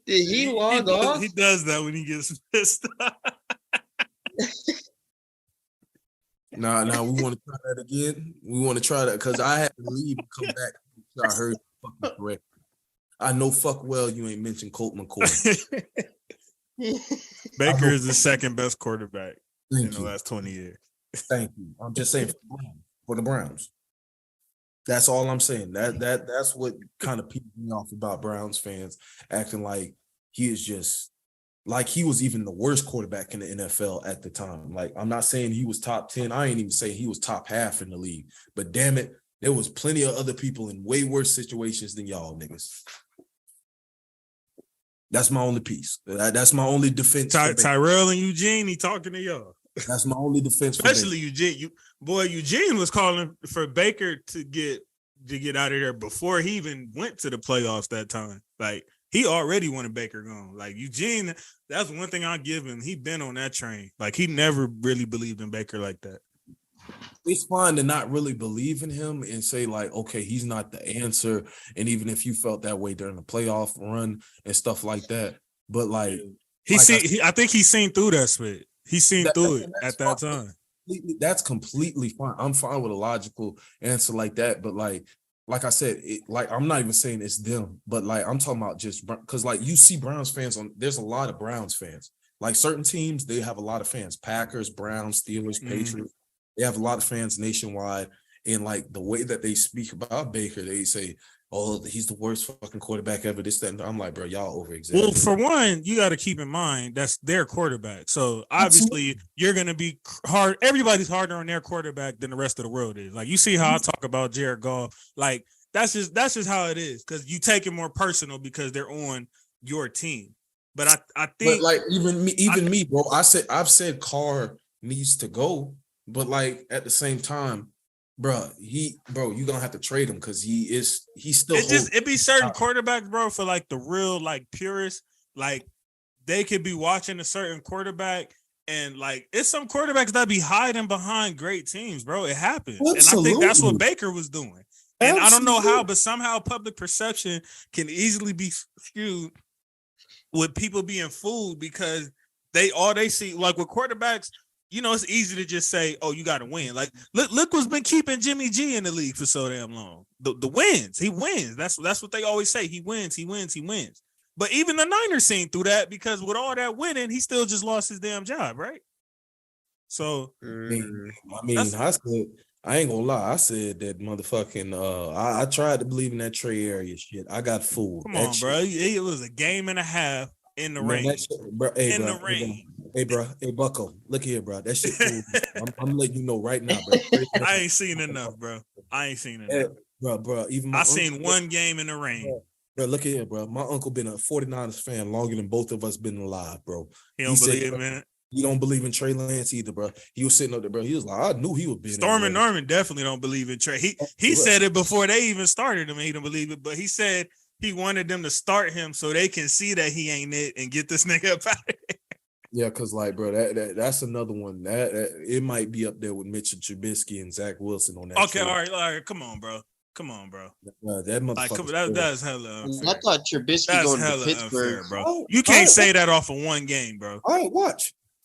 G: he log off?
C: He does that when he gets pissed off.
E: Nah, we want to try that again. We want to try that because I had to leave and come back. I heard you fucking correct. I know fuck well you ain't mentioned Colt McCoy.
C: Baker is the second best quarterback in
E: Thank
C: the
E: you.
C: last 20 years.
E: Thank you. I'm just saying for the Browns. That's all I'm saying. That's what kind of peeved me off about Browns fans acting like he is just like he was even the worst quarterback in the NFL at the time. Like, I'm not saying he was top 10. I ain't even saying he was top half in the league. But damn it, there was plenty of other people in way worse situations than y'all niggas. That's my only piece. That's my only defense.
C: Tyrell and Eugene, he talking to y'all.
E: That's my only defense.
C: Especially Eugene. Eugene was calling for Baker to get out of there before he even went to the playoffs that time. Like, he already wanted Baker gone. Like, Eugene, that's one thing I'll give him. He been on that train. Like, he never really believed in Baker like that.
E: It's fine to not really believe in him and say, like, okay, he's not the answer. And even if you felt that way during the playoff run and stuff like that. But, like,
C: I think he's seen through that spit. He's seen through it at that time.
E: That's completely fine. I'm fine with a logical answer like that. But, like I said, I'm not even saying it's them, but like I'm talking about just because like you see Browns fans there's a lot of Browns fans. Like certain teams, they have a lot of fans. Packers, Browns, Steelers, Patriots. They have a lot of fans nationwide. And like the way that they speak about Baker, they say, "Oh, he's the worst fucking quarterback ever." This, that, and I'm like, bro, y'all over exaggerating.
C: Well, for one, you got to keep in mind that's their quarterback. So obviously, you're gonna be hard. Everybody's harder on their quarterback than the rest of the world is. Like you see how I talk about Jared Goff. Like that's just how it is because you take it more personal because they're on your team. But I think,
E: but like even me, bro. I've said Carr needs to go, but like at the same time. Bro, you gonna have to trade him because he's still.
C: It be certain quarterbacks, bro, for like the real like purists. Like they could be watching a certain quarterback, and like it's some quarterbacks that be hiding behind great teams, bro. It happens, and I think that's what Baker was doing. And I don't know how, but somehow public perception can easily be skewed with people being fooled because all they see like with quarterbacks. You know, it's easy to just say, "Oh, you got to win." Like, look what's been keeping Jimmy G in the league for so damn long. The wins, he wins. That's what they always say. He wins. But even the Niners seen through that because with all that winning, he still just lost his damn job, right? So,
E: I ain't gonna lie. I said that motherfucking. I tried to believe in that Trey Area shit. I got fooled.
C: Come on, bro. It was a game and a half in the rain. The rain.
E: Hey, bro. Hey, Bucko. Look here, bro. That shit cool. I'm letting you know right now, bro.
C: I ain't seen enough, bro.
E: Bro. Even
C: I seen one game in the rain.
E: Bro, look here, bro. My uncle been a 49ers fan longer than both of us been alive, bro.
C: He don't believe it, man.
E: He don't believe in Trey Lance either, bro. He was sitting up there, bro. He was like, I knew he would be.
C: Storm and Norman definitely don't believe in Trey. He said it before they even started him. He didn't believe it, but he said he wanted them to start him so they can see that he ain't it and get this nigga up out of here.
E: Yeah, because like, bro, that's another one that it might be up there with Mitchell Trubisky and Zach Wilson on that.
C: Okay, all right, come on, bro.
E: That motherfucker.
C: Like, that's hella unfair.
G: I thought Trubisky going to Pittsburgh,
C: unfair, bro. You can't say that off of one game, bro.
E: All right,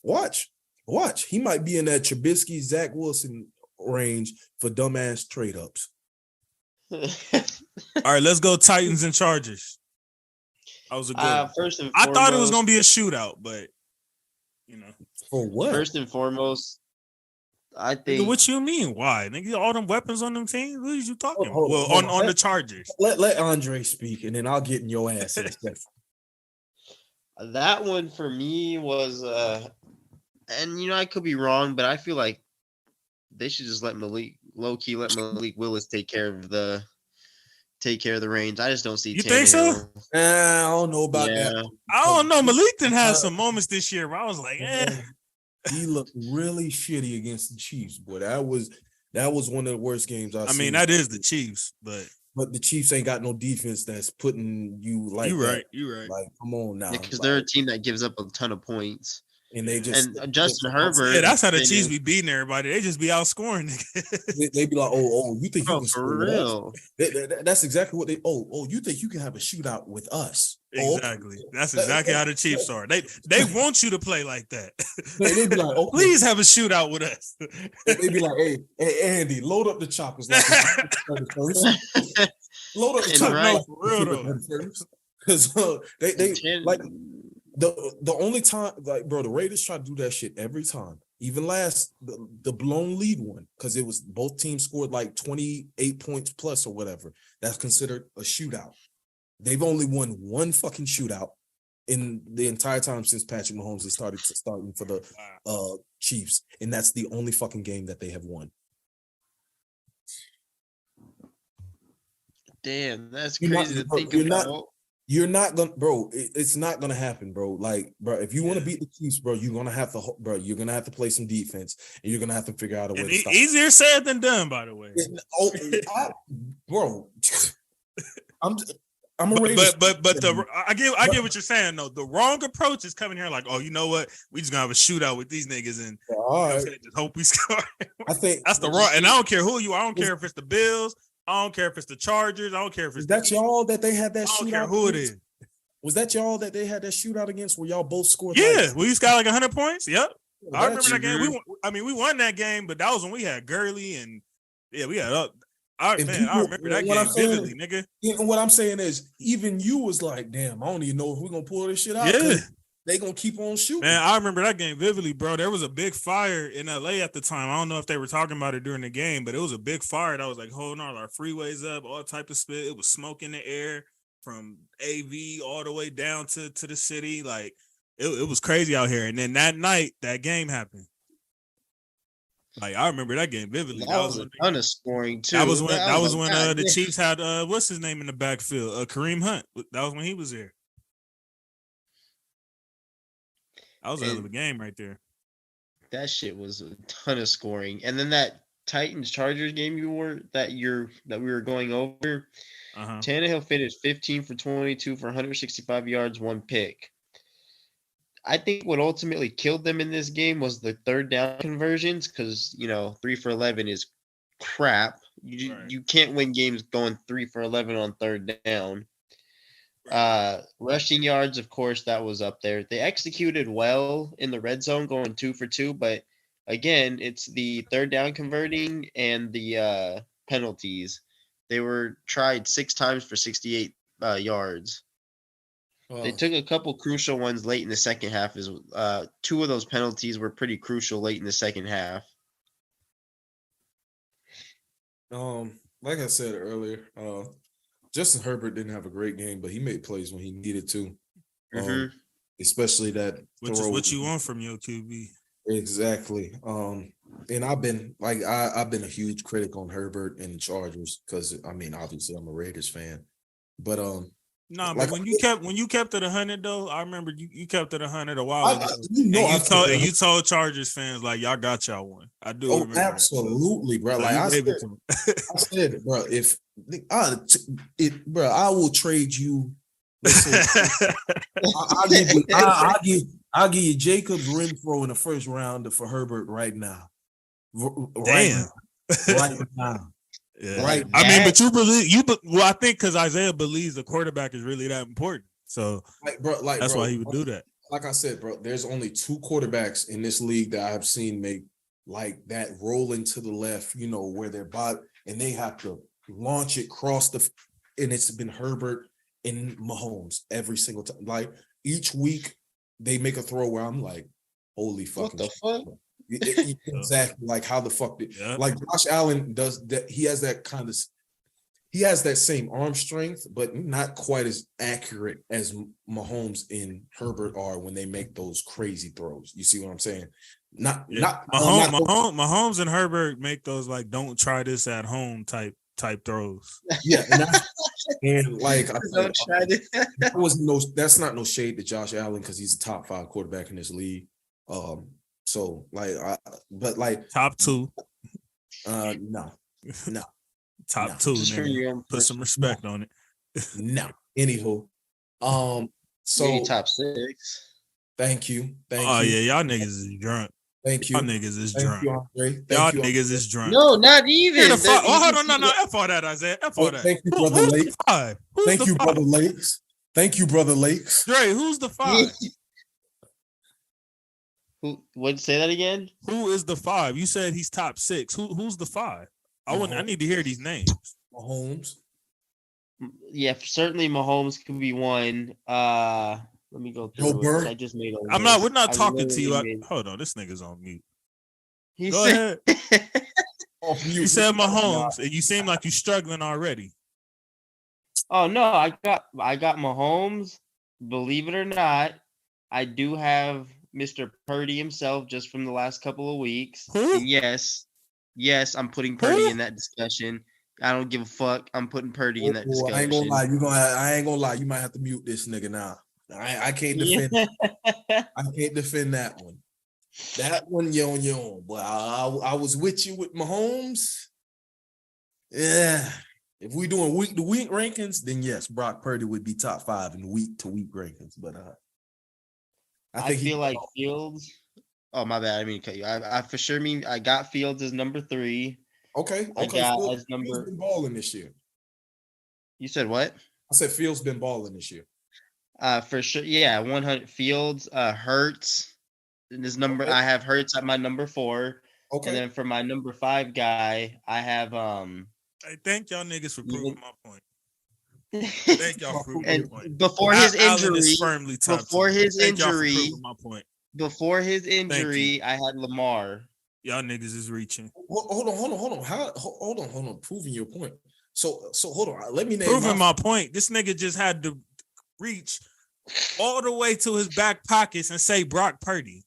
E: watch. He might be in that Trubisky, Zach Wilson range for dumbass trade ups.
C: All right, let's go Titans and Chargers. That was a good. I thought it was gonna be a shootout, but you know,
E: for what?
G: First and foremost, I think.
C: What you mean? Why? Nigga, all them weapons on them teams? What are you talking about? On the Chargers.
E: Let Andre speak, and then I'll get in your ass.
G: That one for me was, and you know, I could be wrong, but I feel like they should just let Malik Willis take care of the reins. I just don't see.
C: You think so?
E: I don't know about that.
C: I don't know. Malik done had some moments this year where I was like,
E: He looked really shitty against the Chiefs, boy. That was one of the worst games I've seen.
C: I mean, that is the Chiefs, but
E: the Chiefs ain't got no defense that's putting you like.
C: You're right.
E: Like, come on now.
G: Because they're a team that gives up a ton of points.
E: And they just
G: Justin Herbert.
C: Yeah, that's how the Chiefs be beating everybody. They just be outscoring.
E: They be like, oh, you think you can
G: for real?
E: That's exactly what they. Oh, you think you can have a shootout with us?
C: Exactly. That's exactly how the Chiefs are. They want you to play like that.
E: They be like, okay.
C: Please have a shootout with us.
E: They be like, hey, Andy, load up the choppers. Like load up the choppers.
C: No, for real though.
E: Because they like. The only time, like, bro, the Raiders try to do that shit every time. Even last the blown lead one, because it was both teams scored like 28 points plus or whatever. That's considered a shootout. They've only won one fucking shootout in the entire time since Patrick Mahomes has starting for the Chiefs, and that's the only fucking game that they have won.
G: Damn, that's
E: You're
G: crazy
E: not-
G: to
E: bro,
G: think
E: you're
G: about.
E: You're not gonna, bro. It's not gonna happen, bro. Like, bro, if you want to beat the Chiefs, bro, you're gonna have to, bro. You're gonna have to play some defense, and you're gonna have to figure out a way
C: And
E: to stop.
C: easier said than done, by the way.
E: Oh, bro, I'm a Raiders.
C: But I get what you're saying though. The wrong approach is coming here like, oh, you know what? We just gonna have a shootout with these niggas and
E: All right.
C: just hope we score.
E: I think
C: That's the wrong. And I don't care who you are. I don't care if it's the Bills. I don't care if it's the Chargers. I don't care if it's
E: is that y'all that they had that
C: I don't
E: shootout.
C: care who it
E: against?
C: is.
E: Was that y'all that they had that shootout against where y'all both scored?
C: Yeah,
E: like,
C: we just got like 100 points. Yep. I remember that game.
E: you.
C: We won that game, but that was when we had Gurley and we had up.
E: And
C: I
E: people-
C: remember that
E: what
C: game
E: I'm saying-
C: vividly, nigga.
E: And what I'm saying is, even you was like, damn, I don't even know if we're gonna pull this shit out.
C: Yeah.
E: 'cause they gonna keep on shooting.
C: Man, I remember that game vividly, bro. There was a big fire in LA at the time. I don't know if they were talking about it during the game, but it was a big fire that was like holding all our freeways up, all type of spit. It was smoke in the air from AV all the way down to the city. Like it was crazy out here. And then that night, that game happened. Like I remember that game vividly.
G: That was a ton of scoring too.
C: That was when
G: God
C: the
G: damn.
C: Chiefs had what's his name in the backfield? Kareem Hunt. That was when he was there. That was a hell of a game right there.
G: That shit was a ton of scoring. And then that Titans Chargers game we were going over.
C: Uh-huh.
G: Tannehill finished 15 for 22 for 165 yards, 1 pick. I think what ultimately killed them in this game was the third down conversions because, 3 for 11 is crap. You can't win games going 3 for 11 on third down. Rushing yards, of course, that was up there. They executed well in the red zone going 2 for 2, but again, it's the third down converting and the penalties. They were tried 6 times for 68 yards. They took a couple crucial ones late in the second half. 2 of those penalties were pretty crucial late in the second half.
E: Like I said earlier, Justin Herbert didn't have a great game, but he made plays when he needed to. Especially that
C: Which is
E: throw.
C: what you want from your QB.
E: Exactly. And I've been a huge critic on Herbert and the Chargers because obviously I'm a Raiders fan. But
C: but when you kept it 100 though, I remember you kept it 100 a while ago. You told Chargers fans like y'all got y'all one. I do.
E: Oh,
C: remember
E: absolutely, bro.
C: So
E: Like I said, bro, I will trade you. Listen, I'll give you Jacob Renfro in the first round for Herbert right now.
C: Damn.
E: Right now.
C: Yeah.
E: Right.
C: I mean, but you believe I think because Isaiah believes the quarterback is really that important. So that's why he would do that.
E: Like I said, bro, there's only 2 quarterbacks in this league that I've seen make like that rolling to the left, where they're bot and they have to launch it cross and it's been Herbert and Mahomes every single time. Like each week they make a throw where I'm like, holy fucking
G: What the fuck?
E: Exactly. Like how the fuck like Josh Allen does that. He has that same arm strength, but not quite as accurate as Mahomes and Herbert are when they make those crazy throws. You see what I'm saying?
C: Mahomes and Herbert make those like don't try this at home type throws.
E: Yeah, and like I said, that's not no shade to Josh Allen because he's a top 5 quarterback in this league. So
C: top 2.
E: No.
C: Top 2. Nigga. Put some respect on it.
E: No. Anywho, so
G: maybe top 6.
E: Thank you.
C: Yeah, y'all niggas is drunk.
E: Thank you.
C: Y'all niggas is drunk.
E: Y'all
C: niggas is drunk.
G: No, not even.
C: Hold on, no. F all that, Isaiah. F all that.
E: Thank you, brother Lakes. Thank you, brother Lakes. Thank you, brother Lakes.
C: Dre, who's the 5?
G: Who? What? Say that again.
C: Who is the 5? You said he's top 6. Who's the 5? I need to hear these names.
E: Mahomes.
G: Yeah, certainly Mahomes could be one.
F: Let me go
B: Joe
F: through it.
B: Burrow?
F: I just made a
C: I'm not. We're
F: list.
C: not
F: I
C: talking to you.
F: literally made-
C: Hold on, this nigga's on mute.
F: He
C: Go
F: said,
C: ahead.
B: Off mute.
C: You said Mahomes, and you seem like you're struggling already.
F: "Oh no, I got Mahomes. Believe it or not, I do have Mr. Purdy himself just from the last couple of weeks.
C: Who?
F: And yes, I'm putting Purdy in that discussion. I don't give a fuck. I'm putting Purdy in that
B: Oh,
F: discussion.
B: I ain't gonna lie. I ain't gonna lie. You might have to mute this nigga now. I can't defend. I can't defend that one. That one, you on your own. But I was with you with Mahomes. Yeah. If we doing week to week rankings, then yes, Brock Purdy would be top 5 in week to week rankings. But
F: I feel like Fields. Oh my bad. I didn't mean to cut you. I for sure mean I got Fields as number 3.
B: okay.
F: I got as
B: Fields
F: number.
B: been balling this year.
F: You said what?
B: I said Fields been balling this year.
F: For sure. Yeah, 100 Fields. Hurts. This number
B: Okay.
F: I have Hurts at my number 4.
B: Okay.
F: And then for my number 5 guy, I have
C: Hey, thank y'all niggas for proving
F: Even-
C: my point. Thank y'all for proving my
F: and
C: point.
F: before his
C: Allen
F: injury,
C: is firmly top
F: before
C: 10.
F: his
C: Thank y'all for
F: injury,
C: proving my point.
F: I had Lamar.
C: Y'all niggas is reaching.
B: Hold on. Hold on. Proving your point. So hold on. Let me name
C: Proving my point. This nigga just had to reach all the way to his back pockets and say Brock Purdy.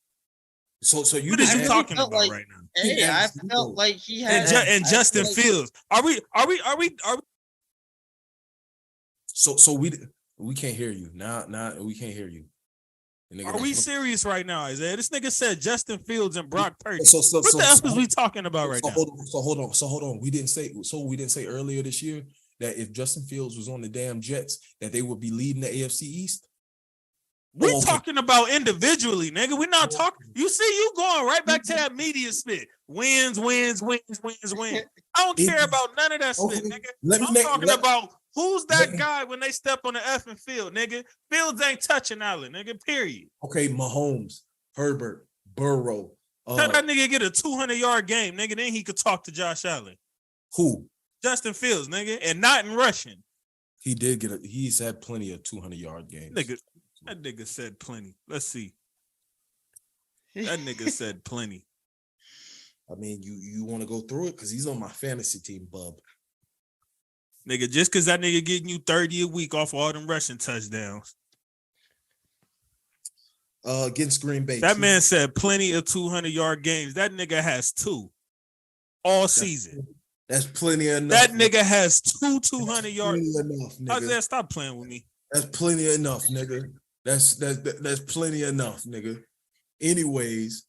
B: So you
C: What is you
B: didn't
C: talking
F: felt
C: about
F: like-
C: right now?
F: Hey, I
B: Zero.
F: felt like he
C: And,
F: had
C: and
F: I
C: Justin
F: felt like-
C: Fields. Are we?
B: So we can't hear you. Now we can't hear you. The nigga
C: Are
B: don't-
C: we serious right now, Isaiah? This nigga said Justin Fields and Brock Purdy.
B: So
C: What the F is we talking about right now?
B: Hold on. We didn't say earlier this year that if Justin Fields was on the damn Jets, that they would be leading the AFC East.
C: We
B: Okay.
C: talking about individually, nigga. We're not talking. You see, you going right back to that media spit. Wins. I don't care about none of that spit,
B: Okay.
C: nigga.
B: Let me
C: I'm
B: make-
C: talking
B: let-
C: about who's
B: let
C: that
B: me-
C: guy when they step on the effing field, nigga. Fields ain't touching Allen, nigga. Period.
B: Okay, Mahomes, Herbert, Burrow.
C: Tell that nigga get a 200-yard game, nigga. Then he could talk to Josh Allen.
B: Who?
C: Justin Fields, nigga, and not in rushing.
B: He did get he's had plenty of 200-yard games.
C: That nigga said plenty. Let's see. That nigga said plenty.
B: I mean, you want to go through it because he's on my fantasy team, bub.
C: Nigga, just because that nigga getting you 30 a week off all them rushing touchdowns.
B: Against Green Bay.
C: That man said plenty of 200-yard games. That nigga has 2 all season.
B: That's plenty enough.
C: That nigga has 2 200-yard.
B: Plenty enough, nigga.
C: Isaiah, stop playing with me.
B: That's plenty enough, nigga. That's plenty enough, nigga. Anyways,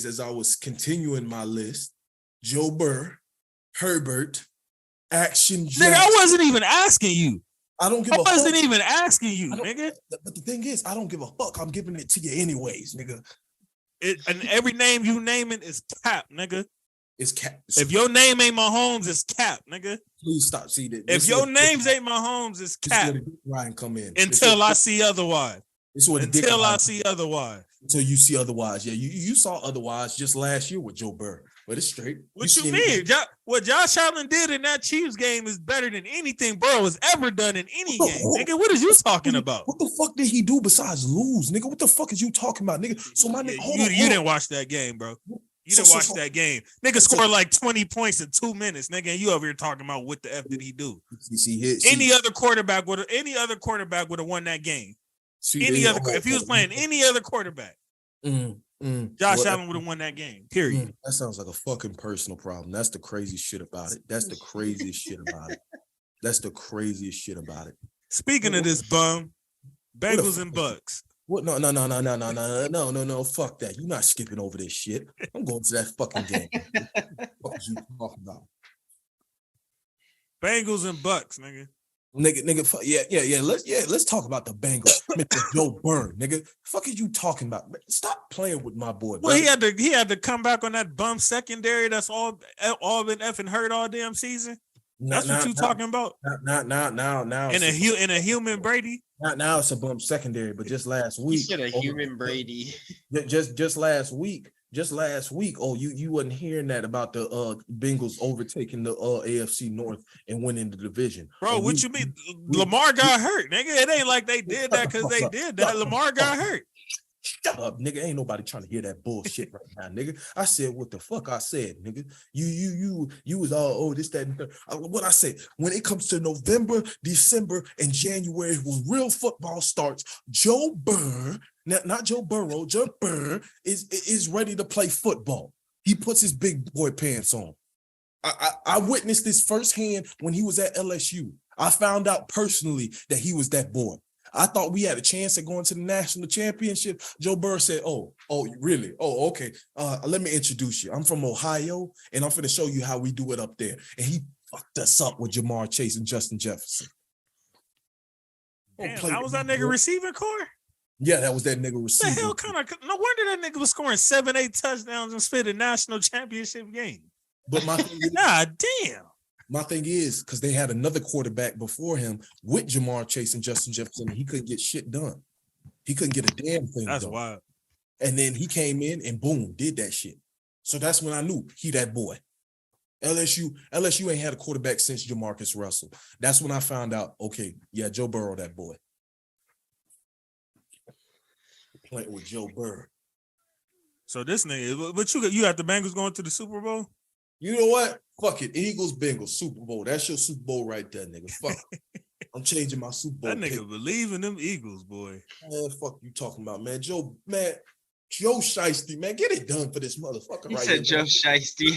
B: as I was continuing my list, Joe Burr, Herbert, Action
C: Nigga,
B: Jackson.
C: I wasn't even asking you.
B: I don't give
C: I
B: a
C: wasn't
B: fuck.
C: even asking you,
B: I don't-
C: nigga.
B: But the thing is, I don't give a fuck. I'm giving it to you anyways, nigga.
C: And every name you naming is cap, nigga.
B: It's cap.
C: If your name ain't Mahomes, it's cap, nigga.
B: Please stop. See that.
C: If your names ain't Mahomes, it's cap.
B: Ryan come in
C: Until I see otherwise.
B: This is where the dick
C: Until I
B: Ryan-
C: see otherwise.
B: Until you see otherwise. Yeah, you saw otherwise just last year with Joe Burr. But it's straight.
C: What you
B: seen
C: mean?
B: it.
C: What Josh Allen did in that Chiefs game is better than anything Burrow has ever done in any
B: What the
C: game.
B: fuck?
C: Nigga, what is you talking about?
B: What the fuck did he do besides lose, nigga? What the fuck is you talking about, nigga? So my nigga, hold on,
C: You
B: hold on.
C: didn't watch that game, bro. You didn't
B: So-
C: watch that game. Nigga scored like 20 points in 2 minutes, nigga. And you over here talking about what the F did he do? Any other quarterback would have won that game. If he was playing any other quarterback, Josh Allen would have won that game. Period.
B: That sounds like a fucking personal problem. That's the craziest shit about it. That's the craziest shit about it. That's the craziest shit about it.
C: Speaking of this bum, Bengals and Bucks.
B: What? No. Fuck that. You're not skipping over this shit. I'm going to that fucking game. What you talking about?
C: Bengals and Bucks, nigga.
B: Nigga, yeah. Let's talk about the Bengals. Mr. Joe Burr, nigga. Fuck are you talking about? Stop playing with my boy.
C: Well,
B: brother.
C: he had to come back on that bum secondary that's all been effing hurt all damn season. That's what you talking about.
B: Now.
C: In a human Brady.
B: Not now. It's a bump secondary, but just last
F: He
B: week.
F: said a human Brady.
B: Just last week,
E: just last week. Oh, you wasn't hearing that about the Bengals overtaking the AFC North and winning the division.
C: Bro, what you mean? Lamar got hurt, nigga. It ain't like they did that because they did that. Lamar got hurt.
E: Shut up, nigga. Ain't nobody trying to hear that bullshit right now, nigga. I said what the fuck I said, nigga. You was all this, that, and that. What I said, when it comes to November, December, and January, when real football starts, Joe Burr, not Joe Burrow, Joe Burr is ready to play football. He puts his big boy pants on. I witnessed this firsthand when he was at LSU. I found out personally that he was that boy. I thought we had a chance at going to the national championship. Joe Burrow said, oh, really? Oh, okay. Let me introduce you. I'm from Ohio, and I'm going to show you how we do it up there. And he fucked us up with Jamar Chase and Justin Jefferson.
C: Damn, that was that nigga receiving core?
E: Yeah, that was that nigga receiving.
C: The hell kind of, no wonder that nigga was scoring 7-8 touchdowns and spit a national championship game.
E: But my thing is,
C: God damn.
E: My thing is, because they had another quarterback before him with Jamar Chase and Justin Jefferson, he couldn't get shit done. He couldn't get a damn thing
C: That's
E: done.
C: wild.
E: And then he came in and boom, did that shit. So that's when I knew he that boy. LSU ain't had a quarterback since Jamarcus Russell. That's when I found out, okay, yeah, Joe Burrow, that boy. Playing with Joe Burrow.
C: So this nigga, but you got the Bengals going to the Super Bowl?
E: You know what? Fuck it. Eagles, Bengals, Super Bowl. That's your Super Bowl right there, nigga. Fuck. I'm changing my Super Bowl.
C: That nigga
E: pick.
C: believe in them Eagles, boy.
E: Man, fuck you talking about, man. Joe Shiesty, man. Get it done for this motherfucker
G: He
E: right
G: said
E: here.
G: Joe Shiesty.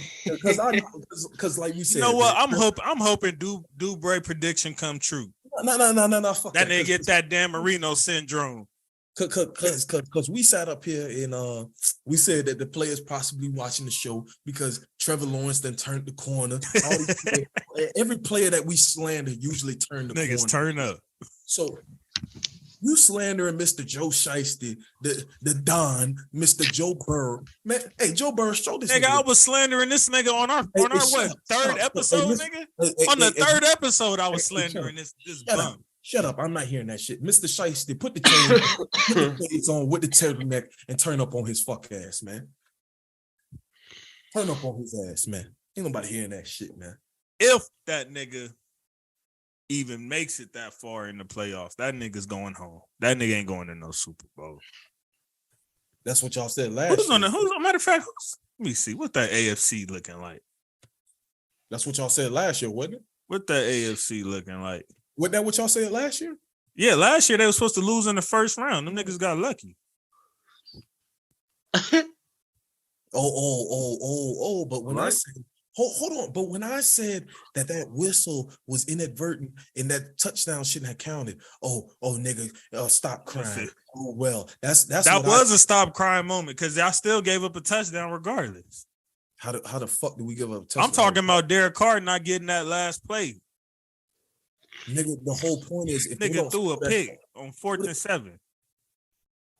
E: Because like you said.
C: You know what?
E: Man,
C: I'm hoping Dubray prediction come true.
E: No. Fuck
C: That nigga get that Dan Marino syndrome.
E: Because we sat up here and we said that the players possibly watching the show because Trevor Lawrence then turned the corner. Every player that we slander usually turn the corner.
C: Niggas turn up.
E: So you slandering Mr. Joe Shiesty, the Don, Mr. Joe Burrow. Man, hey, Joe Burrow, show this
C: nigga. I was slandering this nigga on our third episode, nigga? On the third episode, I was slandering this bum.
E: Shut up. I'm not hearing that shit. Mr. Shiesty, put the shades on with the turtleneck and turn up on his fuck ass, man. Turn up on his ass, man. Ain't nobody hearing that shit, man.
C: If that nigga even makes it that far in the playoffs, that nigga's going home. That nigga ain't going to no Super Bowl.
E: That's what y'all said last year.
C: Matter of fact, let me see. What's that AFC looking like?
E: That's what y'all said last year, wasn't it?
C: What that AFC looking like?
E: Wasn't that what y'all said last year?
C: Yeah, last year they were supposed to lose in the first round. Them niggas got lucky.
E: But when I said, hold on, but when I said that whistle was inadvertent and that touchdown shouldn't have counted, nigga, stop crying. Oh well, that
C: was a stop crying moment because y'all still gave up a touchdown regardless.
E: How the fuck do we give up a touchdown?
C: I'm talking about Derek Carr not getting that last play.
E: Nigga, the whole point is if
C: nigga threw a pick on 4th and 7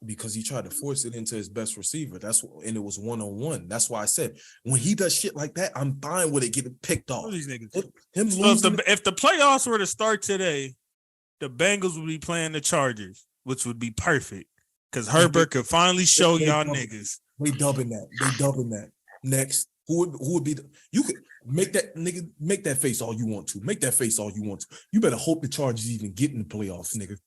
E: because he tried to force it into his best receiver. And it was 1-on-1. That's why I said when he does shit like that, I'm fine with it getting picked off.
C: These niggas. If the playoffs were to start today, the Bengals would be playing the Chargers, which would be perfect because Herbert could finally show y'all niggas.
E: They dubbing that. Next. Who would be you could make that face all you want to. Make that face all you want to. You better hope the Chargers even get in the playoffs, nigga.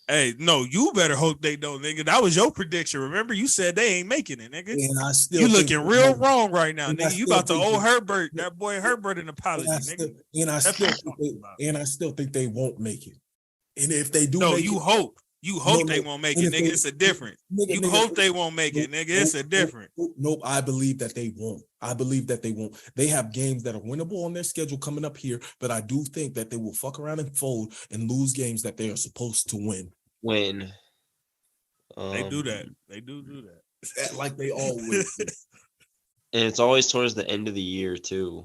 C: Hey, no, you better hope they don't, nigga. That was your prediction. Remember, you said they ain't making it, nigga.
E: And I still
C: you looking real wrong right now, nigga. You about to owe Herbert, that boy Herbert, an apology, nigga.
E: And I still think they won't make it. And if they do,
C: hope. You hope they won't make it, nigga. It's a difference. You hope they won't make it, nigga. It's a difference.
E: Nope, I believe that they won't. They have games that are winnable on their schedule coming up here, but I do think that they will fuck around and fold and lose games that they are supposed to win.
C: They do that. They do that.
E: Like they always do.
G: And it's always towards the end of the year, too.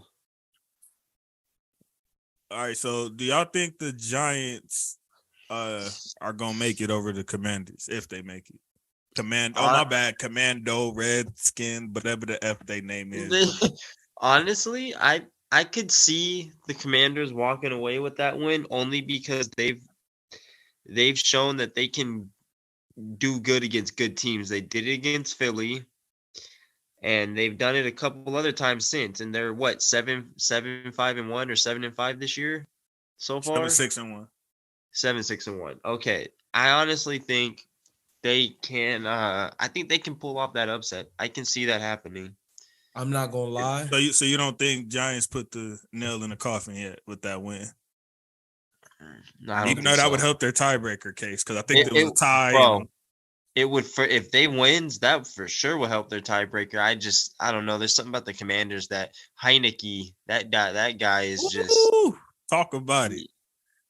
C: All right, so do y'all think the Giants are gonna make it over the Commanders if they make it? Commando, Redskin, whatever the F they name is.
G: Honestly, I could see the Commanders walking away with that win only because they've shown that they can do good against good teams. They did it against Philly. and they've done it a couple other times since. And they're what 7-5-1 or 7-5 this year so far.
C: 7-6-1.
G: 7-6-1. Okay, I honestly think they can. I think they can pull off that upset. I can see that happening.
E: I'm not gonna lie.
C: So you don't think Giants put the nail in the coffin yet with that win?
G: No, I don't
C: Even though
G: think
C: that
G: so.
C: would help their tiebreaker case, because I think
G: It-
C: there was a tie.
G: Bro, it would if they wins, that for sure will help their tiebreaker. I don't know. There's something about the Commanders that Heineke, that guy is just
C: Woo! Talk about it.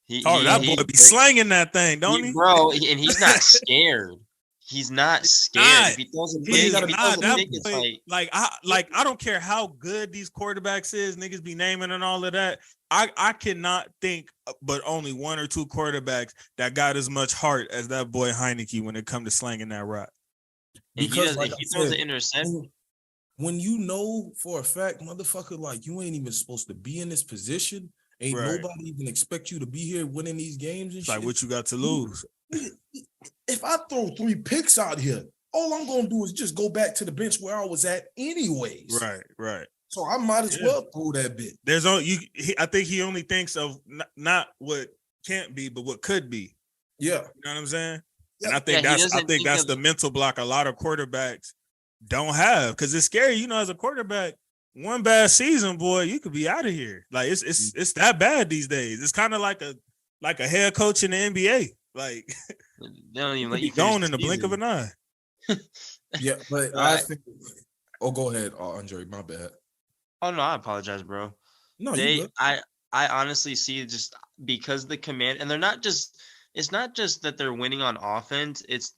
G: he
C: That boy be slanging that thing, don't he?
G: bro, and he's not scared. He's not scared.
C: not.
G: If he throws a
C: He
G: pick,
C: got
G: if he throws a
C: that
G: pick, it's
C: boy, I don't care how good these quarterbacks is, niggas be naming and all of that. I cannot think but only one or two quarterbacks that got as much heart as that boy Heineke when it comes to slanging that rock.
G: and
E: Because,
G: he
E: like I
G: throws
E: said,
G: an interception.
E: when you know for a fact, motherfucker, like you ain't even supposed to be in this position. Ain't
C: Right.
E: nobody even expect you to be here winning these games and
C: It's
E: shit.
C: like what you got to lose.
E: If I throw 3 picks out here, all I'm gonna do is just go back to the bench where I was at anyways.
C: Right.
E: So I might as
C: Yeah.
E: well throw that bit.
C: There's only I think he only thinks of not what can't be, but what could be.
E: Yeah.
C: You know what I'm saying?
E: Yeah.
C: And I think
G: Yeah, he doesn't think
C: that's
G: of-
C: the mental block a lot of quarterbacks don't have, because it's scary. You know, as a quarterback, one bad season, boy, you could be out of here. Like it's that bad these days. It's kind of like a head coach in the NBA. Like
G: They don't even
C: you
G: let
C: be
G: you finish
C: gone
G: the
C: in the blink of
G: season.
C: an eye.
E: Yeah, but I think. Oh, go ahead, Andre. My bad.
G: Oh no, I apologize, bro.
E: No, you
G: They
E: good.
G: I honestly see it just because the command, and they're not just it's not just that they're winning on offense, it's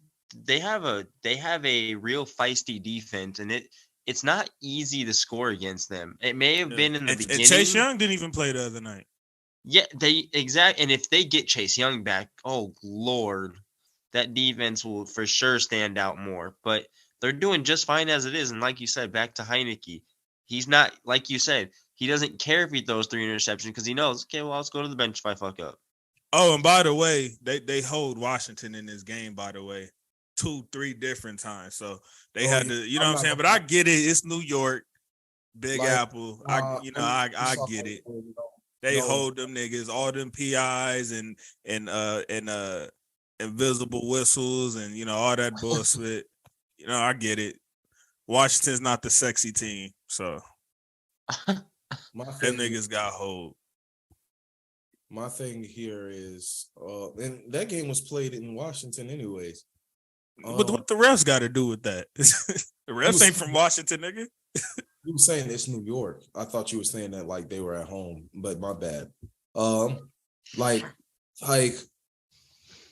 G: they have a real feisty defense, and it's not easy to score against them. It may have been in the
C: And
G: beginning.
C: Chase Young didn't even play the other night.
G: Yeah, and if they get Chase Young back, oh Lord, that defense will for sure stand out more. But they're doing just fine as it is. And like you said, back to Heineke, he's not, like you said, he doesn't care if he throws 3 interceptions because he knows, okay, well, let's go to the bench if I fuck up.
C: Oh, and by the way, they hold Washington in this game, by the way, 2-3 different times. So they had to, you know what I'm saying? But I get it. It's New York, Big
E: Like,
C: Apple. I get it. They
E: No.
C: hold them niggas, all them PIs and invisible whistles and all that bullshit. I get it. Washington's not the sexy team, so
E: My
C: them
E: thing,
C: niggas got hold.
E: my thing here is, and that game was played in Washington anyways.
C: But what the refs got to do with that? The refs ain't from Washington, nigga.
E: You were saying it's New York. I thought you were saying that like they were at home, but my bad. Like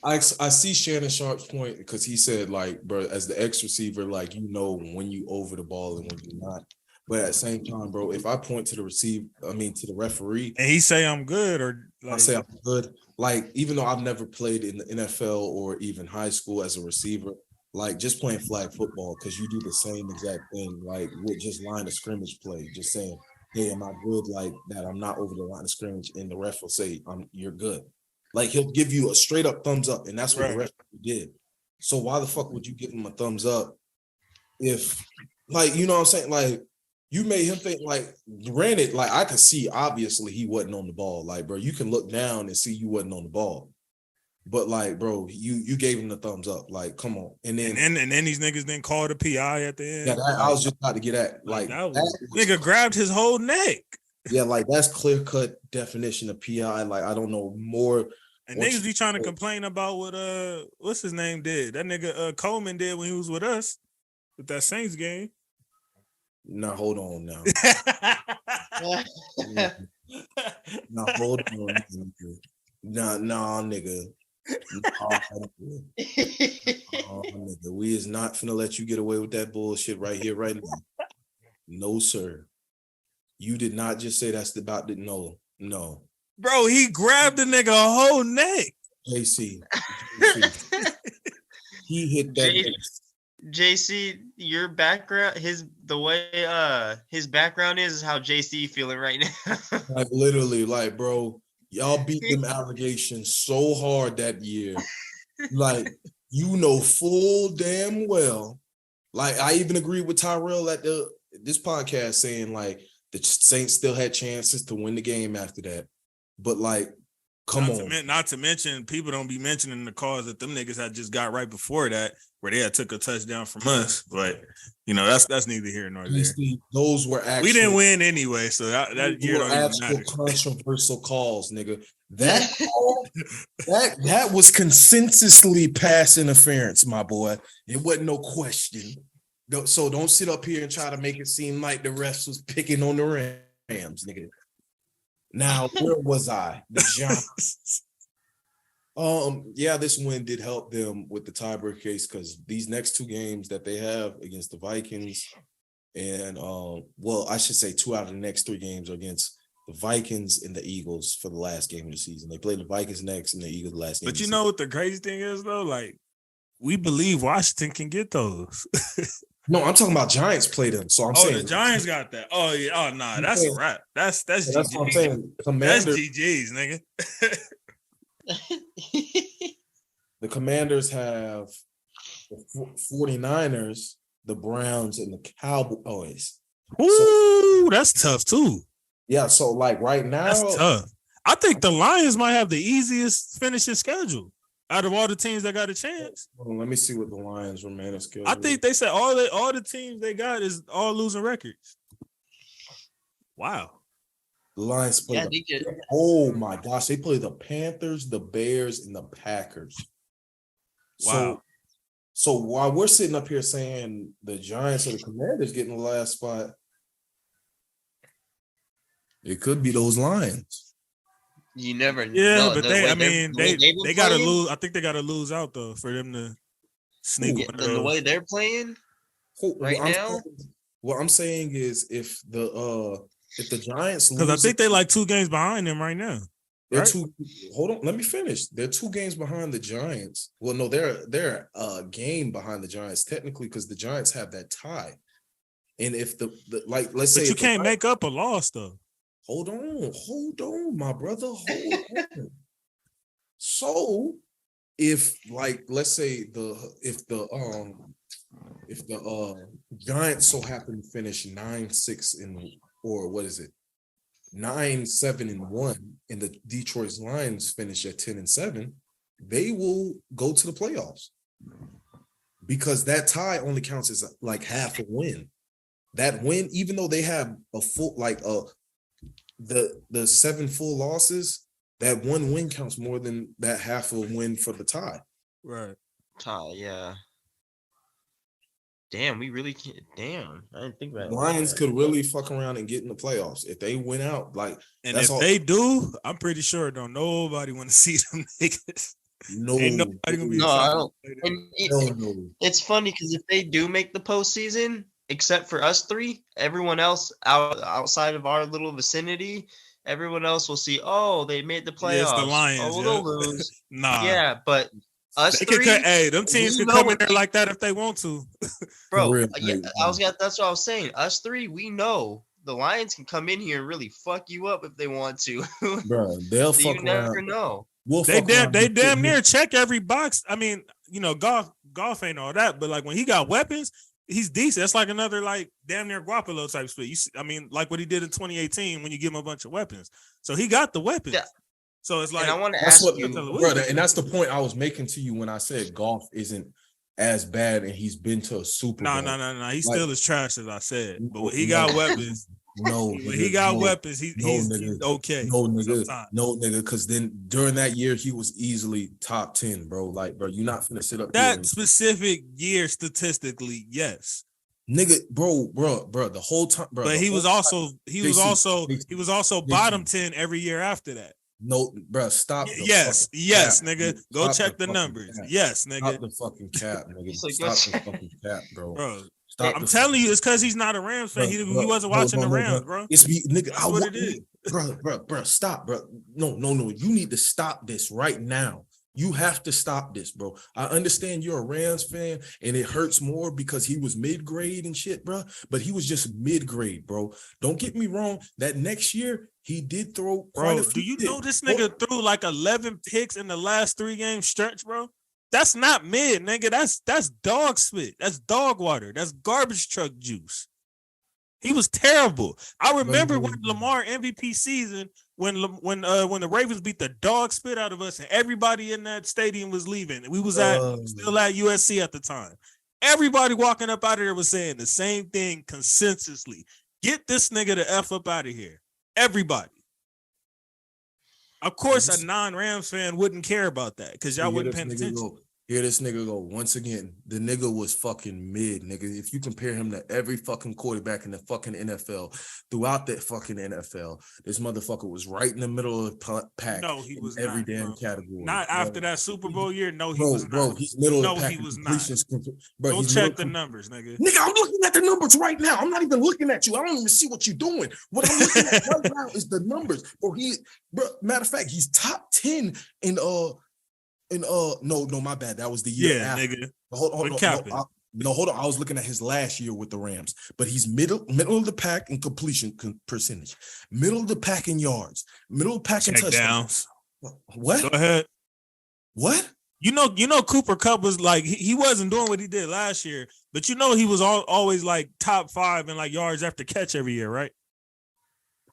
E: I see Shannon Sharp's point because he said like, bro, as the X receiver, like when you over the ball and when you're not. But at the same time, bro, if I point to the referee,
C: And he say I'm good, or
E: I say I'm good. Like, even though I've never played in the NFL or even high school as a receiver, like just playing flag football, because you do the same exact thing, like with just line of scrimmage play, just saying, hey, am I good like that? I'm not over the line of scrimmage, and the ref will say, you're good. Like he'll give you a straight up thumbs up, and that's what the
C: Right.
E: ref did. So why the fuck would you give him a thumbs up if, like, you know what I'm saying? Like, you made him think, like, granted, like I could see obviously he wasn't on the ball. Like, bro, you can look down and see you wasn't on the ball. But like, bro, you gave him the thumbs up. Like, come on. And then
C: and then these niggas didn't call the PI at the end.
E: yeah, I was just about to get at. Like,
C: that was,
E: that was-
C: nigga grabbed his whole neck.
E: yeah, like that's clear cut definition of PI. Like, I don't know more.
C: And
E: What
C: niggas
E: you-
C: be trying to complain about what what's his name did. That nigga Coleman did when he was with us with that Saints game.
E: Now hold on now. Now hold on. Nigga. Nah, nigga. Nah, nigga. We is not finna let you get away with that bullshit right here, right now. No, sir. You did not just say that's about the no.
C: Bro, he grabbed the nigga whole neck.
E: JC. He hit that.
G: J- JC, your background, his background is how JC feeling right now.
E: Like literally, like, bro, y'all beat them allegations so hard that year. Like, full damn well Like I even agreed with Tyrell at this podcast saying like the Saints still had chances to win the game after that, but like, come on.
C: Not to mention, people don't be mentioning the calls that them niggas had just got right before that, where they had took a touchdown from us. But that's neither here nor there.
E: Those were actual.
C: We didn't win anyway, so that year don't even matter.
E: Controversial calls, nigga. That was consensusly pass interference, my boy. It wasn't no question. So don't sit up here and try to make it seem like the refs was picking on the Rams, nigga. Now, where was I? The Giants. Yeah, this win did help them with the tiebreaker case because these next two games that they have against the Vikings and I should say 2 out of the next 3 games are against the Vikings and the Eagles for the last game of the season. They play the Vikings next and the Eagles last game.
C: But you know what the crazy thing is though? Like, we believe Washington can get those.
E: No, I'm talking about Giants play them. So I'm saying
C: the Giants got that. Oh yeah. Oh no, that's a wrap. That's
E: GG's. That's what I'm saying.
C: That's GG's, nigga.
E: The Commanders have the 49ers, the Browns, and the Cowboys.
C: Ooh, that's tough too.
E: Yeah, so like right now,
C: that's tough. I think the Lions might have the easiest finishing schedule out of all the teams that got a chance.
E: Well, let me see what the Lions remaining schedule.
C: I think they said all the teams they got is all losing records. Wow.
E: The Lions play. Oh my gosh, they play the Panthers, the Bears, and the Packers.
C: Wow.
E: So while we're sitting up here saying the Giants or the Commanders getting the last spot, it could be those Lions.
G: You never know.
C: Yeah, but they gotta lose. I think they gotta lose out though for them to sneak.
G: The way they're playing now.
E: What I'm saying is if the Giants lose,
C: because I think they're like 2 games behind them right now.
E: They're hold on, let me finish. They're 2 games behind the Giants. Well, no, they're a game behind the Giants technically because the Giants have that tie. And if let's say,
C: but you can't make up a loss though.
E: Hold on, my brother. Hold on. So, if let's say if the Giants so happen to finish 9-6 or what is it, 9-7-1, and the Detroit Lions finish at 10-7, they will go to the playoffs because that tie only counts as like half a win. That win, even though they have a full the 7 full losses, that 1 win counts more than that half a win for the tie.
C: Right.
G: Tie, yeah. Damn, we really can't. Damn, I didn't think about it.
E: Lions could really fuck around and get in the playoffs if they win out.
C: And if they do, I'm pretty sure don't nobody want to see them niggas.
E: No,
C: ain't nobody gonna be.
G: No, I don't. It's funny because if they do make the postseason, except for us 3, everyone else outside of our little vicinity, everyone else will see. Oh, they made the playoffs.
C: Yeah, it's the Lions.
G: Oh, they'll lose.
C: Nah.
G: Yeah, but us
C: they
G: 3.
C: hey, them teams can come in there like that if they want to.
G: Bro, that's what I was saying. Us 3, we know the Lions can come in here and really fuck you up if they want to.
E: Bro, they'll fuck around.
G: You never know.
C: They damn near check every box. I mean, golf ain't all that, but like when he got weapons, he's decent. That's like another like damn near Garoppolo type split. Like what he did in 2018 when you give him a bunch of weapons. So he got the weapons. Yeah. So it's like,
G: and I want to ask you,
E: brother, and that's the point I was making to you when I said golf isn't as bad and he's been to a Super Bowl.
C: No. He's still as trash as I said. But when he got weapons,
E: weapons,
C: he's okay.
E: No, nigga, because then during that year, he was easily top 10, bro. Like, bro, you're not finna sit up
C: that specific year statistically, yes.
E: Nigga, bro, the whole time, bro.
C: But he was also bottom 10 every year after that.
E: No, bro, stop.
C: Yes, nigga. Go check the numbers. Yes, nigga.
E: Stop the fucking cap, nigga. Stop the fucking cap, bro.
C: I'm telling you, it's because he's not a Rams fan. He wasn't watching the Rams, bro.
E: It's me, nigga.
C: That's what it is.
E: Bro, stop, bro. No. You need to stop this right now. You have to stop this, bro. I understand you're a Rams fan and it hurts more because he was mid-grade and shit, bro. But he was just mid-grade, bro. Don't get me wrong. That next year, he did throw quite a few.
C: Do you know this nigga threw like 11 picks in the last 3 game stretch, bro? That's not mid, nigga. That's dog spit. That's dog water. That's garbage truck juice. He was terrible. I remember when Lamar MVP season, when the Ravens beat the dog spit out of us, and everybody in that stadium was leaving. We was still at USC at the time. Everybody walking up out of there was saying the same thing consensusly. Get this nigga the F up out of here. Everybody. Of course, a non-Rams fan wouldn't care about that because y'all wouldn't pay attention.
E: Here this nigga go. Once again, the nigga was fucking mid, nigga. If you compare him to every fucking quarterback in the fucking NFL, throughout that fucking NFL, this motherfucker was right in the middle of the pack.
C: No, he was
E: every
C: not,
E: damn
C: bro.
E: category.
C: Not after that Super Bowl year. No, he was not.
E: Bro, he's middle of the pack.
C: No, he was not.
E: Bro,
C: go check the numbers, nigga.
E: Nigga, I'm looking at the numbers right now. I'm not even looking at you. I don't even see what you're doing. What I'm looking at right now is the numbers. Bro, matter of fact, he's top 10 in no, my bad. That was the year after.
C: Nigga.
E: Hold on. Hold on. I was looking at his last year with the Rams, but he's middle of the pack in completion percentage, middle of the pack in yards, middle of the pack in touchdowns. What?
C: Go ahead.
E: What?
C: You know, Cooper Kupp was like he wasn't doing what he did last year, but you know he was always like top 5 in like yards after catch every year, right?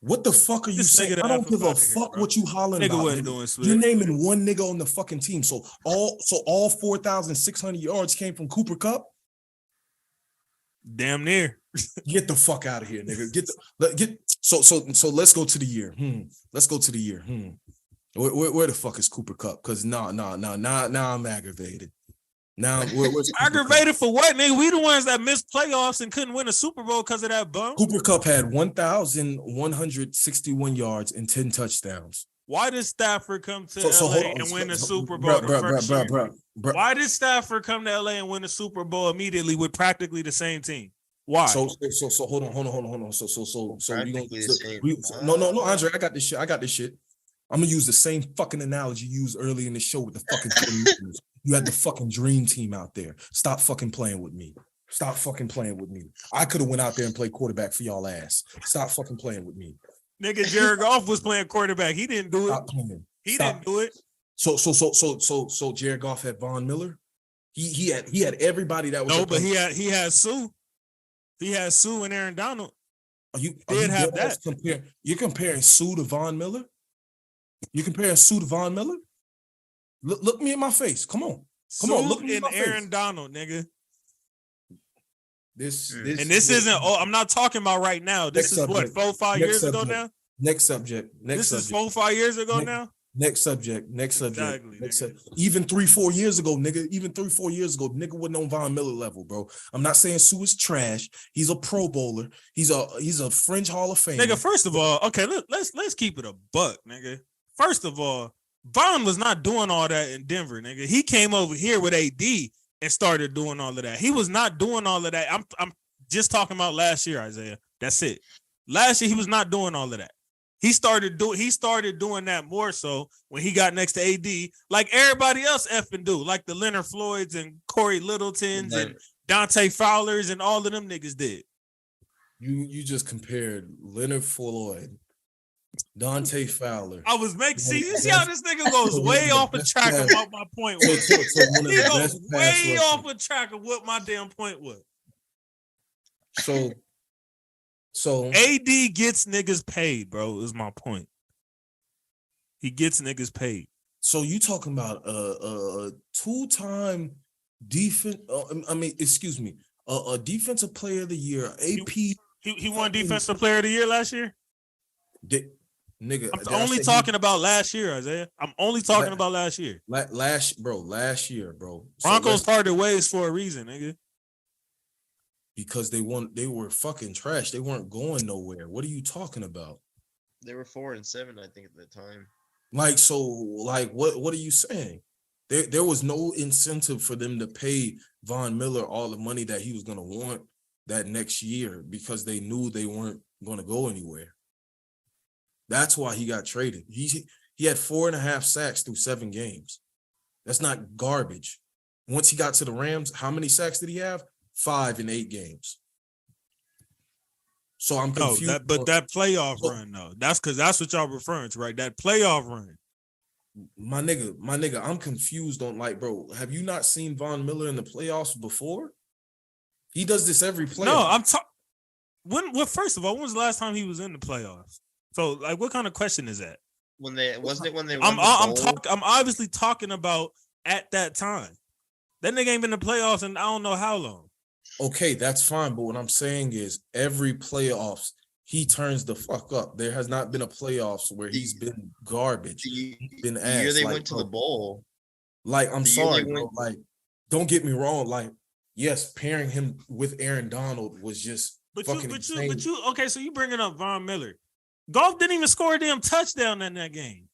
E: What the fuck are you saying? I don't give a fuck what you hollering about.
C: Wasn't doing
E: You're naming one nigga on the fucking team. So all 4,600 yards came from Cooper Kupp?
C: Damn near.
E: Get the fuck out of here, nigga. So let's go to the year. Let's go to the year. Where the fuck is Cooper Kupp? Because now I'm aggravated. Now where's
C: aggravated for what, nigga? We the ones that missed playoffs and couldn't win a Super Bowl because of that bum.
E: Cooper Kupp had 1,161 yards and 10 touchdowns.
C: Why did Stafford come to LA and win the Super Bowl the first year? Why did Stafford come to LA and win the Super Bowl immediately with practically the same team? Why?
E: So hold on. So no, Andre, I got this shit. I'm gonna use the same fucking analogy used early in the show with the fucking 20 listeners. You had the fucking dream team out there. Stop fucking playing with me. I could have went out there and played quarterback for y'all ass. Stop fucking playing with me.
C: Nigga, Jared Goff was playing quarterback. He didn't do it.
E: Stop playing.
C: Didn't do it.
E: So Jared Goff had Von Miller. He had everybody that was.
C: No, but he had Sue. He had Sue and Aaron Donald.
E: You're comparing Sue to Von Miller? You comparing Sue to Von Miller? Look me in my face. Come on.
C: Look me in my Aaron face. Donald, nigga.
E: This
C: isn't. Oh, I'm not talking about right now. This is subject. What 4-5 years ago now.
E: Next subject.
C: This is 4-5 years ago now.
E: Next subject.
C: Exactly,
E: Even 3-4 years ago, nigga. Nigga wasn't on Von Miller level, bro. I'm not saying Sue is trash. He's a Pro Bowler. He's a fringe Hall of Fame.
C: Nigga, first of all, okay, let's keep it a buck, nigga. First of all, Von was not doing all that in Denver, nigga. He came over here with AD and started doing all of that. He was not doing all of that. I'm just talking about last year, Isaiah. That's it. Last year he was not doing all of that. He started doing that more so when he got next to AD, like everybody else effing do, like the Leonard Floyds and Corey Littletons and Dante Fowlers and all of them niggas did.
E: You just compared Leonard Floyd, Dante Fowler.
C: I was making. You see how this nigga goes way off the track of what my point was. He goes way off the track of what my damn point was.
E: So
C: AD gets niggas paid, bro. Is my point. He gets niggas paid.
E: So you talking about a two-time defense? A defensive player of the year, AP.
C: He won defensive player of the year last year.
E: Nigga,
C: I'm only talking about last year, Isaiah. I'm only talking about last year.
E: Last year, bro.
C: Broncos parted ways for a reason, nigga.
E: Because they were fucking trash. They weren't going nowhere. What are you talking about?
G: They were 4-7, I think, at the time.
E: What are you saying? There was no incentive for them to pay Von Miller all the money that he was gonna want that next year because they knew they weren't gonna go anywhere. That's why he got traded. He had 4.5 sacks through 7 games. That's not garbage. Once he got to the Rams, how many sacks did he have? 5 in 8 games. So I'm confused.
C: That playoff run, though. That's because that's what y'all referring to, right? That playoff run.
E: My nigga, I'm confused on like, bro, have you not seen Von Miller in the playoffs before? He does this every playoff.
C: No, I'm talking. Well, first of all, when was the last time he was in the playoffs? So, like, what kind of question is that?
G: When they won
C: I'm obviously talking about at that time. That nigga ain't been in the playoffs and I don't know how long.
E: Okay, that's fine. But what I'm saying is every playoffs, he turns the fuck up. There has not been a playoffs where he's been garbage. He's been ass.
G: The year they
E: like,
G: went to
E: bro,
G: the bowl.
E: Like, I'm sorry,
G: went,
E: bro. Like, don't get me wrong. Like, yes, pairing him with Aaron Donald was just fucking insane.
C: Okay, so you bringing up Von Miller. Goff didn't even score a damn touchdown in that game.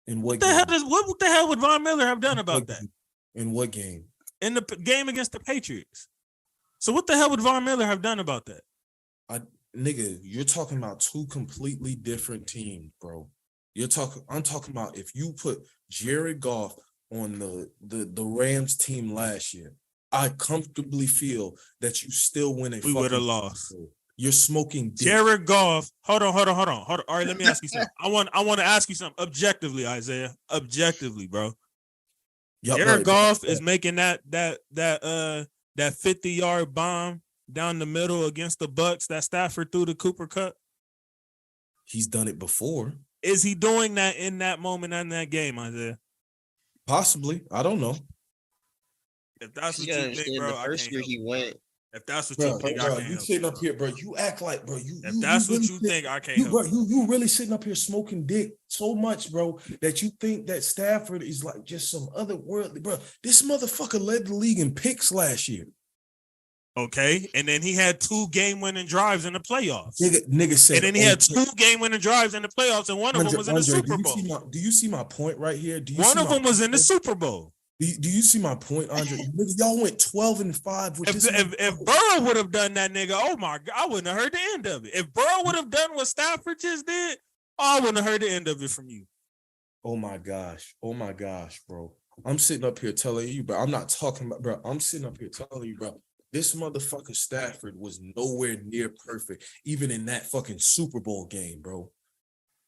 E: In what
C: the
E: game?
C: hell what the hell would Von Miller have done about that?
E: In what game?
C: In the game against the Patriots. So what the hell would Von Miller have done about that?
E: Nigga, you're talking about two completely different teams, bro. I'm talking about if you put Jared Goff on the Rams team last year, I comfortably feel that you still win
C: We would have lost.
E: You're smoking dick.
C: Jared Goff. Hold on. All right, let me ask you something. I want to ask you something objectively, Isaiah. Objectively, bro.
E: Yep,
C: Jared Goff is making that 50-yard bomb down the middle against the Bucks that Stafford threw to Cooper Kupp.
E: He's done it before.
C: Is he doing that in that moment in that game, Isaiah?
E: Possibly. I don't know.
C: If that's what you think, bro,
G: the first year he went.
C: If that's what you think, I can't
E: you sitting up here, bro. You act like, bro.
C: If that's what you think, I can't help.
E: Bro, you really sitting up here smoking dick so much, bro, that you think that Stafford is like just some otherworldly, bro. This motherfucker led the league in picks last year.
C: Okay, and then he had 2 game-winning drives in the playoffs.
E: Nigga said,
C: and then he had 2 game-winning drives in the playoffs, and one of them was in the Super Bowl.
E: Do you see my point right here?
C: One of them was in the Super Bowl.
E: Do you see my point, Andre? Y'all went 12-5 with this.
C: If Burrow would have done that, nigga, oh my God, I wouldn't have heard the end of it. If Burrow would have done what Stafford just did, I wouldn't have heard the end of it from you.
E: Oh my gosh, bro. I'm sitting up here telling you, bro. I'm not talking about, bro. I'm sitting up here telling you, bro. This motherfucker Stafford was nowhere near perfect, even in that fucking Super Bowl game, bro.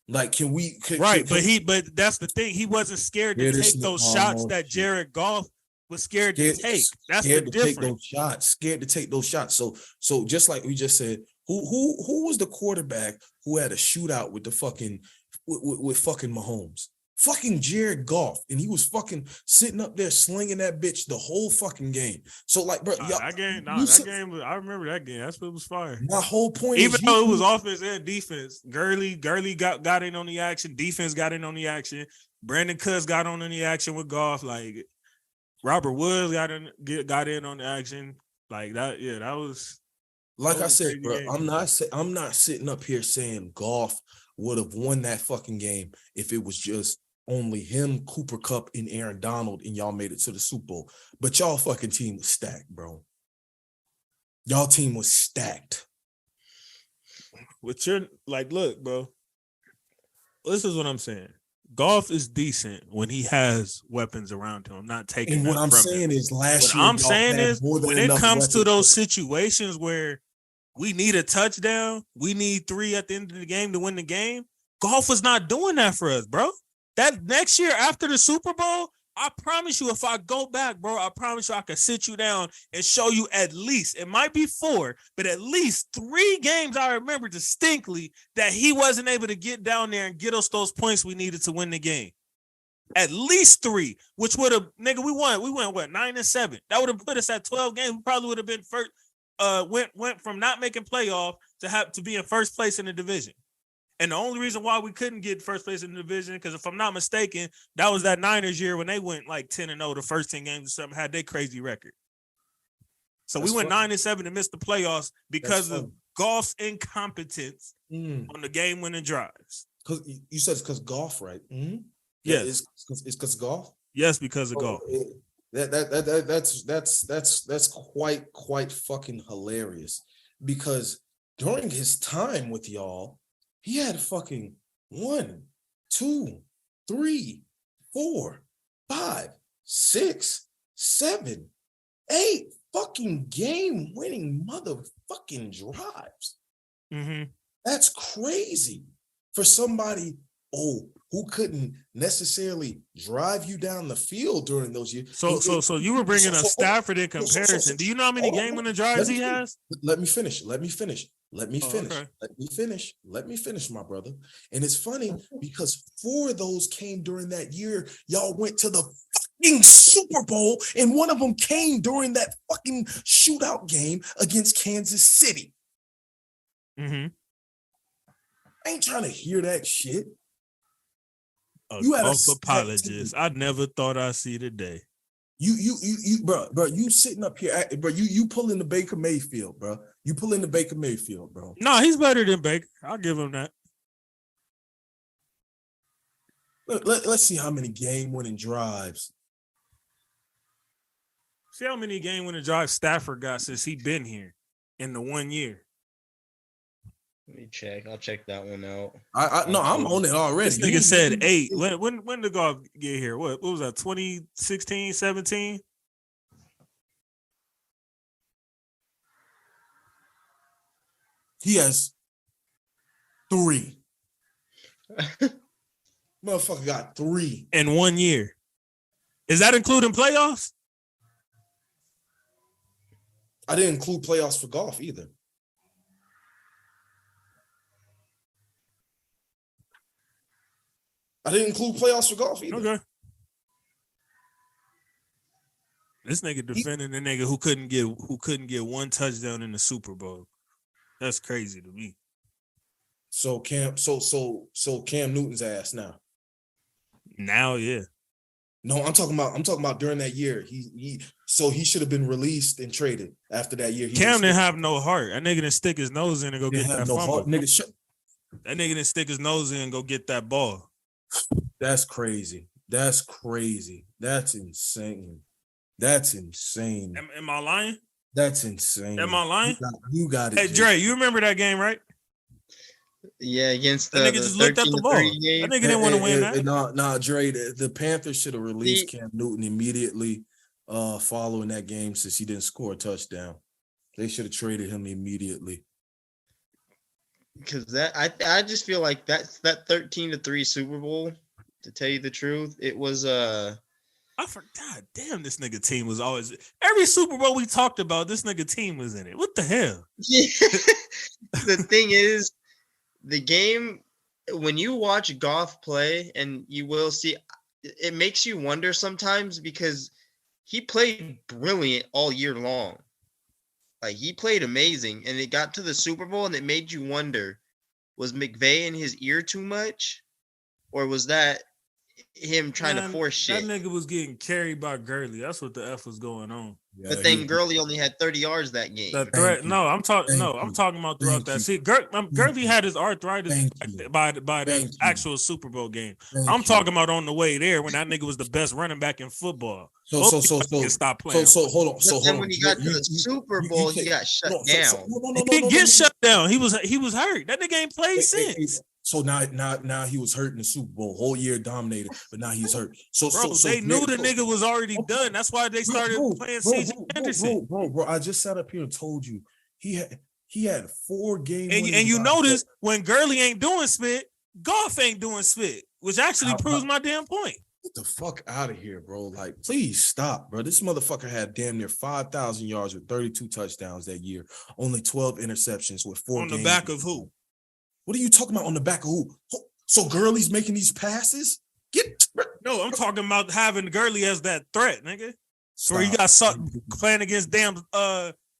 E: Like, but
C: that's the thing. He wasn't scared to take those shots that Jared Goff was scared to take. That's the difference.
E: Scared to take those shots. So just like we just said, who was the quarterback who had a shootout with the fucking with fucking Mahomes? Fucking Jared Goff, and he was fucking sitting up there slinging that bitch the whole fucking game. So, like, bro,
C: that game, I remember that game. That's what was fire.
E: My whole point,
C: even though it was offense and defense, Gurley got in on the action. Defense got in on the action. Brandon Cooks got on the action with Goff. Like Robert Woods got in on the action. Like that. Yeah, that was.
E: Like I said, bro, I'm not sitting up here saying Goff would have won that fucking game if it was just only him, Cooper Kupp, and Aaron Donald, and y'all made it to the Super Bowl. But y'all fucking team was stacked, bro. Y'all team was stacked.
C: Look, bro. This is what I'm saying. Goff is decent when he has weapons around him. I'm not taking.
E: And what I'm saying is, last year,
C: I'm saying is, when it comes to those situations where we need a touchdown, we need 3 at the end of the game to win the game, Goff was not doing that for us, bro. That next year after the Super Bowl, I promise you, if I go back, bro, I promise you I could sit you down and show you at least, it might be 4, but at least 3 games I remember distinctly that he wasn't able to get down there and get us those points we needed to win the game. At least 3, which would have, nigga, we went what, 9-7. That would have put us at 12 games. We probably would have been first, went from not making playoff to be in first place in the division. And the only reason why we couldn't get first place in the division, because if I'm not mistaken, that was that Niners year when they went like 10-0 the first 10 games or something, had their crazy record. So we went 9-7 and missed the playoffs because of Goff's incompetence on the game-winning drives.
E: Because you said it's because Goff, right? Mm-hmm.
C: Yeah,
E: it's because Goff.
C: Yes, because of Goff.
E: That's quite fucking hilarious, because during his time with y'all, he had fucking 1, 2, 3, 4, 5, 6, 7, 8 fucking game-winning motherfucking drives.
C: Mm-hmm.
E: That's crazy for somebody. Oh,
B: who couldn't necessarily drive you down the field during those years.
C: So you were bringing up Stafford in comparison. Do you know how many game-winning drives he has?
B: Let me finish. Let me finish.
C: Okay.
B: Let me finish, my brother. And it's funny because 4 of those came during that year. Y'all went to the fucking Super Bowl, and one of them came during that fucking shootout game against Kansas City.
C: Mm-hmm.
B: I ain't trying to hear that shit.
C: You had apologist. I never thought I'd see the day.
B: You, bro. You sitting up here, bro. You pulling the Baker Mayfield, bro. You pulling the Baker Mayfield, bro.
C: No, he's better than Baker. I'll give him that.
B: Let's see how many game-winning drives.
C: See how many game-winning drives Stafford got since he been here in the 1 year.
G: Let me check. I'll check that one out.
B: No, I'm on it already.
C: This nigga said 8. When did Goff get here? What was that? 2016, 17?
B: He has 3. Motherfucker got 3
C: in 1 year. Is that including playoffs?
B: I didn't include playoffs for Goff either. I didn't include playoffs for Goff either.
C: Okay. This nigga defending the nigga who couldn't get 1 touchdown in the Super Bowl. That's crazy to me.
B: So Cam Newton's ass now.
C: Now, yeah.
B: No, I'm talking about during that year. He should have been released and traded after that year.
C: Cam didn't have no heart. That nigga didn't stick his nose in and go get that fumble.
B: That
C: nigga didn't stick his nose in and go get that ball.
B: That's crazy. That's insane. That's insane.
C: Am I lying?
B: That's insane.
C: Am I lying?
B: You got it.
C: Hey, Dre, you remember that game, right?
G: Yeah, against
C: the nigga just looked at the ball. That nigga didn't want to win that.
B: Nah, Dre, the Panthers should have released Cam Newton immediately following that game since he didn't score a touchdown. They should have traded him immediately.
G: Because I just feel like that 13-3 Super Bowl, to tell you the truth, it was
C: I forgot. Damn, this nigga team was always every Super Bowl we talked about. This nigga team was in it. What the hell?
G: Yeah. The thing is, the game when you watch Goff play, and you will see, it makes you wonder sometimes because he played brilliant all year long. Like, he played amazing, and it got to the Super Bowl, and it made you wonder: was McVay in his ear too much, or was that him trying to force shit?
C: That nigga was getting carried by Gurley. That's what the F was going on.
G: Yeah, but then Gurley only had 30 yards that game.
C: The threat. No, I'm talking. No, I'm talking about throughout that season. Gurley had his arthritis by the actual Super Bowl game. I'm talking about on the way there when that nigga was the best running back in football.
B: So
C: stop playing.
B: So hold on.
G: So then when he got to the Super Bowl, he got shut down.
C: He didn't get shut down. He was hurt. That nigga ain't played since.
B: So now he was hurt in the Super Bowl. Whole year dominated, but now he's hurt. So
C: they knew the nigga was already done. That's why they started playing C.J. Anderson.
B: Bro, I just sat up here and told you he had 4 games.
C: And you notice when Gurley ain't doing spit, Goff ain't doing spit, which actually proves my damn point.
B: Get the fuck out of here, bro. Like, please stop, bro. This motherfucker had damn near 5,000 yards with 32 touchdowns that year. Only 12 interceptions with 4 games.
C: On the back of who?
B: What are you talking about on the back of who? So Gurley's making these passes?
C: No, I'm talking about having Gurley as that threat, nigga. Where he got playing against damn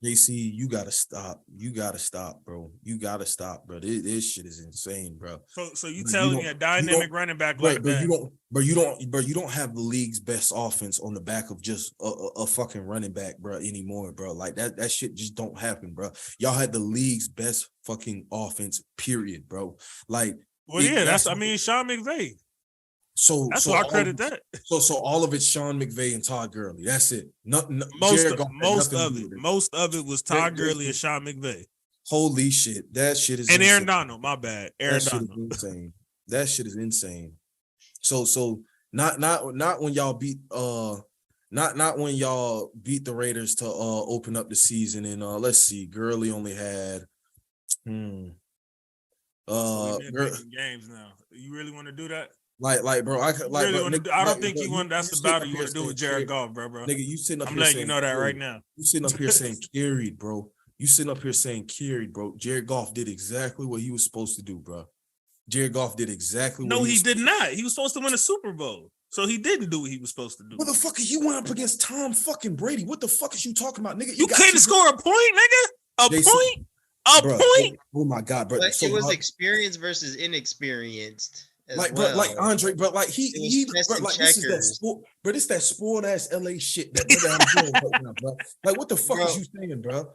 B: JC, you gotta stop. You gotta stop, bro. You gotta stop, bro. This shit is insane, bro.
C: So you telling me a dynamic running back like that?
B: You don't have the league's best offense on the back of just a fucking running back, bro, anymore, bro. Like that shit just don't happen, bro. Y'all had the league's best fucking offense, period, bro. Like,
C: well, yeah, Sean McVay.
B: So
C: that's why I credit that.
B: So all of it's Sean McVay and Todd Gurley. That's it.
C: Most of it was Todd Gurley and Sean McVay.
B: Holy shit, that shit is.
C: And insane. Aaron Donald, my bad. Aaron Donald.
B: Insane. That shit is insane. So not when y'all beat not when y'all beat the Raiders to open up the season, and let's see, Gurley only had
C: games now. You really want to do that?
E: Like, bro, I could, like,
C: Really
E: bro,
C: wanna
E: nigga,
C: do- I don't
E: like,
C: think
E: bro,
C: you want. That's the
E: sitting up
C: battle you
E: here
C: want to do with
E: saying
C: Jared
E: carried.
C: Goff, bro.
E: Nigga, you sitting up
C: I'm
E: here
C: letting
E: saying
C: you know that right
E: carried.
C: now.
E: You sitting up here saying carried, bro. You sitting up here saying carried, bro. Jared Goff did exactly what he was supposed to do, bro. Jared Goff did exactly what
C: No,
E: he
C: he
E: was
C: did not. He was supposed to win a Super Bowl, so he didn't do what he was supposed to do.
E: Motherfucker, he went up against Tom fucking Brady. What the fuck is you talking about, nigga?
C: You
E: got
C: couldn't
E: two-
C: score a point, nigga. A
E: JC,
C: point. A
E: Bruh,
C: point.
E: Oh my god, bro.
G: But
E: So,
G: it was
E: like,
G: experienced versus inexperienced. As
E: like,
G: well.
E: bro, like Andre, bro, like
G: It was
E: he,
G: chess
E: bro,
G: and
E: like this is that
G: checkers.
E: sport, bro. This that spoiled ass LA shit that I'm doing right now, bro. Like, what the fuck
G: Bro.
E: is you saying, bro?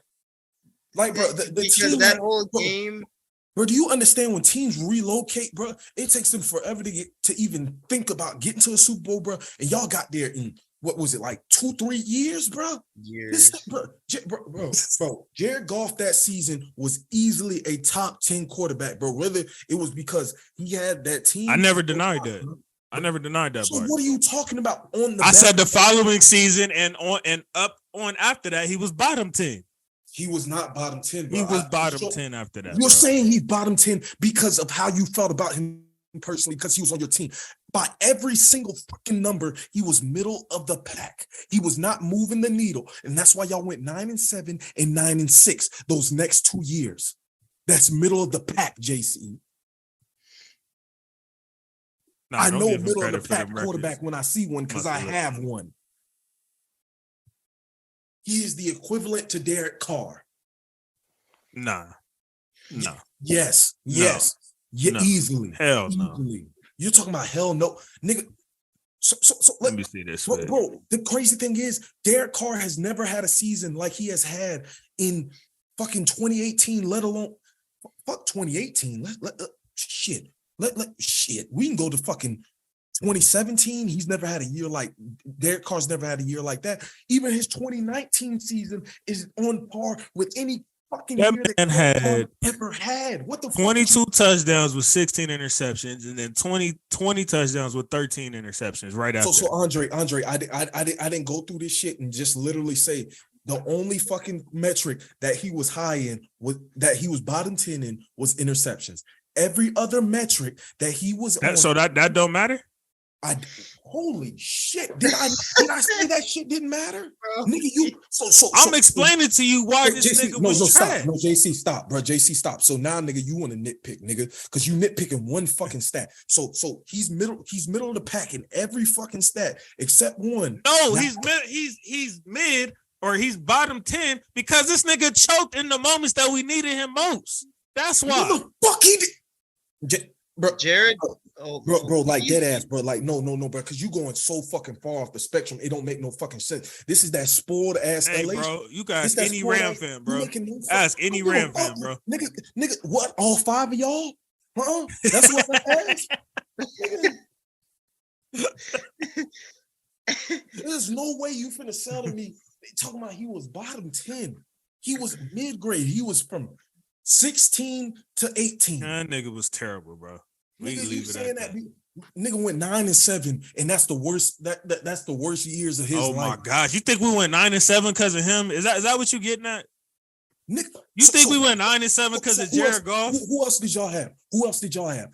E: Like, bro, the
G: because
E: team
G: that whole
E: bro,
G: game,
E: Bro, do you understand when teams relocate, bro? It takes them forever to even think about getting to a Super Bowl, bro. And y'all got there in what was it, like 2-3 years, bro?
G: years.
E: Bro, Jared Goff that season was easily a top 10 quarterback, bro. Whether it was because he had that team.
C: I never denied that. I never denied that
E: So
C: part.
E: what are you talking about on the
C: I said the
E: back-
C: following season and up on after that, he was bottom 10.
E: He was not bottom 10, bro.
C: He was
E: I-
C: bottom
E: so-
C: 10 after that.
E: You're
C: bro.
E: saying he's bottom 10 because of how you felt about him personally, because he was on your team. By every single fucking number, he was middle of the pack. He was not moving the needle. And that's why y'all went 9-7 and 9-6 those next 2 years. That's middle of the pack, JC.
C: Nah,
E: I
C: don't
E: know
C: give him
E: middle of
C: credit
E: the
C: for
E: pack
C: them records.
E: quarterback when I see one because I
C: Must have
E: have one. He is the equivalent to Derek Carr.
C: Nah. No.
E: Yes. Yes. Yeah,
C: No.
E: easily.
C: Hell no.
E: Easily. You're talking about hell no. Nigga. So
C: Let me see this.
E: bro, the crazy thing is Derek Carr has never had a season like he has had in fucking 2018, let alone fuck 2018. Shit. Shit. We can go to fucking 2017. He's never had a year like Derek Carr's never had a year like that. Even his 2019 season is on par with any fucking
C: That
E: year
C: man
E: Derek Carr
C: had
E: ever had. What the fuck?
C: 22 touchdowns with 16 interceptions, and then 20 touchdowns with 13 interceptions right after.
E: So Andre, I didn't go through this shit and just literally say the only fucking metric that he was high in was that he was bottom 10 in was interceptions. Every other metric that he was on.
C: So that don't matter?
E: Holy shit! Did I say that shit didn't matter,
G: Bro.
E: nigga? You
C: I'm explaining to you why this
E: JC,
C: nigga
E: no,
C: was trash.
E: stop. No, JC, stop, bro. JC, stop. So now, nigga, you want to nitpick, nigga, because you nitpicking one fucking stat. So he's middle of the pack in every fucking stat except one.
C: No,
E: Now-
C: he's mid or he's bottom 10 because this nigga choked in the moments that we needed him most. That's
E: What
C: why.
E: the fuck he did, bro?
G: Jared,
E: Bro, like dead ass, bro. Like, no, bro, because you going so fucking far off the spectrum, it don't make no fucking sense. This is that spoiled ass
C: Hey,
E: LA.
C: bro, you
E: This
C: ask
E: that
C: any
E: spoiled
C: Ram
E: ass-
C: fan,
E: you
C: bro.
E: making no
C: Ask
E: fuck-
C: any
E: I don't
C: Ram
E: give a fuck,
C: fan, bro.
E: Nigga, what? All 5 of y'all? That's what I asked. There's no way you finna sell to me. They talking about he was bottom 10. He was mid-grade. He was from 16 to 18.
C: That nigga was terrible, bro. We
E: Nigga,
C: can
E: you
C: leave it
E: saying
C: at
E: that?
C: that.
E: Nigga went 9-7, and that's the worst. That's the worst years of his
C: Oh
E: life.
C: my gosh, you think we went 9-7 because of him? Is that what you getting at?
E: Nigga,
C: You think we went 9-7 because of Jared Goff?
E: Who else did y'all have? Who else did y'all have?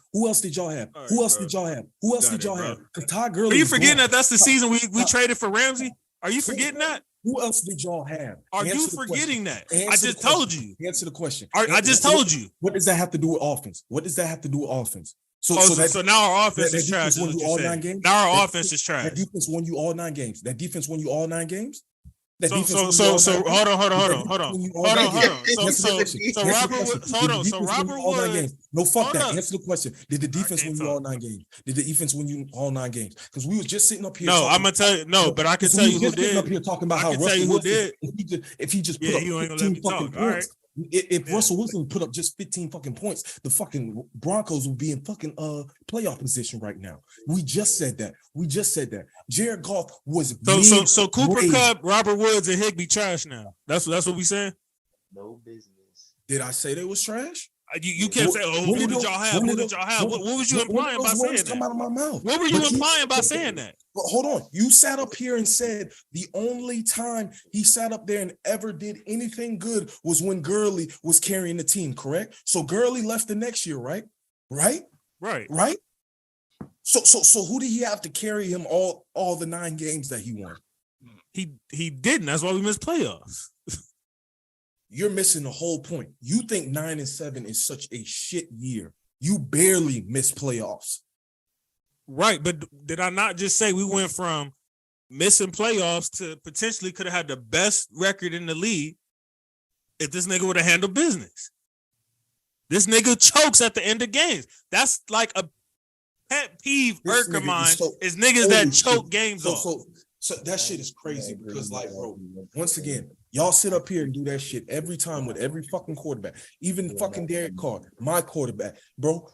C: All right,
E: Who else
C: bro.
E: did y'all have? Who else
C: Got
E: did
C: it,
E: y'all
C: bro.
E: have? Because Todd Gurley.
C: Are you
E: was
C: forgetting
E: gone.
C: that that's the season we traded for Ramsey? Are you forgetting that?
E: Who else did y'all have?
C: Are
E: Answer
C: you
E: the
C: forgetting
E: question.
C: that? I
E: Answer the
C: just told
E: question.
C: you.
E: Answer the question.
C: I just told you.
E: What does that have to do with offense? What does that have to do with offense? So
C: now our offense
E: that
C: is trash.
E: defense
C: Is
E: won
C: what
E: you
C: you're
E: all
C: saying.
E: 9 games?
C: Now our
E: That
C: offense is trash.
E: That defense won you all 9 games. That defense won you all 9 games. That
C: So
E: defense won you all 9 games?
C: hold on.
E: That defense won you all 9 games?
C: So
E: Answer the
C: Robert
E: question.
C: Wood,
E: Did
C: hold
E: the
C: on. So
E: defense win
C: Robert
E: you all 9
C: Woods.
E: games? No, fuck
C: Hold
E: that.
C: up.
E: Answer the question. Did the defense
C: can't
E: win you all
C: talk.
E: 9 games? Did the defense win you all 9 games? Because we was just sitting up here.
C: No,
E: talking-
C: I'm gonna tell you. No, but I can
E: because
C: tell
E: we
C: you
E: was
C: who
E: just sitting up
C: did.
E: here talking about
C: I
E: how
C: can tell
E: Russell
C: you who
E: Wilson,
C: did.
E: if he just put
C: Yeah,
E: up
C: you ain't gonna let
E: 15
C: me
E: fucking
C: talk. All right.
E: points. If
C: Yeah.
E: Russell Wilson put up just 15 fucking points, the fucking Broncos would be in fucking playoff position right now. We just said that. Jared Goff was
C: So Cooper
E: mid-grade.
C: Kupp, Robert Woods, and Higbee trash now. That's what we saying.
G: no business.
E: Did I say they was trash?
C: You can't say, oh,
E: When
C: who
E: did
C: did y'all have?
E: when
C: Who
E: did
C: did y'all have? What was you
E: when
C: implying by
E: those
C: saying
E: words come
C: that?
E: out of my mouth?
C: What were you
E: But
C: implying by saying that?
E: But hold on. You sat up here and said the only time he sat up there and ever did anything good was when Gurley was carrying the team, correct? So Gurley left the next year, right?
C: Right.
E: So who did he have to carry him all the 9 games that he won?
C: He didn't. That's why we missed playoffs.
E: You're missing the whole point. You think 9-7 is such a shit year. You barely missed playoffs.
C: Right, but did I not just say we went from missing playoffs to potentially could have had the best record in the league if this nigga would have handled business? This nigga chokes at the end of games. That's like a pet peeve irk of mine is niggas that choke games off.
E: So that shit is crazy because, like, bro, once again, y'all sit up here and do that shit every time with every fucking quarterback, even fucking Derek Carr, my quarterback, bro.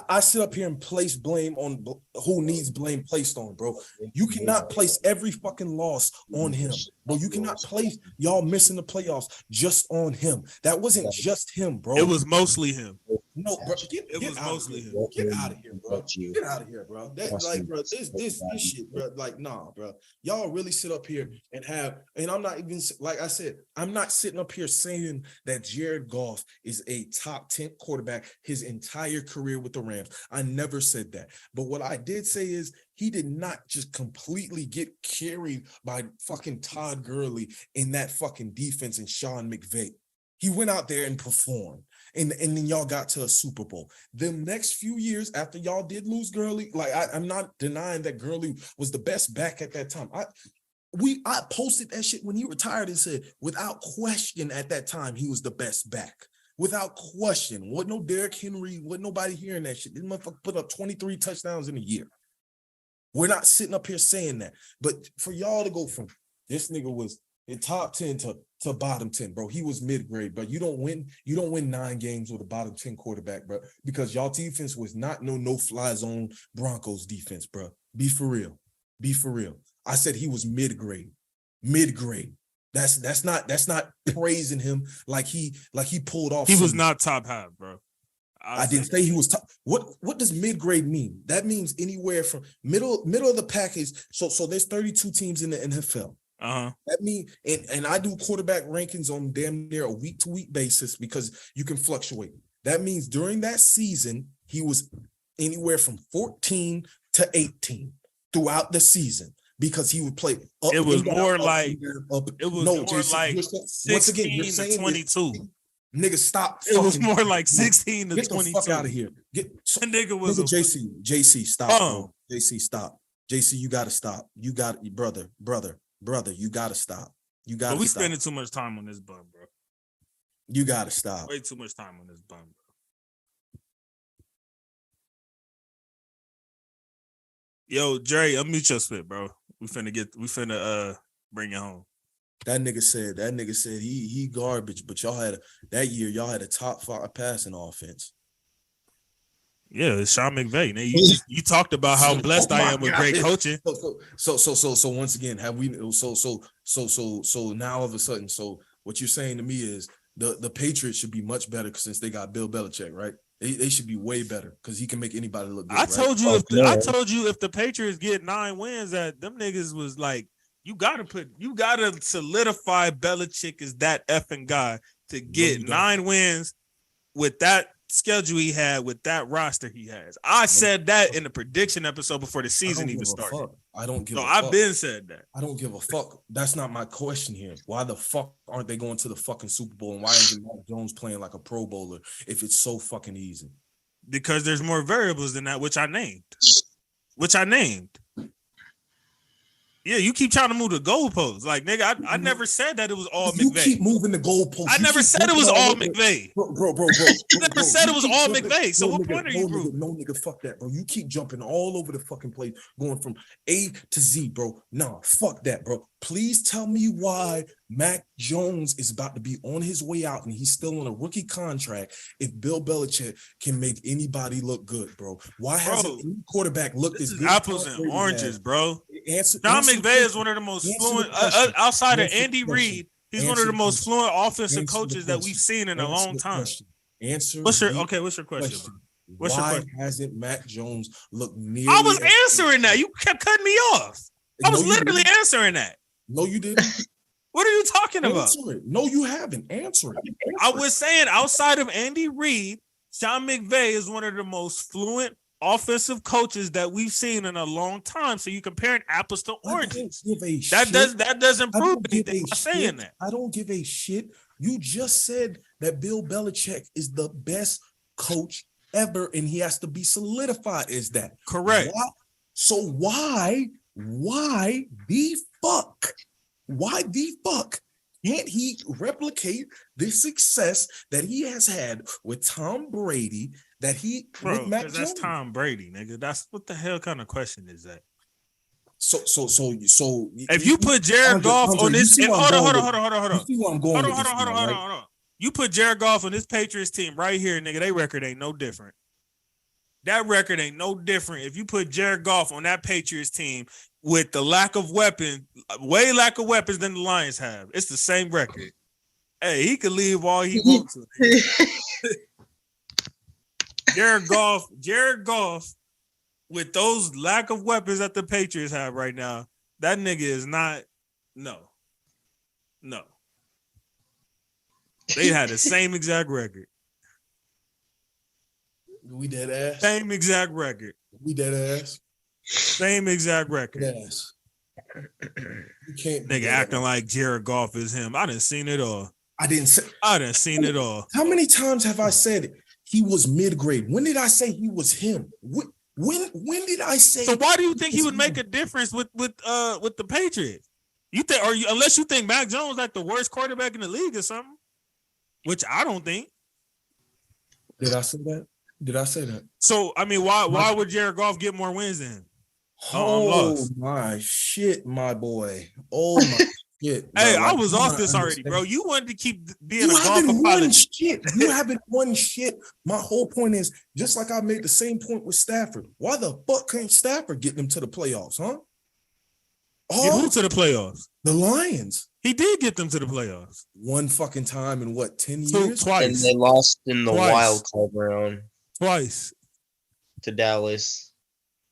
E: I sit up here and place blame on who needs blame placed on, bro. You cannot place every fucking loss on him, bro. You cannot place y'all missing the playoffs just on him. That wasn't just him, bro.
C: It was mostly him.
E: No, bro, get
C: mostly him.
E: Get out of here, bro. Get out of here, bro. That, like, bro, this shit, bro. Like, nah, bro. Y'all really sit up here and I'm not even, like I said, I'm not sitting up here saying that Jared Goff is a top 10 quarterback his entire career with the Rams. I never said that. But what I did say is he did not just completely get carried by fucking Todd Gurley in that fucking defense and Sean McVay. He went out there and performed. And then y'all got to a Super Bowl. The next few years after y'all did lose Gurley, like I'm not denying that Gurley was the best back at that time. I posted that shit when he retired and said, without question at that time, he was the best back. Without question. Wasn't no Derrick Henry, wasn't nobody hearing that shit. This motherfucker put up 23 touchdowns in a year. We're not sitting up here saying that. But for y'all to go from this nigga was in top 10 to bottom 10, bro. He was mid-grade, but you don't win 9 games with a bottom 10 quarterback, bro, because y'all defense was not no-fly zone Broncos defense, bro. Be for real. Be for real. I said he was mid-grade. Mid-grade. That's not praising him like he pulled off.
C: He was not top half, bro.
E: I didn't say he was top. What does mid-grade mean? That means anywhere from middle of the package. So there's 32 teams in the NFL. That means, and I do quarterback rankings on damn near a week-to-week basis because you can fluctuate. That means during that season, he was anywhere from 14 to 18 throughout the season because he would play up.
C: It was more
E: up,
C: like
E: up.
C: It was
E: no,
C: more
E: Jason,
C: like 16 to 22.
E: Nigga, stop.
C: It was more like 16 to 22.
E: Get the fuck out of here. That
C: nigga was
E: JC, stop, bro. JC, stop. JC, you gotta stop. You got brother, you gotta stop. You gotta.
C: But we
E: stop.
C: spending too much time on this bum, bro.
E: You gotta stop.
C: Way too much time on this bum, bro. Yo, Jerry, unmute your spit, bro. We finna bring it home.
E: That nigga said he garbage, but y'all had a top 5 passing offense.
C: Yeah, it's Sean McVay. Now, you talked about how blessed I am with great coaching.
E: So once again, have we so now all of a sudden, so what you're saying to me is the Patriots should be much better since they got Bill Belichick, right? They should be way better because he can make anybody look good. I
C: told you if the Patriots get 9 wins, that them niggas was like, you gotta solidify Belichick as that effing guy to get 9 wins with that schedule he had, with that roster he has. I said that in the prediction episode before the season even started.
E: I don't give a
C: fuck.
E: fuck.
C: I've been said that.
E: I don't give a fuck. That's not my question here. Why the fuck aren't they going to the fucking Super Bowl? And why isn't Mac Jones playing like a Pro Bowler if it's so fucking easy?
C: Because there's more variables than that, which I named. Yeah, you keep trying to move the goalposts. Like, nigga, I never said that it was all
E: you
C: McVay.
E: Keep moving the goalposts.
C: I never said it was all McVay.
E: Bro.
C: You never said it was all McVay. So what point are you proving?
E: No, nigga, fuck that, bro. You keep jumping all over the fucking place, going from A to Z, bro. Nah, fuck that, bro. Please tell me why Mac Jones is about to be on his way out and he's still on a rookie contract if Bill Belichick can make anybody look good, bro. Why hasn't any quarterback looked as good?
C: Apples and oranges, bro. Sean McVay is one of the most fluent, outside of Andy Reid, he's one of the most fluent offensive coaches that we've seen in a long time. What's your question?
E: Why hasn't Mac Jones looked near?
C: I was answering that. You kept cutting me off. I was literally answering that.
E: No, you didn't.
C: What are you talking about?
E: No, you haven't. Answer it.
C: I was saying outside of Andy Reid, Sean McVay is one of the most fluent offensive coaches that we've seen in a long time. So you're comparing apples to oranges.
E: That
C: doesn't prove anything by saying that.
E: I don't give a shit. You just said that Bill Belichick is the best coach ever, and he has to be solidified as that.
C: Correct.
E: So why the fuck? Why the fuck can't he replicate the success that he has had with Tom Brady?
C: Bro, because that's Tom Brady, nigga. That's what the hell kind of question is that?
E: So
C: if you put Jared Goff on this, hold on.
E: You see where I'm going?
C: Hold on. You put Jared Goff on this Patriots team right here, nigga. Their record ain't no different. That record ain't no different. If you put Jared Goff on that Patriots team with the lack of weapons than the Lions have, it's the same record. Hey, he could leave all he wants to. Jared Goff, with those lack of weapons that the Patriots have right now, that nigga is not. No. They had the same exact record.
E: We dead ass.
C: Same exact record.
E: We dead ass.
C: Same exact record.
E: Yes. You can't.
C: Nigga acting like Jared Goff is him. I done seen it all.
E: I didn't
C: seen it all.
E: How many times have I said he was mid-grade? When did I say he was him? When did I say?
C: So why do you think he would make a difference with the Patriots? You think, unless you think Mac Jones like the worst quarterback in the league or something, which I don't think.
E: Did I say that?
C: So I mean, why would Jared Goff get more wins than him?
E: Oh my shit, my boy. Oh my shit.
C: Hey, I was off this already, bro. You wanted to keep being a golf apologist.
E: You haven't won shit. My whole point is, just like I made the same point with Stafford. Why the fuck can't Stafford get them to the playoffs, huh?
C: Get who to the playoffs?
E: The Lions.
C: He did get them to the playoffs.
E: One fucking time in what, 10 years?
C: Twice.
G: And they lost in the wild card round.
C: Twice.
G: To Dallas.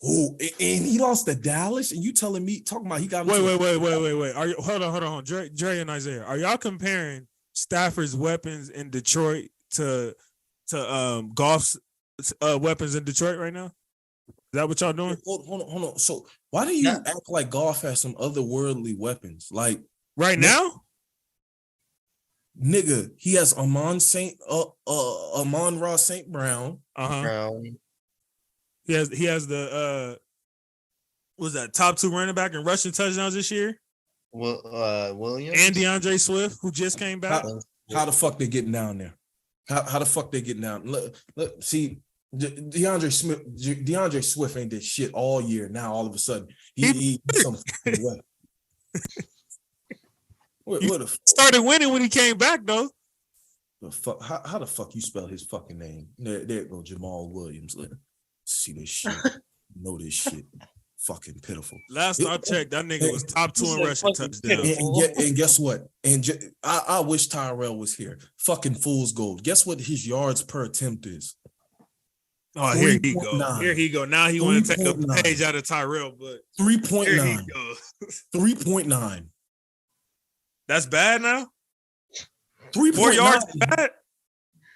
E: Oh, and he lost to Dallas, and you talking about he got.
C: Wait. Are you hold on. Dre and Isaiah, are y'all comparing Stafford's weapons in Detroit to Goff's weapons in Detroit right now? Is that what y'all doing?
E: Hold on. So why do you act like Goff has some otherworldly weapons? Like
C: right now?
E: Nigga, he has Amon-Ra St. Brown.
G: Brown.
C: He has the was that top 2 running back in rushing touchdowns this year?
G: Williams
C: and DeAndre Swift, who just came back.
E: How the fuck they getting down there? How the fuck they getting down? Look, see, DeAndre Swift ain't did shit all year. Now all of a sudden he some what the
C: started winning when he came back though.
E: The fuck? How the fuck you spell his fucking name? There it go, Jamal Williams. Let's see this shit. Know this shit. Fucking pitiful.
C: Last I checked, that nigga was top 2 in rushing touchdowns.
E: And guess what? I wish Tyrell was here. Fucking fool's gold. Guess what his yards per attempt is?
C: Oh, here he go. Here he go. Now he want to take a page out of Tyrell, but
E: 3.9. 3.9.
C: That's bad now?
E: 4
C: yards is bad?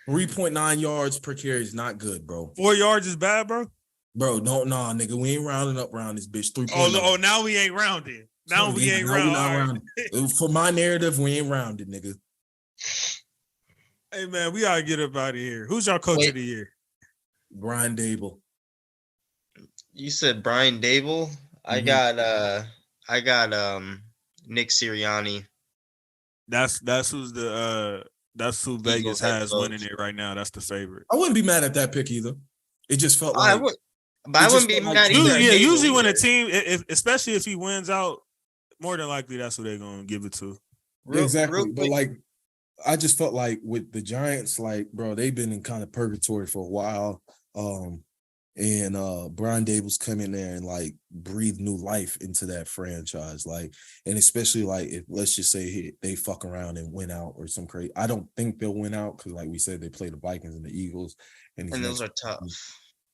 E: 3.9 yards per carry is not good, bro.
C: 4 yards is bad, bro?
E: Bro, nigga. We ain't rounding up around this bitch. 3.9.
C: Oh, now we ain't rounding. Now we ain't rounding.
E: For my narrative, we ain't rounded, nigga.
C: Hey, man, we gotta get up out of here. Who's your coach of the year?
E: Brian Daboll.
G: You said Brian Daboll? Mm-hmm. I got Nick Sirianni.
C: That's who Vegas has winning it right now. That's the favorite.
E: I wouldn't be mad at that pick either. It just felt like
G: I wouldn't be mad either.
C: Usually when a team, especially if he wins out, more than likely that's who they're gonna give it to.
E: Exactly. But like I just felt like with the Giants, like, bro, they've been in kind of purgatory for a while. And Brian Daboll's come in there and like breathe new life into that franchise. Like, and especially like if let's just say they fuck around and win out or some crazy. I don't think they'll win out because like we said, they play the Vikings and the Eagles. And
G: those are tough.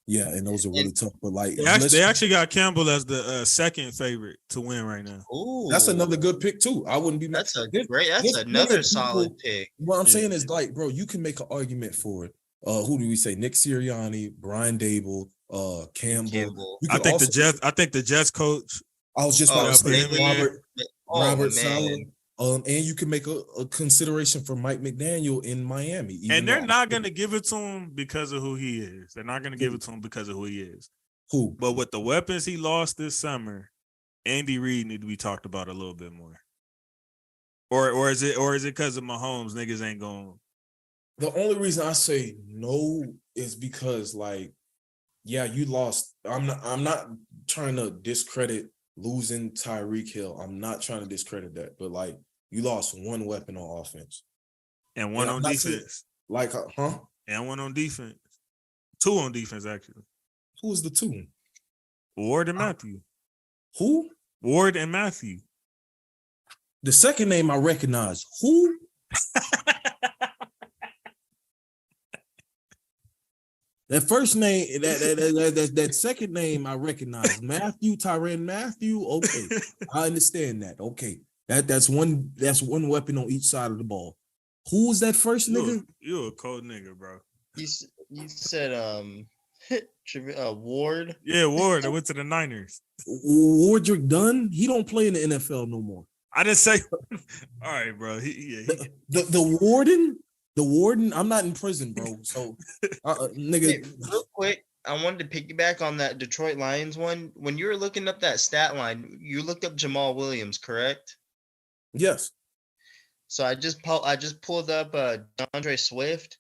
E: Yeah, and those are really tough. But like
C: they actually got Campbell as the second favorite to win right now.
G: Ooh,
E: that's another good pick too. I wouldn't be mad.
G: That's another solid pick.
E: What I'm saying is like, bro, you can make an argument for it. Who do we say? Nick Sirianni, Brian Daboll,
B: Campbell.
C: I think the Jets coach.
B: I was just about to say Robert
G: man.
B: Saleh. And you can make a consideration for Mike McDaniel in Miami.
C: And they're not going to give it to him because of who he is. They're not going to give it to him because of who he is.
B: Who?
C: But with the weapons he lost this summer, Andy Reid need to be talked about a little bit more. Or is it because of Mahomes? Niggas ain't going.
B: The only reason I say no is because, like, yeah, you lost. I'm not trying to discredit losing Tyreek Hill. I'm not trying to discredit that, but like, you lost one weapon on offense
C: and one on defense. And one on defense. Two on defense, actually.
B: Who was the two?
C: Ward and Matthew.
B: Who?
C: Ward and Matthew.
B: The second name I recognize. Who? That first name, that second name I recognize. Matthew, Tyrann Matthew. Okay. I understand that. Okay. That's one weapon on each side of the ball. Who was that first nigga?
C: You a cold nigga, bro.
G: You said Ward.
C: Yeah, Ward. I went to the Niners.
B: Wardrick Dunn. He don't play in the NFL no more.
C: I didn't say. All right, bro.
B: The warden. The warden. I'm not in prison, bro. So, nigga.
G: Hey, real quick, I wanted to piggyback on that Detroit Lions one. When you were looking up that stat line, you looked up Jamal Williams, correct?
B: Yes.
G: So I just pulled up DeAndre Swift.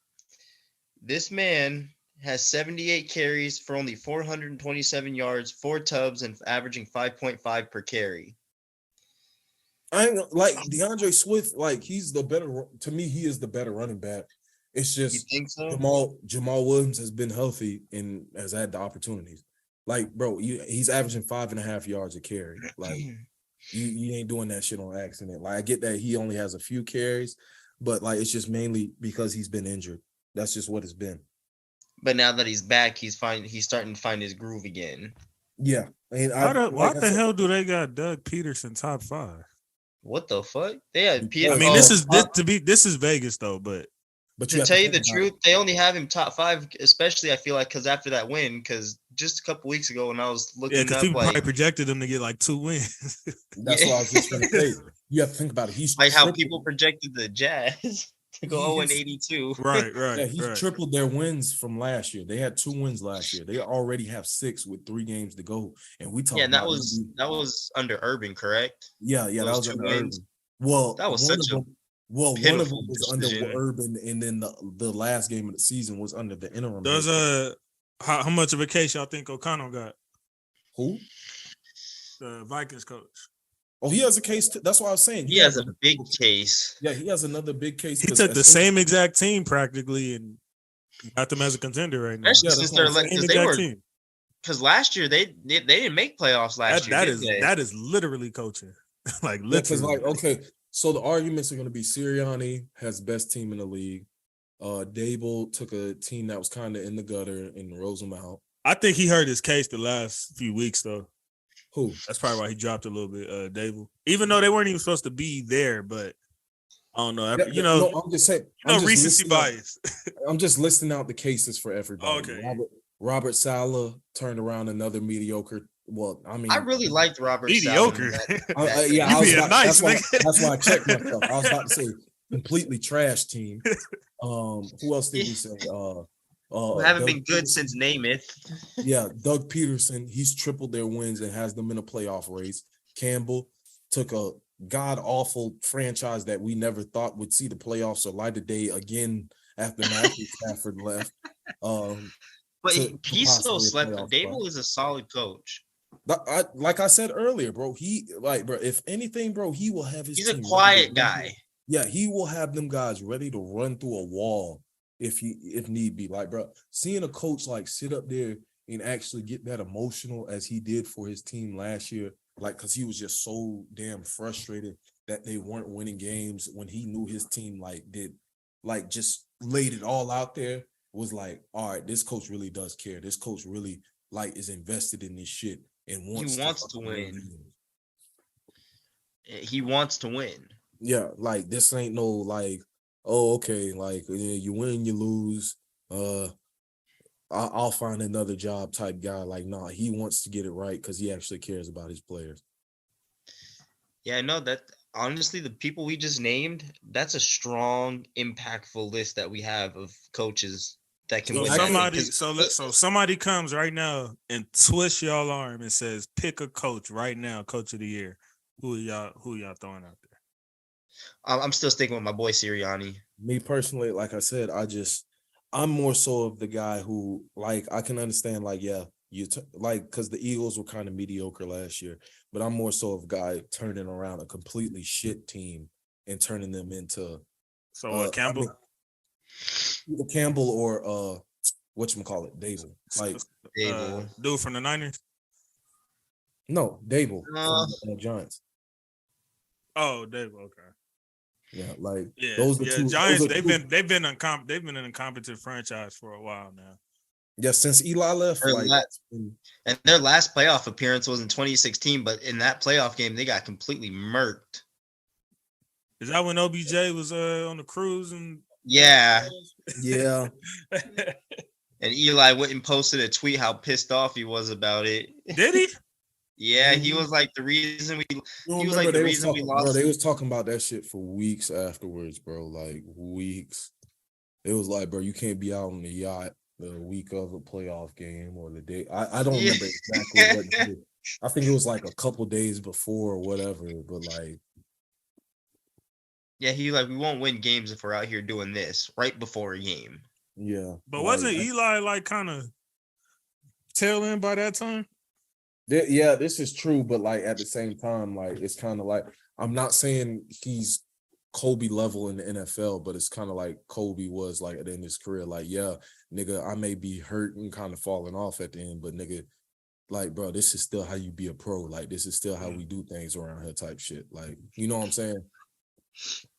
G: This man has 78 carries for only 427 yards, 4 tubs, and averaging 5.5 per carry.
B: I ain't like DeAndre Swift. Like, he's the better. To me, he is the better running back. It's just,
G: you think so?
B: Jamal Williams has been healthy and has had the opportunities. Like, bro, he's averaging 5.5 yards a carry. Like, you ain't doing that shit on accident. Like, I get that he only has a few carries, but like, it's just mainly because he's been injured. That's just what it's been.
G: But now that he's back, he's starting to find his groove again.
B: Yeah. And
C: why the hell do they got Doug Peterson top 5?
G: What the fuck? They had
C: I mean, this is Vegas though, but
G: to tell you the truth, they only have him top 5, especially I feel like because after that win, because just a couple weeks ago when I was looking up,
C: people
G: like,
C: probably projected him to get like 2 wins.
B: That's what I was just gonna say. You have to think about it. He's
G: like how people projected the Jazz to go 0-82.
C: Right.
B: Yeah, he's tripled their wins from last year. They had 2 wins last year. They already have 6 with 3 games to go. And we talk.
G: Yeah, and that was under Urban, correct?
B: Yeah, that was under Urban. Well,
G: that was such a
B: one of them was under Urban, and then the last game of the season was under the interim.
C: Does how much of a case y'all think O'Connell got?
B: Who?
C: The Vikings coach.
B: Oh, he has a case. That's what I was saying.
G: He has a big case.
B: Yeah, he has another big case.
C: He took the same exact team practically and got them as a contender right now.
G: Especially since because last year they didn't make playoffs last year.
C: That is literally coaching. Like literally.
B: Okay, so the arguments are going to be Sirianni has best team in the league. Dable took a team that was kind of in the gutter and rose them out.
C: I think he heard his case the last few weeks though.
B: Who?
C: That's probably why he dropped a little bit, Dable. Even though they weren't even supposed to be there, but I don't know.
B: I'm just saying.
C: Recency bias.
B: I'm just listing out the cases for everybody.
C: Okay.
B: Robert Saleh turned around another mediocre. Well, I mean,
G: I really liked Robert
C: mediocre.
G: Saleh.
B: That's why I checked myself. I was about to say completely trash team. Who else did we say?
G: Haven't been good since Namath.
B: Yeah, Doug Peterson. He's tripled their wins and has them in a playoff race. Campbell took a god awful franchise that we never thought would see the playoffs or light of day again after Matthew Stafford left.
G: But he still slept. Dable is a solid coach.
B: Like I said earlier, bro. If anything, bro, he will have his.
G: He's a quiet guy.
B: Yeah, he will have them guys ready to run through a wall if need be. Like, bro, seeing a coach like sit up there and actually get that emotional as he did for his team last year, like, because he was just so damn frustrated that they weren't winning games when he knew his team just laid it all out there. Was like, all right, this coach really does care. This coach really is invested in this shit and wants to win.
G: He wants to win.
B: Yeah, like this ain't no oh, okay, you win, you lose.
E: I'll find another job type guy. Like, nah, he wants to get it right because he actually cares about his players.
G: Yeah, I know that. Honestly, the people we just named, that's a strong, impactful list that we have of coaches that can
C: So
G: win. that thing.
C: somebody,
G: 'Cause
C: so somebody comes right now and twists y'all arm and says, "Pick a coach right now, coach of the year." Who y'all throwing out there?
G: I'm still sticking with my boy Sirianni.
E: Me personally, like I said, I'm more so of the guy who, like, I can understand, like, yeah, like, because the Eagles were kind of mediocre last year, but I'm more so of a guy turning around a completely shit team and turning them into
C: So Campbell,
E: either Campbell or whatchamacallit, Dable. Like,
G: Dable.
C: dude from the Niners.
E: no, Dable
G: Uh,
E: from the Giants.
C: Oh, Dave. Okay.
E: Yeah, like
C: Yeah,
E: those are two.
C: Giants.
E: Those are
C: They've been an incompetent franchise for a while now.
E: yeah, since Eli left,
G: Their
E: like,
G: last- and their last playoff appearance was in 2016, but in that playoff game, they got completely murked.
C: Is that when OBJ was on the cruise and
G: Yeah.
E: yeah,
G: And Eli Witten posted a tweet how pissed off he was about it.
C: did he?
G: Yeah, he was like the reason we.
E: You
G: He was
E: remember
G: like the
E: they was
G: reason we
E: talking,
G: lost.
E: bro. They was talking about that shit for weeks afterwards, bro. Like weeks. It was like, bro, you can't be out on the yacht the week of a playoff game or the day. I don't
G: Yeah.
E: remember exactly what day. I think it was like a couple days before or whatever. But like,
G: Yeah, he like we won't win games if we're out here doing this right before a game.
E: yeah.
C: But
E: like,
C: wasn't Eli like kind of tail end by that time?
E: Yeah, this is true, but like at the same time, like it's kind of like I'm not saying he's Kobe level in the NFL, but it's kind of like Kobe was like at the end of his career. Like, yeah, nigga, I may be hurt and kind of falling off at the end, but nigga, like, bro, this is still how you be a pro. Like, this is still how we do things around here, type shit. Like, you know what I'm saying?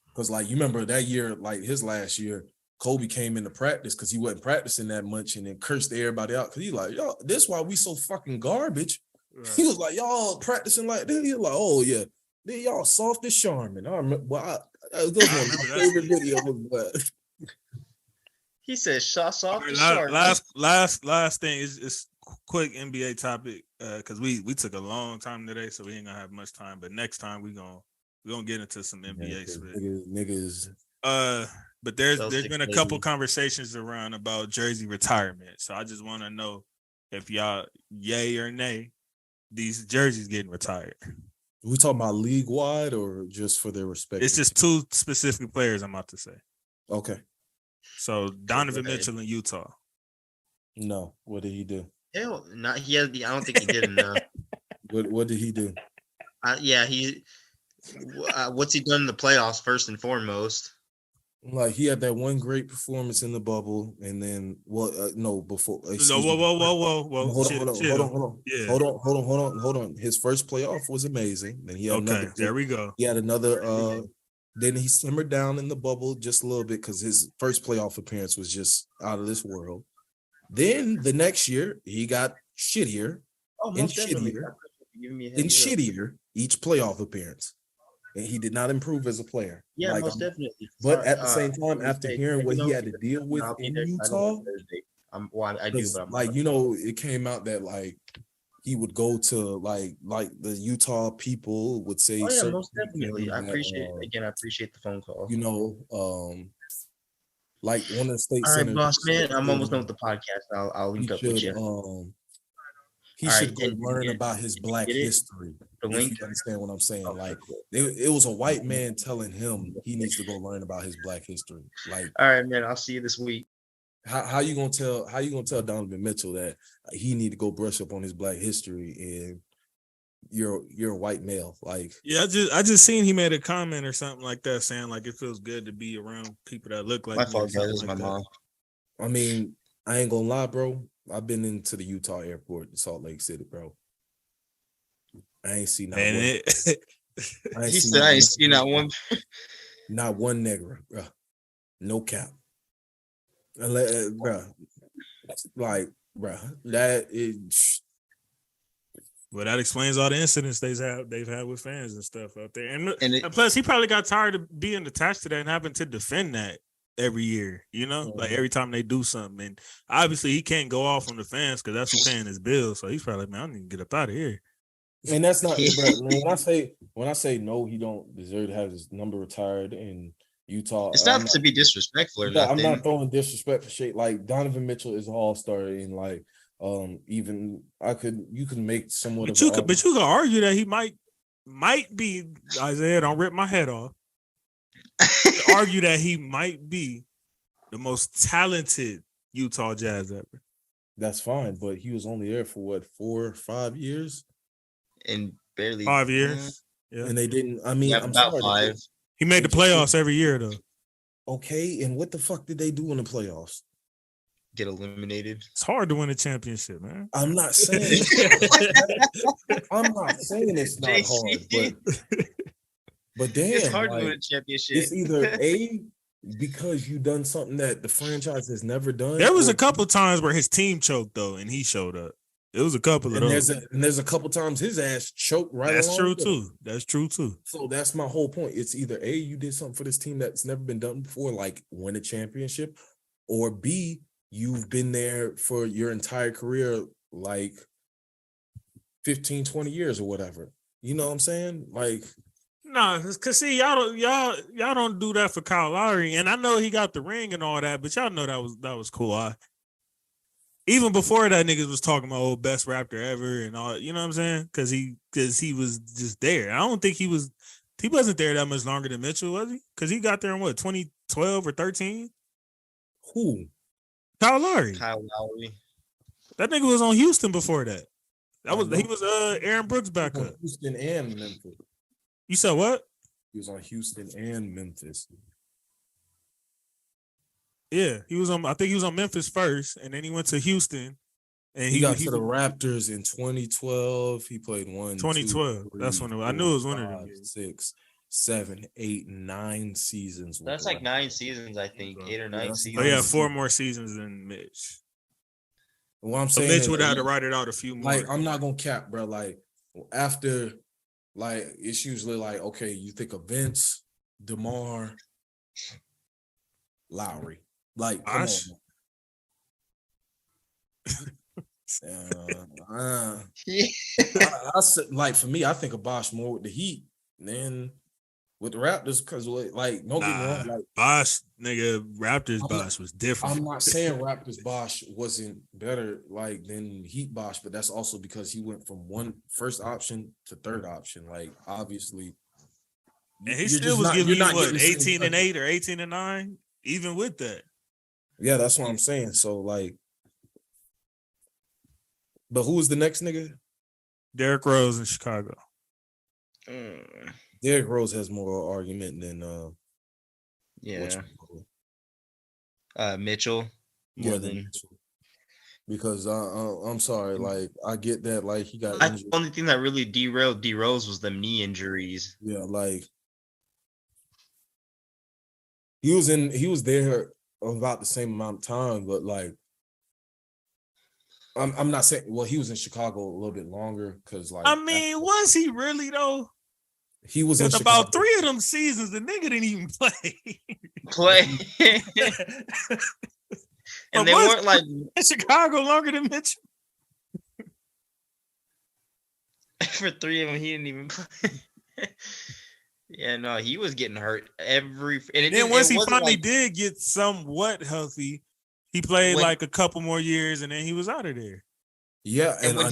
E: Because like you remember that year, like his last year, Kobe came into practice because he wasn't practicing that much and then cursed everybody out because he like, yo, this why we so fucking garbage.
C: Right.
E: He was like, y'all practicing like this. He was like, oh yeah, then y'all soft as Charmin. I remember, well, that was one of my favorite videos. But
G: He said shots off
C: All
G: the
C: right,
G: shark.
C: last thing is quick NBA topic because we took a long time today, so we ain't gonna have much time. But next time we gonna get into some NBA shit.
E: niggas.
C: But there's
G: Celtics,
C: been a couple conversations around about jersey retirement. So I just want to know if y'all yay or nay these jerseys getting retired.
E: We talking about league wide or just for their respect?
C: It's just two specific players I'm about to say.
E: Okay.
C: So Donovan
G: ahead.
C: Mitchell in Utah.
E: No, what did he do?
G: Hell, not he had. I don't think he did enough.
E: What did he do?
G: Yeah, what's he done in the playoffs first and foremost?
E: Like he had that one great performance in the bubble, and then no, before.
C: No,
E: excuse
C: whoa.
E: me.
C: Yeah.
E: Hold on. His first playoff was amazing. Then he had
C: Okay, there we go.
E: He had another. Then he simmered down in the bubble just a little bit because his first playoff appearance was just out of this world. Then the next year he got shittier and
G: most definitely.
E: shittier each playoff appearance, and he did not improve as a player.
G: Yeah,
E: Like,
G: most definitely.
E: But at the same time, after hearing what he had to deal with in Utah,
G: I do, but I'm
E: like, you know, it came out that like he would go to like the Utah people would say,
G: Oh yeah,
E: certain
G: most definitely. I
E: things
G: appreciate
E: that,
G: I appreciate the phone call.
E: you know, like one of the state
G: All right,
E: senators.
G: boss man. I'm almost done with the podcast. I'll link up with you.
E: He
G: All
E: should
G: right,
E: go
G: and
E: learn
G: get-
E: about his Black
G: get it?
E: history.
G: The
E: If
G: link?
E: you understand what I'm saying,
G: Okay,
E: like
G: cool.
E: it was a white man telling him he needs to go learn about his Black history. Like,
G: All right, man. I'll see you this week.
E: how you gonna tell Donovan Mitchell that he need to go brush up on his Black history and you're a white male? Like,
C: Yeah, I just seen he made a comment or something like that saying like it feels good to be around people that look like
G: My
C: me or
G: fault, guys.
C: something
G: This is my
C: like that.
G: mom.
E: I mean, I ain't gonna lie, bro. I've been into the Utah airport in Salt Lake City, bro. I ain't seen not
C: And
E: one.
C: it,
G: He said I ain't seen that one.
E: Not one nigger, bro. No cap. Bro, like, bro, that is.
C: well, that explains all the incidents they've had with fans and stuff out there. And
G: And it-
C: plus, he probably got tired of being attached to that and having to defend that every year, like every time they do something. And obviously he can't go off on the fans because that's who paying his bills. So he's probably like, man, I need to get up out of here.
E: And that's not bro, man, when I say no, he don't deserve to have his number retired in Utah.
G: It's not to be disrespectful or
E: I'm
G: nothing.
E: not throwing disrespect for shit. Like Donovan Mitchell is an all-star, and like even you could make somewhat
C: but you could argue that he might be, Isaiah, don't rip my head off. Argue that he might be the most talented Utah Jazz ever.
E: That's fine, but he was only there for what, 4 or 5 years?
G: And barely
C: 5 years.
E: Yeah. And they didn't, I mean, I'm
G: about
E: sorry,
G: 5.
C: He made the playoffs every year though.
E: Okay, and what the fuck did they do in the playoffs?
G: Get eliminated.
C: It's hard to win a championship, man.
E: I'm not saying I'm not saying it's not hard, but damn,
G: it's hard to win a championship.
E: It's either A, because you done something that the franchise has never done.
C: There was a couple times where his team choked though, and he showed up. It was a couple of those.
E: There's a couple times his ass choked right.
C: That's true too. That's true too.
E: So that's my whole point. It's either A, you did something for this team that's never been done before, like win a championship, or B, you've been there for your entire career, like 15, 20 years or whatever. You know what I'm saying? Like,
C: no, cause see, y'all don't do that for Kyle Lowry, and I know he got the ring and all that, but y'all know that was cool. Even before that, niggas was talking about best Raptor ever and all. You know what I'm saying? Because he was just there. I don't think he wasn't there that much longer than Mitchell, was he? Because he got there in what, 2012 or 13?
E: Who?
C: Kyle Lowry. That nigga was on Houston before that. He was Aaron Brooks backup.
E: Houston and Memphis.
C: You said what?
E: He was on Houston and Memphis.
C: Yeah, I think he was on Memphis first, and then he went to Houston. And
E: he got to the Raptors in 2012. He played
C: 2012. That's when I knew it was one of them.
E: 6, 7, 8, 9 seasons.
F: That's like 9 seasons, I think. 8 or 9 seasons.
C: Oh yeah, 4 more seasons than Mitch.
E: What I'm saying,
C: Mitch would have to write it out a few more.
E: Like, I'm not gonna cap, bro. Like after, like it's usually like, okay, you think of Vince, DeMar, Lowry. Like, come on. I said, like, for me, I think of Bosh more with the Heat than with the Raptors, because like, don't get me wrong, like
C: Bosh, nigga, Raptors Bosh was different.
E: I'm not saying Raptors Bosh wasn't better like than Heat Bosh, but that's also because he went from first option to third option. Like, obviously,
C: and he still was giving you what, 18 and 8 or 18 and 9, even with that.
E: Yeah, that's what I'm saying. So, like, but who was the next nigga?
C: Derrick Rose in Chicago.
E: Derrick Rose has more argument than
G: Mitchell.
E: More than Mitchell. Because I'm sorry, like I get that, like he got
G: injured. The only thing that really derailed D Rose was the knee injuries.
E: Yeah, like he was there about the same amount of time, but like I'm not saying, well, he was in Chicago a little bit longer because, like,
C: I mean, was he really though?
E: He was in
C: about 3 of them seasons. The nigga didn't even
G: play. And they weren't like
C: Chicago longer than Mitchell.
G: For 3 of them, he didn't even play. Yeah, no, he was getting hurt and
C: then once he finally did get somewhat healthy, he played like a couple more years, and then he was out of there.
E: Yeah, and what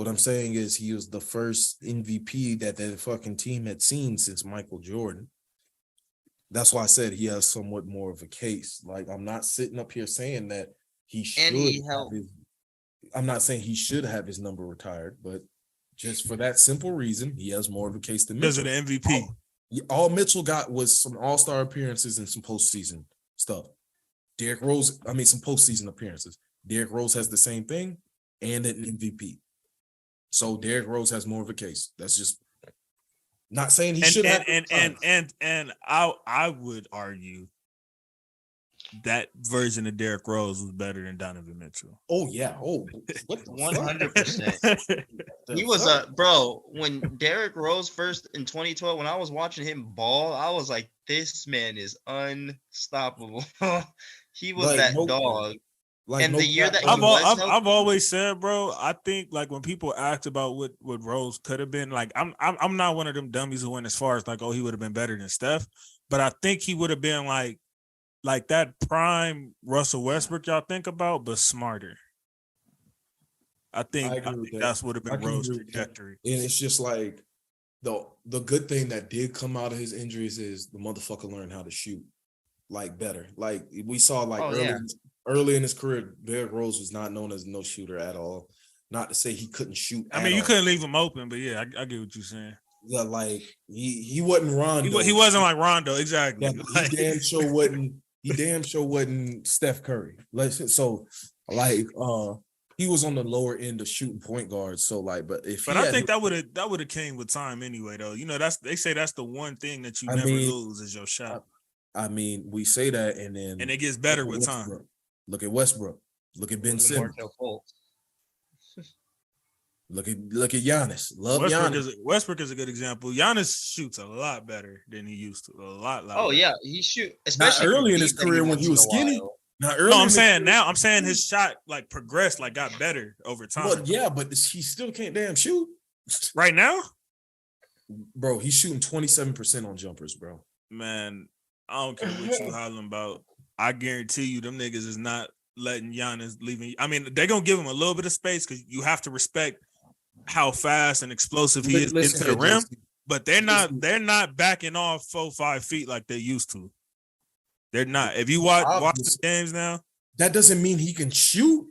E: I'm saying is he was the first MVP that the fucking team had seen since Michael Jordan. That's why I said he has somewhat more of a case. Like, I'm not sitting up here saying that he should. I'm not saying he should have his number retired, but just for that simple reason, he has more of a case than Mitchell.
C: Because of the MVP.
E: All Mitchell got was some all-star appearances and some postseason stuff. Derrick Rose, some postseason appearances. Derrick Rose has the same thing and an MVP. So Derrick Rose has more of a case. That's just not saying he should have.
C: And I would argue that version of Derrick Rose was better than Donovan Mitchell.
E: Oh yeah. Oh, what
G: 100%. He was a bro when Derrick Rose first in 2012. When I was watching him ball, I was like, "This man is unstoppable." He was
E: Like,
G: that
E: no-
G: dog.
E: Like
G: And
E: no
G: the year
E: cap,
G: that he
E: bro.
G: was
C: I've always said, bro. I think like when people asked about what Rose could have been, like I'm not one of them dummies who went as far as like, oh, he would have been better than Steph, but I think he would have been like that prime Russell Westbrook y'all think about, but smarter. I think
E: agree with that.
C: that's would have
E: I
C: been
E: can
C: Rose's
E: agree with that.
C: trajectory.
E: And it's just like the good thing that did come out of his injuries is the motherfucker learned how to shoot like better. Like we saw like early in his career, Derrick Rose was not known as no shooter at all. Not to say he couldn't shoot.
C: I mean, you couldn't leave him open, but yeah, I get what you're saying.
E: Yeah, like he wasn't Rondo.
C: He wasn't like Rondo, exactly.
E: Yeah, he damn sure wasn't. He damn sure wasn't Steph Curry. He was on the lower end of shooting point guards. So like, but
C: I think that would have came with time anyway, though. You know, they say that's the one thing that you never lose is your shot.
E: I mean, we say that, and
C: it gets better with time.
E: Look at Westbrook. Look at Ben Simmons. Look at Giannis.
C: Westbrook is a good example. Giannis shoots a lot better than he used to. A lot.
G: Oh
C: better.
G: yeah, he shoot. Especially
E: not early in his career when he was skinny.
C: I'm saying his shot like progressed, like got better over time.
E: Well, yeah, but he still can't damn shoot.
C: Right now,
E: bro, he's shooting 27% on jumpers, bro.
C: Man, I don't care what you hollering about. I guarantee you, them niggas is not letting Giannis leaving. I mean, they're gonna give him a little bit of space because you have to respect how fast and explosive he is into the rim. But they're not backing off 4-5 feet like they used to. They're not. If you watch the games now,
E: that doesn't mean he can shoot.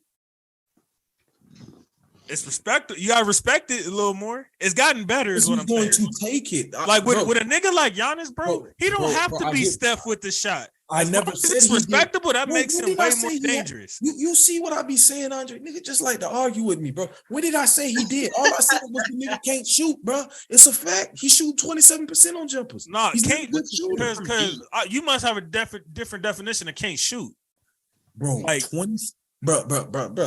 C: It's respect. You gotta respect it a little more. It's gotten better. Is what I'm
E: going
C: saying.
E: to take it.
C: Like with a nigga like Giannis, bro, he don't have to be Steph with the shot.
E: I never said
C: it's respectable. That makes him way more dangerous.
E: You see what I be saying, Andre? Nigga just like to argue with me, bro. When did I say he did? All I said was the nigga can't shoot, bro. It's a fact. He shoot 27% on jumpers.
C: No,
E: he's
C: can't because you must have a different definition of can't shoot,
E: bro. Like 20. Bro.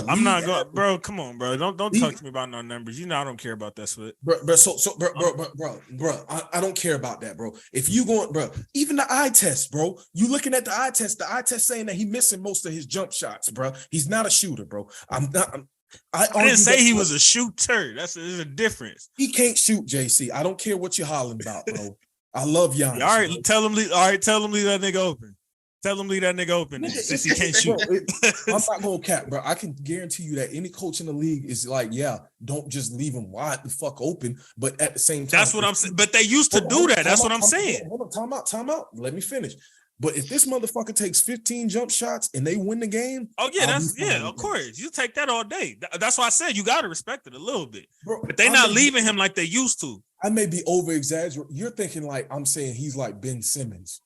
C: I'm not going, bro. Come on, bro. Don't talk to me about no numbers. You know I don't care about that shit,
E: bro. Bro. I don't care about that, bro. If you going, bro, even the eye test, bro. You looking at the eye test saying that he missing most of his jump shots, bro. He's not a shooter, bro. I
C: didn't say he was a shooter. There's a difference.
E: He can't shoot, JC. I don't care what you're hollering about, bro. I love Giannis.
C: All right, tell him leave that nigga open. Tell him leave that nigga open since he can't shoot.
E: Bro, I'm not gonna cap, bro. I can guarantee you that any coach in the league is like, yeah, don't just leave him wide the fuck open. But at the same time,
C: that's what I'm saying. But they used to do that. That's what I'm saying.
E: Hold on, time out. Let me finish. But if this motherfucker takes 15 jump shots and they win the game,
C: oh yeah, of course. You take that all day. That's why I said you gotta respect it a little bit. Bro, but they're not leaving him like they used to.
E: I may be over exaggerating. You're thinking like I'm saying he's like Ben Simmons.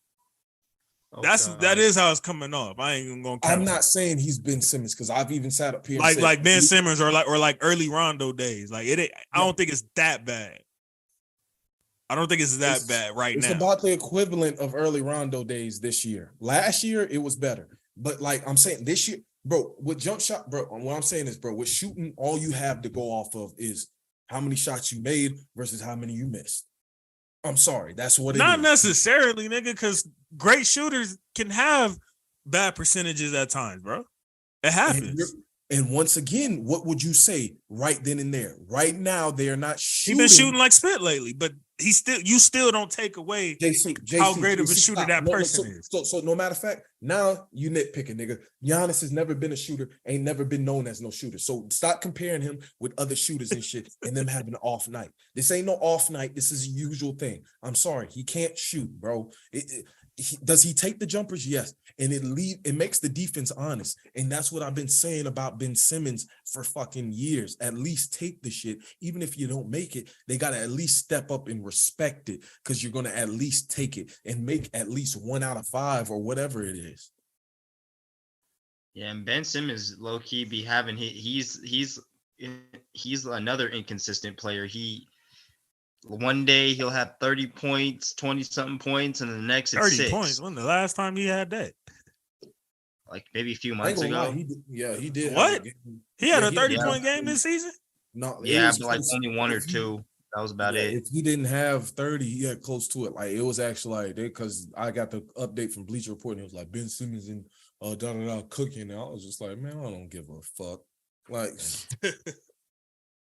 C: That is how it's coming off. I ain't even gonna.
E: I'm not saying he's Ben Simmons because I've even sat up here
C: like Ben Simmons or like early Rondo days. Like it, I don't think it's that bad. I don't think it's that bad right now.
E: It's about the equivalent of early Rondo days this year. Last year it was better, but like I'm saying this year, bro, with jump shot, bro. What I'm saying is, bro, with shooting, all you have to go off of is how many shots you made versus how many you missed. I'm sorry, that's what it is.
C: Not necessarily, nigga, because great shooters can have bad percentages at times, bro. It happens.
E: And once again, what would you say right then and there? Right now, they are not shooting.
C: He's been shooting like spit lately, but you still don't take away how great of a shooter that person is.
E: So no matter of fact, now you nitpicking, nigga. Giannis has never been a shooter, ain't never been known as no shooter. So stop comparing him with other shooters and shit and them having an off night. This ain't no off night. This is a usual thing. I'm sorry. He can't shoot, bro. Does he take the jumpers? Yes. And it makes the defense honest. And that's what I've been saying about Ben Simmons for fucking years. At least take the shit. Even if you don't make it, they got to at least step up and respect it because you're going to at least take it and make at least 1 out of 5 or whatever it is.
F: Yeah, and Ben Simmons low-key be having he's another inconsistent player. One day he'll have 30 points, 20-something points, and the next it's 6.
C: Points. When the last time he had that?
F: Like maybe a few months ago.
E: He did.
C: What? He had a 30-point game this season?
E: No, it
F: Yeah,
E: was
F: but like
E: close.
F: only one or
E: If he-
F: two. That was about
E: yeah,
F: it.
E: if he didn't have 30, he had close to it. Like it was actually like because I got the update from Bleacher Report and it was like Ben Simmons and cooking. And I was just like, man, I don't give a fuck. Like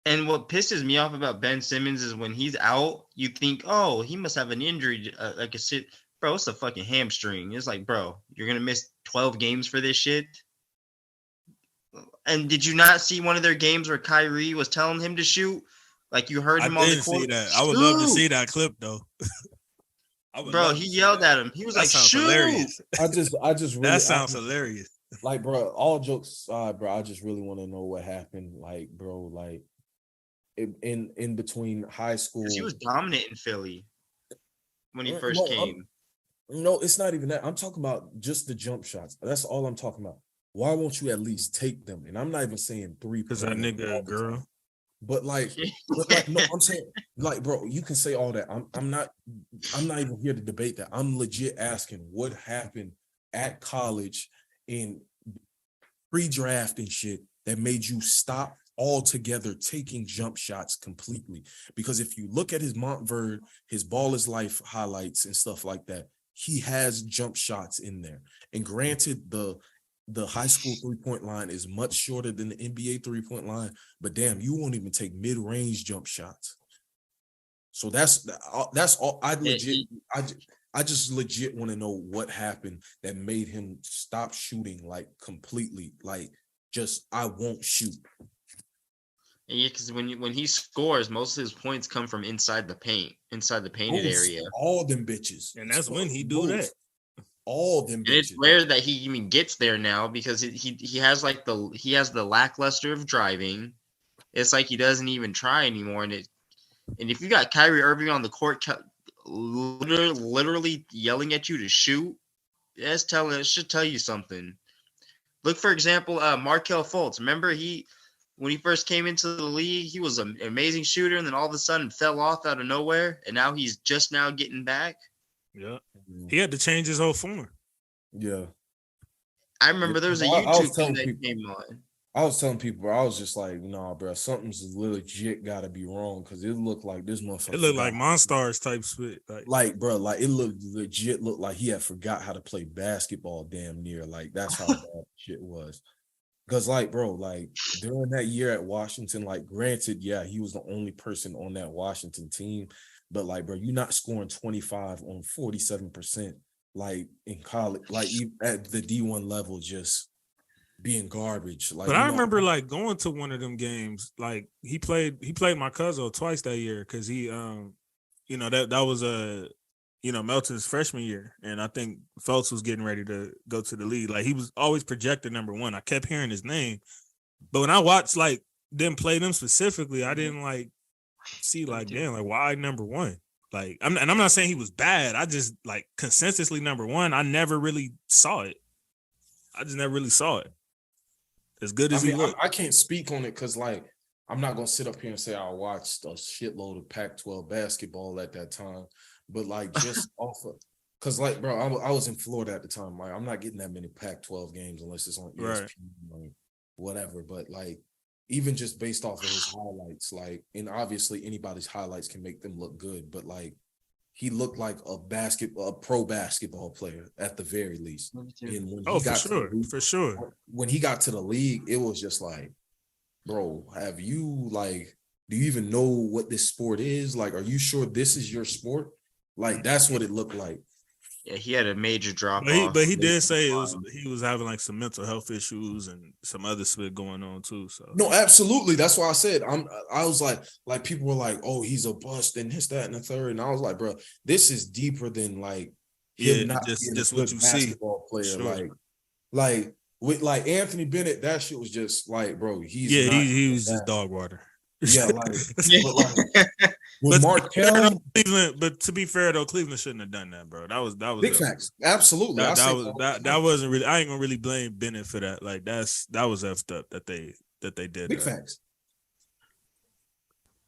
F: And what pisses me off about Ben Simmons is when he's out, you think, oh, he must have an injury, like a sit. Bro, it's a fucking hamstring. It's like, bro, you're gonna miss 12 games for this shit. And did you not see one of their games where Kyrie was telling him to shoot? Like you heard
C: I
F: him on the
C: didn't
F: court.
C: see that. I would love to
F: Shoot!
C: see that clip though. I would
F: Bro,
C: love
F: he
C: to see
F: yelled
C: that.
F: at him. He was
C: That
F: like,
C: sounds
F: shoot.
C: hilarious.
E: I just really
C: That sounds hilarious.
E: like, bro, all jokes aside, bro, I just really want to know what happened. Like, bro, like in between high school.
F: Because he was dominant in Philly when he
E: No,
F: first
E: no,
F: came.
E: No, it's not even that. I'm talking about just the jump shots. That's all I'm talking about. Why won't you at least take them? And I'm not even saying three.
C: Because that nigga a girl.
E: But like, no, I'm saying, like, bro, you can say all that. I'm not even here to debate that. I'm legit asking what happened at college in pre-draft and shit that made you stop altogether taking jump shots completely. Because if you look at his Montverde, his Ball is Life highlights and stuff like that, he has jump shots in there. And granted, the high school 3-point line is much shorter than the NBA 3-point line, but damn, you won't even take mid-range jump shots. So that's all. I just legit want to know what happened that made him stop shooting like completely. Like just I won't shoot.
F: Yeah, because when he scores, most of his points come from inside the painted area.
E: All them bitches,
C: And that's when he do that.
E: All them
F: And
E: bitches.
F: it's rare that he even gets there now because he has like the lackluster of driving. It's like he doesn't even try anymore. And if you got Kyrie Irving on the court, literally yelling at you to shoot, it should tell you something. Look, for example, Markelle Fultz. Remember when he first came into the league, he was an amazing shooter, and then all of a sudden fell off out of nowhere, and now he's just now getting back.
C: Yeah. He had to change his whole form.
E: Yeah.
F: I remember there was a
E: I was
F: YouTube
E: telling
F: thing that
E: people-
F: came on.
E: I was telling people, bro, I was just like, nah, bro, something's legit got to be wrong because it looked like this motherfucker.
C: It looked like Monstars type shit.
E: Like, bro, like it looked like he had forgot how to play basketball damn near. Like, that's how bad shit was. Because, like, bro, like during that year at Washington, like, granted, yeah, he was the only person on that Washington team. But, like, bro, you're not scoring 25 on 47%, like in college, like at the D1 level, just being garbage. Like,
C: But I remember like going to one of them games. Like he played my cousin twice that year because he that was Melton's freshman year, and I think Phelps was getting ready to go to the league. Like he was always projected number one. I kept hearing his name, but when I watched like them play them specifically, I didn't like see like damn like why number one. Like I'm not saying he was bad. I just like consensusly number one. I never really saw it. I just never really saw it. As good as he looked.
E: I can't speak on it because, like, I'm not gonna sit up here and say I watched a shitload of Pac-12 basketball at that time, but like just off of, because like, bro, I was in Florida at the time. Like, I'm not getting that many Pac-12 games unless it's on ESPN or whatever. But like, even just based off of his highlights, like, and obviously anybody's highlights can make them look good, but like, he looked like a pro basketball player at the very least. And when he got
C: for sure.
E: When he got to the league, it was just like, bro, do you even know what this sport is? Like, are you sure this is your sport? Like, that's what it looked like.
F: Yeah, he had a major drop
C: off. But he did say he was having like some mental health issues and some other shit going on too. So
E: no, absolutely. That's why I said I was like people were like, oh, he's a bust and this, that, and the third. And I was like, bro, this is deeper than like him not being a good basketball player. Sure. Like with like Anthony Bennett, that shit was just like, bro,
C: he was just dog water.
E: Yeah, with Markelle,
C: but to be fair though, Cleveland shouldn't have done that, bro. That was
E: big facts. Absolutely,
C: that wasn't really. I ain't gonna really blame Bennett for that. Like that was effed up that they did.
E: Big facts.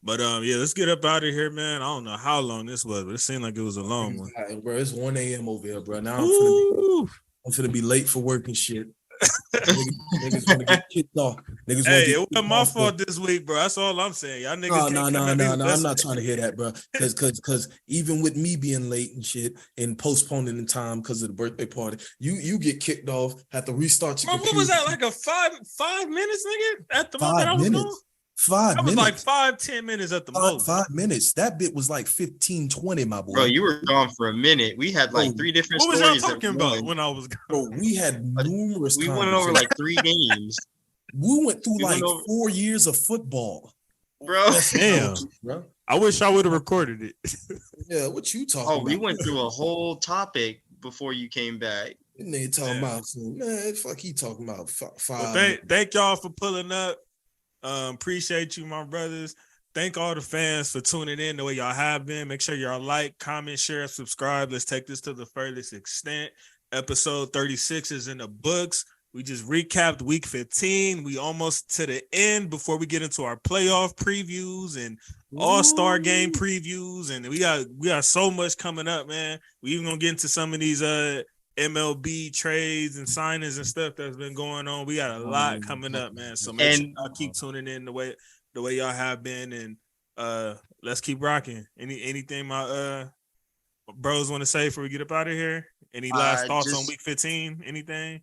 C: But let's get up out of here, man. I don't know how long this was, but it seemed like it was a long one.
E: Bro, it's 1 a.m. over here, bro. Now I'm gonna be late for work and shit. Niggas gonna get kicked off. Niggas
C: Hey,
E: gonna
C: it wasn't my fault this week, bro. That's all I'm saying. Y'all niggas
E: No,
C: can't come at me with
E: I'm
C: this.
E: not trying to hear that, bro. Because even with me being late and shit and postponing the time because of the birthday party, you get kicked off, have to restart your
C: Bro, what was
E: computer.
C: that? Like a 5 minutes, nigga? At the moment
E: 5
C: I was
E: minutes.
C: gone?
E: 5
C: That was
E: minutes.
C: like 5-10 minutes at the most.
E: 5 minutes. That bit was like 15, 20, my boy.
G: Bro, you were gone for a minute. We had like 3 different
C: What was y'all
G: stories. at
C: talking about
G: one.
C: when I was gone?
E: Bro, we had numerous
G: We went over like 3 games.
E: we went through
G: we
E: like
G: went over-
E: 4 years of football.
G: Bro.
C: Damn.
E: Bro.
C: I wish I would have recorded it.
E: Yeah, what you talking
G: Oh,
E: about?
G: we went through a whole topic before you came back.
E: And they talking
C: Yeah.
E: about man, fuck he talking about five.
C: Well, thank y'all for pulling up. Appreciate you, my brothers. Thank all the fans for tuning in the way y'all have been. Make sure y'all like, comment, share, subscribe. Let's take this to the furthest extent. Episode 36 is in the books. We just recapped week 15. We almost to the end before we get into our playoff previews and all-star game previews. And we got so much coming up, man. We even gonna get into some of these MLB trades and signings and stuff that's been going on. We got a lot coming up, man. So make sure y'all keep tuning in the way y'all have been, and let's keep rocking. Anything my bros want to say before we get up out of here? Any last thoughts on week 15? Anything?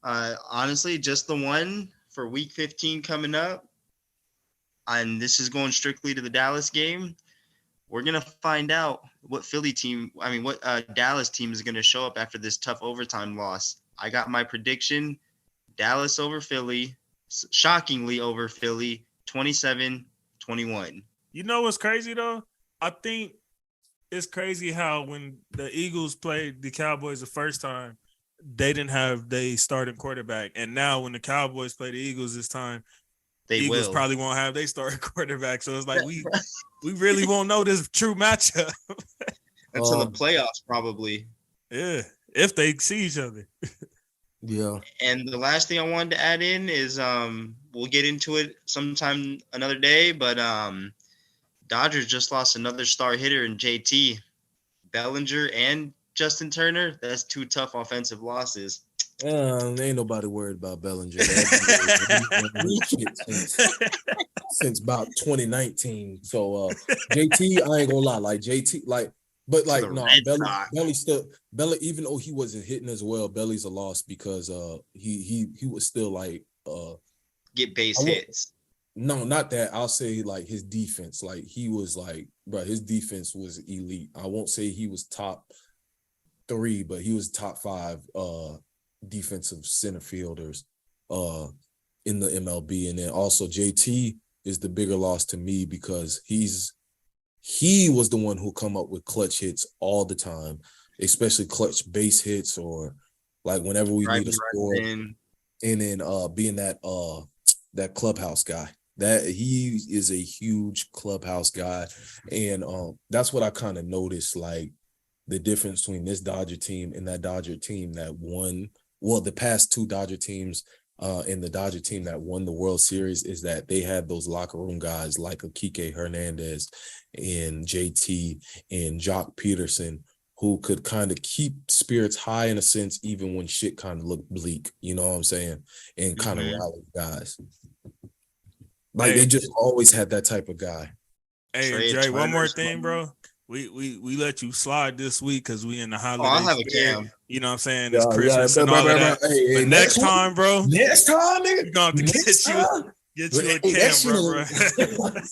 G: Honestly, just the one for week 15 coming up. And this is going strictly to the Dallas game. We're going to find out what Dallas team is going to show up after this tough overtime loss. I got my prediction. Dallas over Philly, shockingly over Philly, 27-21.
C: You know what's crazy, though? I think it's crazy how when the Eagles played the Cowboys the first time, they didn't have their starting quarterback. And now when the Cowboys play the Eagles this time, the Eagles probably won't have their starting quarterback. So it's like we really won't know this true matchup.
G: Until the playoffs, probably.
C: Yeah, if they see each other.
E: Yeah.
G: And the last thing I wanted to add in is we'll get into it sometime another day, but Dodgers just lost another star hitter in JT. Bellinger and Justin Turner. That's 2 tough offensive losses.
E: Ain't nobody worried about Bellinger. Since about 2019. So JT, I ain't gonna lie, like JT, but no, Belly, even though he wasn't hitting as well, Belly's a loss because he was still like
G: get base hits.
E: No, not that. I'll say like his defense, like he was like, bro, his defense was elite. I won't say he was top 3, but he was top 5 defensive center fielders in the MLB. And then also JT is the bigger loss to me because he was the one who come up with clutch hits all the time, especially clutch base hits or like whenever we need a score. And then being that clubhouse guy. That he is a huge clubhouse guy. And that's what I kind of noticed, like the difference between this Dodger team and that Dodger team that won, the past 2 Dodger teams and the Dodger team that won the World Series is that they had those locker room guys like Kike Hernandez and JT and Jock Peterson who could kind of keep spirits high in a sense, even when shit kind of looked bleak, you know what I'm saying? And kind of rally guys. Like they just always had that type of guy.
C: Hey, Jay, one more thing, bro. We let you slide this week because we in the holiday.
G: I'll have a cam.
C: You know what I'm saying? It's Christmas and all of that. But next time, bro.
E: Next time, nigga.
C: We're going to get you a cam, bro.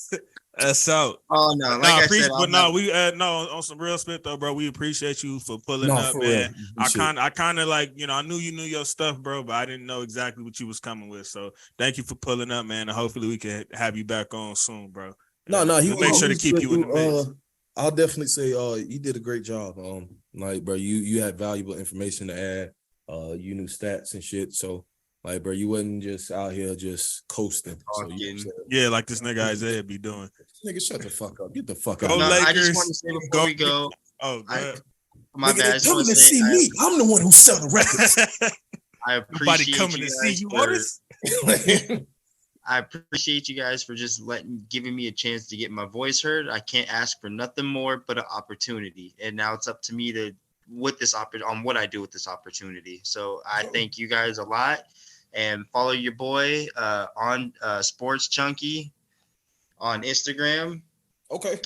C: That's out.
G: Oh no, like I said,
C: on some real spit though, bro. We appreciate you for pulling up, man. I kind of like, I knew you knew your stuff, bro, but I didn't know exactly what you was coming with. So thank you for pulling up, man. And hopefully we can have you back on soon, bro.
E: No,
C: we'll make sure to keep you in the mix.
E: I'll definitely say you did a great job. Like, bro, you had valuable information to add. You knew stats and shit. So, like, bro, you wasn't just out here just coasting. So
C: like this nigga Isaiah be doing.
E: Nigga, shut the fuck up. Get the fuck out.
G: I just want to say before we go.
C: Oh, God.
G: My bad.
E: Coming to see me. I'm the one who sell the records.
G: I appreciate
C: coming to see you.
G: I appreciate you guys for just giving me a chance to get my voice heard. I can't ask for nothing more but an opportunity. And now it's up to me to
F: with this on what I do with this opportunity. So I thank you guys a lot, and follow your boy on Sports Chunky on Instagram.
E: Okay.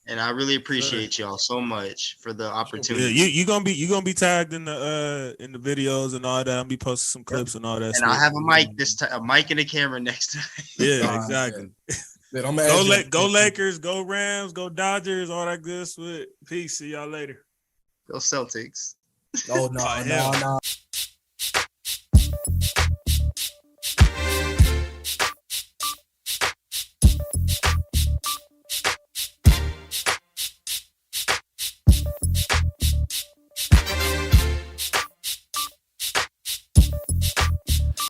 F: And I really appreciate y'all so much for the opportunity.
C: Yeah, you gonna be tagged in the videos and all that. I'll be posting some clips and all that.
F: And I'll have a mic this time, a mic and a camera next time.
C: Yeah, exactly. Go Lakers, go Rams, go Dodgers, all that good shit. Peace. See y'all later.
F: Go Celtics.
E: Oh no.